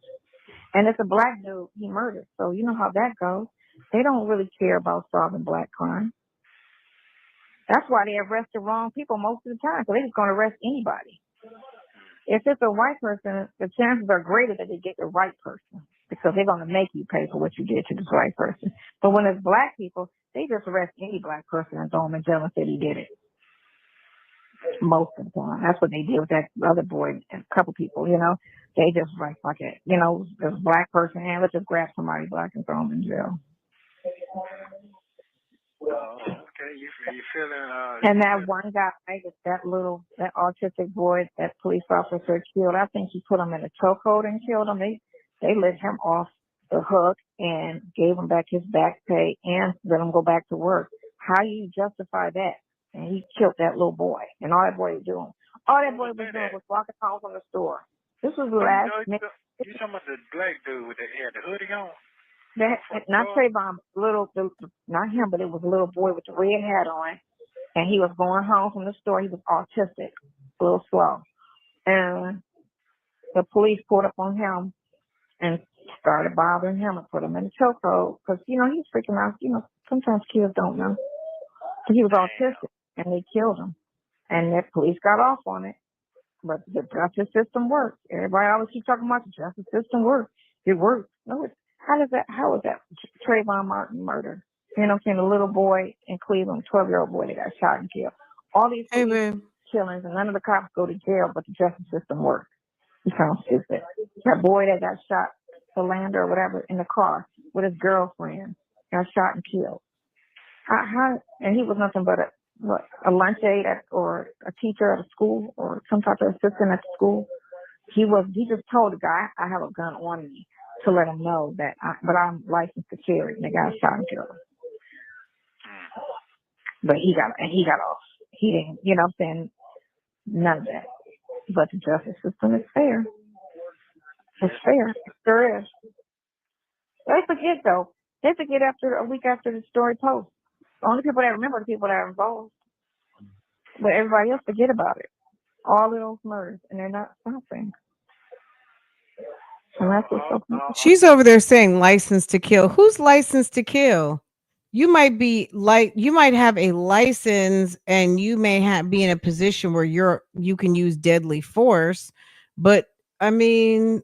And it's a black dude he murdered, so you know how that goes. They don't really care about solving black crime. That's why they arrest the wrong people most of the time, so they're just gonna arrest anybody. If it's a white person, the chances are greater that they get the right person because they're going to make you pay for what you did to this white person. But when it's black people, they just arrest any black person and throw him in jail and say he did it. Most of the time. That's what they did with that other boy and a couple people, They just fuck it. There's a black person and let's just grab somebody black and throw him in jail. Okay, you feeling and that one guy, that autistic boy, that police officer killed, I think he put him in a chokehold and killed him. They let him off the hook and gave him back his back pay and let him go back to work. How you justify that? And he killed that little boy. And all that boy was doing was walking home from the store. This was the last minute. You talking about the black dude with the hoodie on? Not Trayvon, not him, but it was a little boy with the red hat on, and he was going home from the store. He was autistic, a little slow, and the police pulled up on him and started bothering him and put him in a chokehold because he was freaking out. Sometimes kids don't know. So he was autistic, and they killed him, and the police got off on it. But the justice system works. Everybody always keeps talking about the justice system works. It works. No, how is that Trayvon Martin murder? The little boy in Cleveland, 12-year-old boy that got shot and killed. All these killings, and none of the cops go to jail, but the justice system works. You sound stupid. That boy that got shot Philander or whatever in the car with his girlfriend. Got shot and killed. And he was nothing but a lunch aide or a teacher at a school or some type of assistant at the school. He just told the guy, I have a gun on me to let him know that but I'm licensed to carry, and the guy shot and killed him. But he got off. He didn't, you know what I'm saying? None of that. But the justice system is fair. It's fair. It sure is. They forget though. They forget after a week after the story posts. The only people that remember are the people that are involved. But everybody else forget about it. All of those murders, and they're not stopping. And that's what's so cool. She's over there saying license to kill. Who's licensed to kill? You might have a license and you may be in a position where you can use deadly force, but I mean,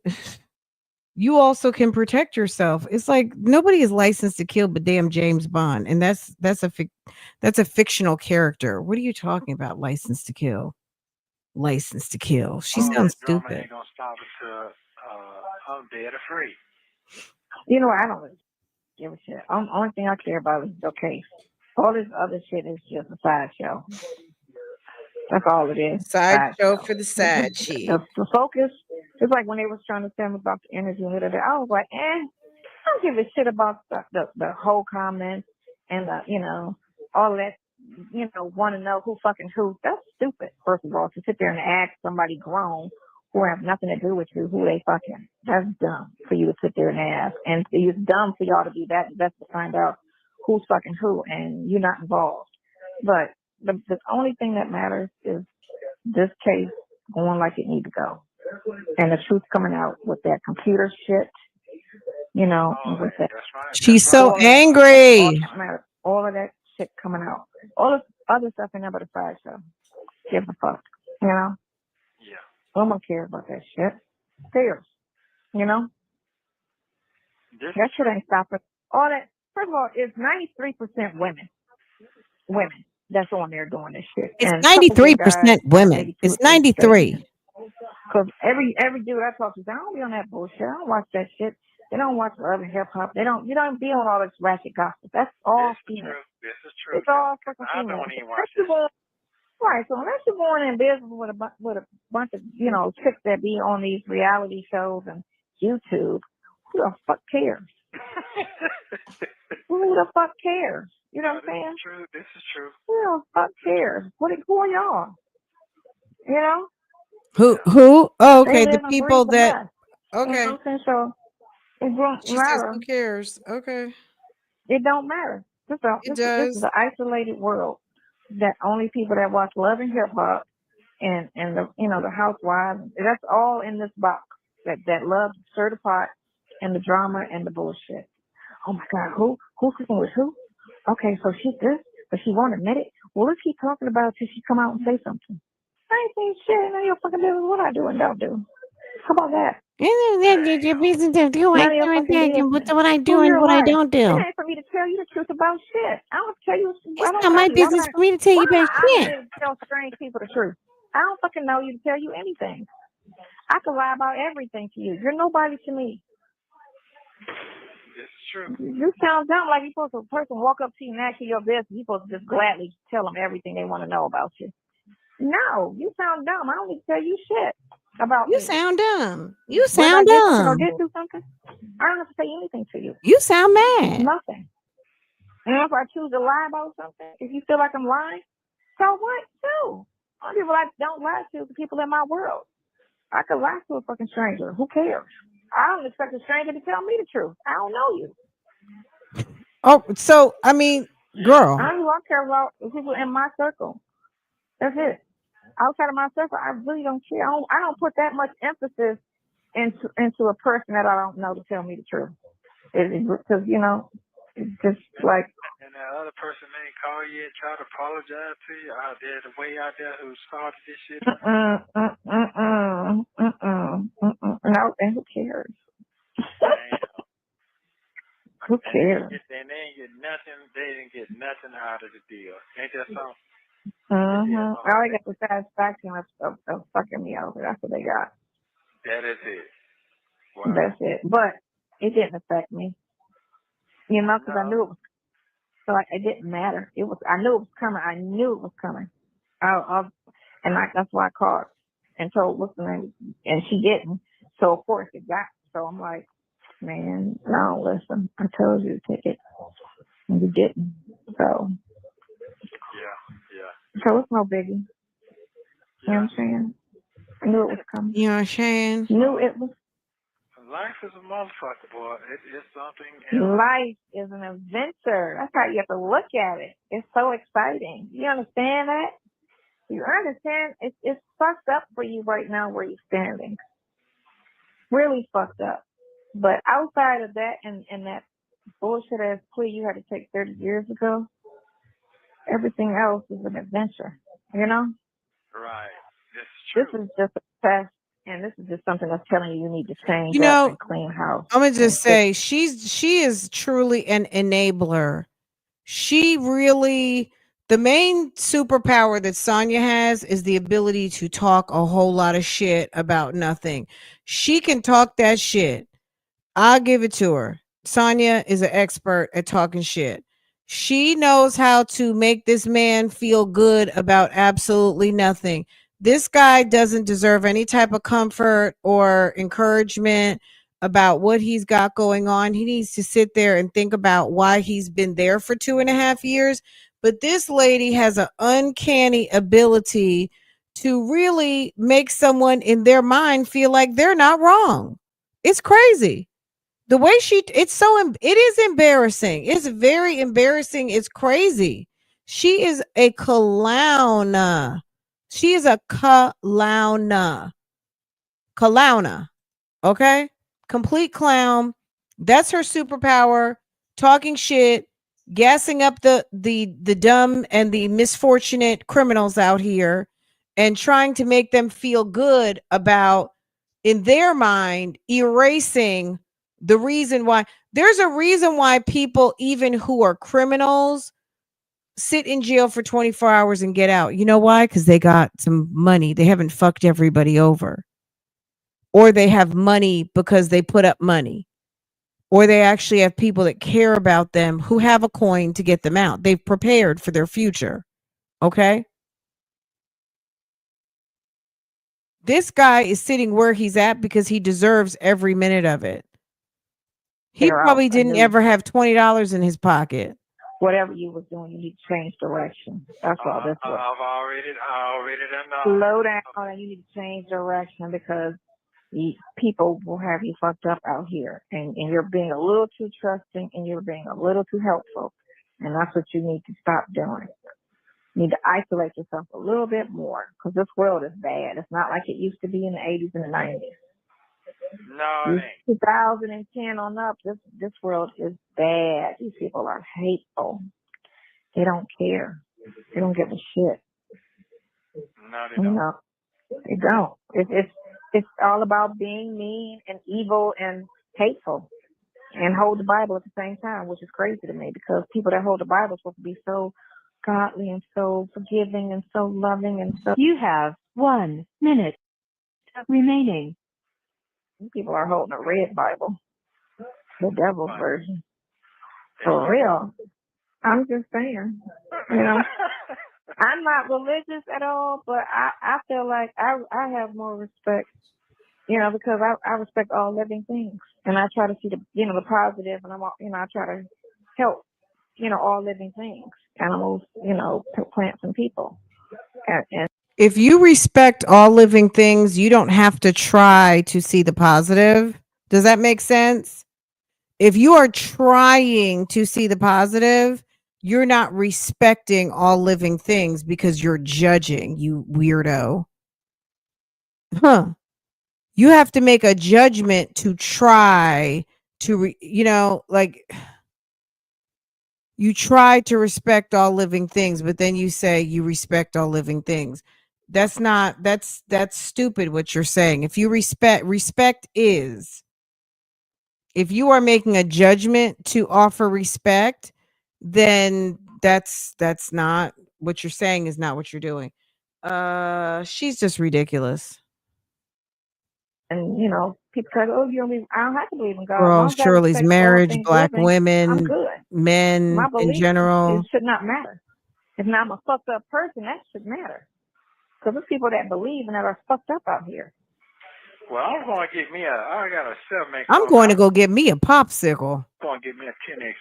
you also can protect yourself. It's like nobody is licensed to kill but damn James Bond, and that's a fictional character. What are you talking about? License to kill. License to kill. She sounds stupid. Ain't gonna stop until I'm dead or free. You know, I don't really give a shit. Only thing I care about is the case. All this other shit is just a sideshow. That's all it is. Sideshow for the side shit. The focus, it's like when they was trying to tell me about the energy and I was like, I don't give a shit about the whole comments and all that, want to know who fucking who. That's stupid, first of all, to sit there and ask somebody grown who have nothing to do with you who they fucking. That's dumb for you to sit there and ask. And it's dumb for y'all to be that invested to find out who's fucking who and you're not involved. But the only thing that matters is this case going like it needs to go. And the truth coming out with that computer shit, with that. She's so angry. All of that shit coming out. All this other stuff ain't never the sideshow. Give a fuck, Yeah. No one cares about that shit. Cares, That shit ain't stopping. All that. First of all, it's 93% women. Women that's on there doing this shit. It's 93% women. It's 93. Because every dude I talk to, I don't be on that bullshit. I don't watch that shit. They don't watch love and hip hop. You don't be on all this ratchet gossip. That's all female. This is true. It's all fucking female. I don't even watch this. Right, so unless you're going in business with a bunch of chicks that be on these reality shows and YouTube, who the fuck cares? Who the fuck cares? You know what I'm saying? This is true. Who the fuck cares? Who are y'all? Who? Oh, okay, the people that. Okay. You know what I'm saying? So it don't matter. Who cares? Okay. It don't matter. This is an isolated world. That only people that watch Love and Hip Hop and the housewives, that's all in this box. That love stir the pot and the drama and the bullshit. Oh my God, who's cooking with who? Okay, so she's this, but she won't admit it. Well, let's keep talking about it till she come out and say something. I ain't saying shit. None of your fucking business what I do and don't do. How about that? What I do and what I don't do. It ain't for me to tell you the truth about shit. I don't tell you. It's not my business for me to tell you about shit. I tell strange people the truth. I don't fucking know you to tell you anything. I can lie about everything to you. You're nobody to me. It's true. You sound dumb like you're supposed to. A person walk up to you and ask you your business. You're supposed to just gladly tell them everything they want to know about you. No, you sound dumb. I don't need to tell you shit about you. Me. Sound dumb. You sound dumb. Did do something? I don't have to say anything to you. You sound mad. Nothing. And if I choose to lie about something, if you feel like I'm lying, so what? So, only people I don't lie to the people in my world. I could lie to a fucking stranger. Who cares? I don't expect a stranger to tell me the truth. I don't know you. Oh, so I mean, girl. I care about the people in my circle. That's it. Outside of my circle, I really don't care. I don't put that much emphasis into a person that I don't know to tell me the truth. Because it's just like. And that other person ain't call you and try to apologize to you out there, the way out there who started this shit. No, and who cares? Who cares? They didn't get nothing. They didn't get nothing out of the deal. Ain't that something? All they got the satisfaction of fucking me over. That's what they got. That is it. Wow. That's it. But It didn't affect me, you know, because I No. knew it was. So like, it didn't matter. It was. I knew it was coming. I knew it was coming. That's why I called and told what's the name, and she didn't. So of course it got. So I'm like, man, no, listen. I told you to take it, and you didn't. So Yeah. so it's no biggie. You know what I'm Yeah. saying? I knew it was coming. You know what I'm saying? Knew it was. Life is a motherfucker, boy. It's something else. Life is an adventure. That's how you have to look at it. It's so exciting. You understand that? You understand? It's fucked up for you right now where you're standing. Really fucked up. But outside of that and that bullshit ass plea you had to take 30 years ago, everything else is an adventure. You know? Right. This It's true. is just a test, and this is just something that's telling you need to change You up know, and clean house. I'm gonna and just fix. say she is truly an enabler. She really, the main superpower that Sonya has is the ability to talk a whole lot of shit about nothing. She can talk that shit. I'll give it to her. Sonya is an expert at talking shit. She knows how to make this man feel good about absolutely nothing. This guy doesn't deserve any type of comfort or encouragement about what he's got going on. He needs to sit there and think about why he's been there for 2.5 years. But this lady has an uncanny ability to really make someone in their mind feel like they're not wrong. It's crazy the way it is embarrassing. It's very embarrassing. It's crazy. She is a clown. She is a clowna. Okay, complete clown. That's her superpower. Talking shit, gassing up the dumb and the misfortunate criminals out here, and trying to make them feel good about, in their mind, erasing the reason why. There's a reason why people, even who are criminals, sit in jail for 24 hours and get out. You know why? Because they got some money. They haven't fucked everybody over, or they have money because they put up money, or they actually have people that care about them who have a coin to get them out. They've prepared for their future. Okay. This guy is sitting where he's at because he deserves every minute of it. He Figure out probably a didn't new ever have $20 in his pocket. whatever you was doing, you need to change direction. That's all this was. I already done Slow down, and you need to change direction because people will have you fucked up out here, and you're being a little too trusting, and you're being a little too helpful, and that's what you need to stop doing. You need to isolate yourself a little bit more because this world is bad. It's not like it used to be in the 80s and the 90s. No, it ain't. 2010 on up, this world is bad. These people are hateful. They don't care. They don't give a shit. No, they You don't. know, they don't. It's all about being mean and evil and hateful and hold the Bible at the same time, which is crazy to me because people that hold the Bible are supposed to be so godly and so forgiving and so loving and so. You have 1 minute remaining. People are holding a red Bible, the devil's version. For real. I'm just saying, you know. I'm not religious at all, but I feel like I have more respect, you know, because I respect all living things, and I try to see the positive, and I try to help, all living things, animals, plants and people, and If you respect all living things, you don't have to try to see the positive. Does that make sense? If you are trying to see the positive, you're not respecting all living things because you're judging, you weirdo. Huh. You have to make a judgment to try to, like, you try to respect all living things, but then you say you respect all living things. That's stupid what you're saying. If you respect is, if you are making a judgment to offer respect, then that's not what you're saying, is not what you're doing. She's just ridiculous. And people say, "Oh, you don't believe?" I don't have to believe in God. As Girl, long as I Shirley's respect all marriage, things black living, I'm women, good. My men in belief, it general. should not matter. If now I'm a fucked up person, that should matter. Because there's people that believe and that are fucked up out here. Well, I'm going to get me I got a 7-inch. I'm going to go get me a popsicle. I'm going to get me a 10-inch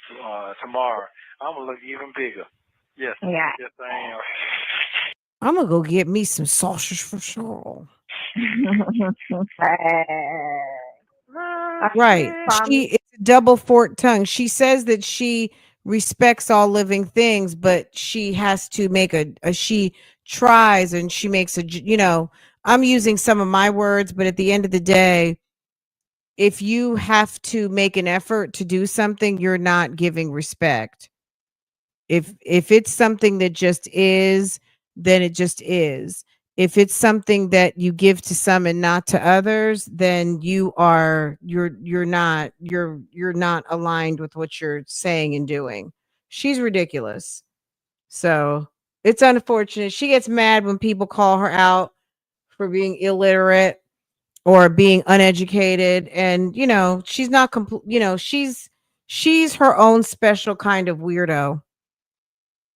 tomorrow. I'm going to look even bigger. Yes. Yeah. Yes, I am. I'm going to go get me some sausage for sure. Right. It's a double forked tongue. She says that she respects all living things, but she has to make she tries and she makes I'm using some of my words, but at the end of the day, if you have to make an effort to do something, you're not giving respect. If it's something that just is, then it just is. If it's something that you give to some and not to others, then you're not aligned with what you're saying and doing. She's ridiculous. So it's unfortunate. She gets mad when people call her out for being illiterate or being uneducated, and she's not she's her own special kind of weirdo.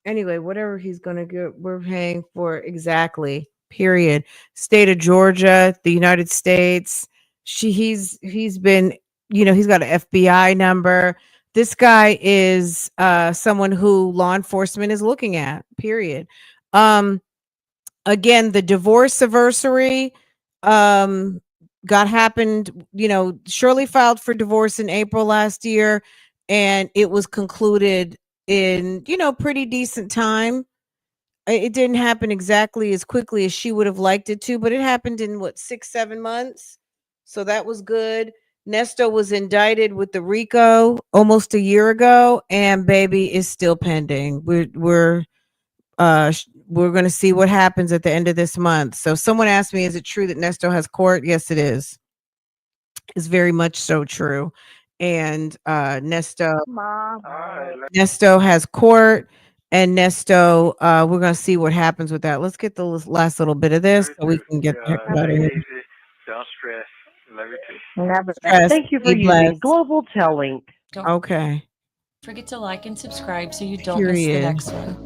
Anyway, whatever he's gonna get, we're paying for exactly. Period. State of Georgia, the United States. He's been, he's got an FBI number. This guy is someone who law enforcement is looking at. Period. Again, the divorce anniversary happened. Shirley filed for divorce in April last year, and it was concluded in pretty decent time. It didn't happen exactly as quickly as she would have liked it to, but it happened in 6-7 months, so that was good. Nesto was indicted with the RICO almost a year ago, and baby is still pending. We're going to see what happens at the end of this month. So someone asked me, is it true that Nesto has court? Yes, it is. It's very much so true. And Nesto has court, and Nesto, we're going to see what happens with that. Let's get the last little bit of this so we can get the heck out of here. Don't stress. Love you too. Never. Thank you for using Global Telling. Okay. Forget to like and subscribe so you don't miss the next one.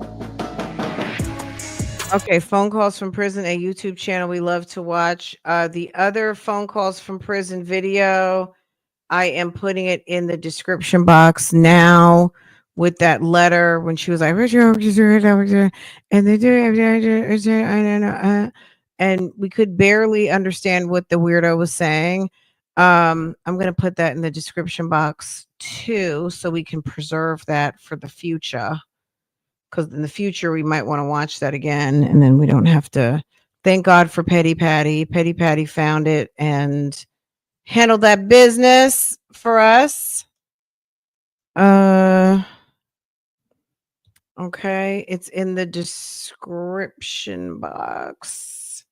Okay, phone calls from prison, a YouTube channel we love to watch. The other phone calls from prison video, I am putting it in the description box now with that letter when she was like, and they do, and we could barely understand what the weirdo was saying. I'm going to put that in the description box too, so we can preserve that for the future. Because in the future, we might want to watch that again, and then we don't have to. Thank God for Petty Patty. Petty Patty found it and handled that business for us. Okay, it's in the description box.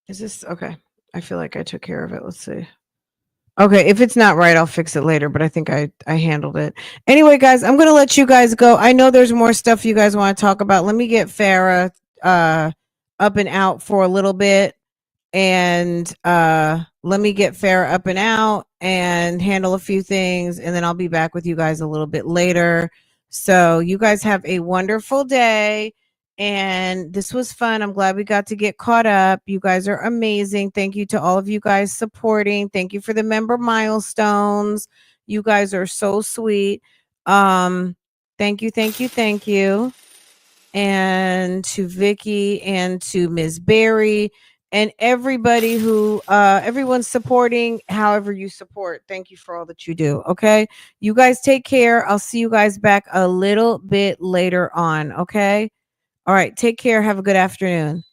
Is this okay? I feel like I took care of it. Let's see. Okay, if it's not right, I'll fix it later, but I think I handled it. Anyway, guys, I'm going to let you guys go. I know there's more stuff you guys want to talk about. Let me get Farrah up and out for a little bit, and let me get Farrah up and out and handle a few things, and then I'll be back with you guys a little bit later. So you guys have a wonderful day. And this was fun. I'm glad we got to get caught up. You guys are amazing. Thank you to all of you guys supporting. Thank you for the member milestones. You guys are so sweet. Thank you. And to Vicky and to Ms. Berry and everybody who everyone's supporting however you support. Thank you for all that you do. Okay. You guys take care. I'll see you guys back a little bit later on. Okay. All right. Take care. Have a good afternoon.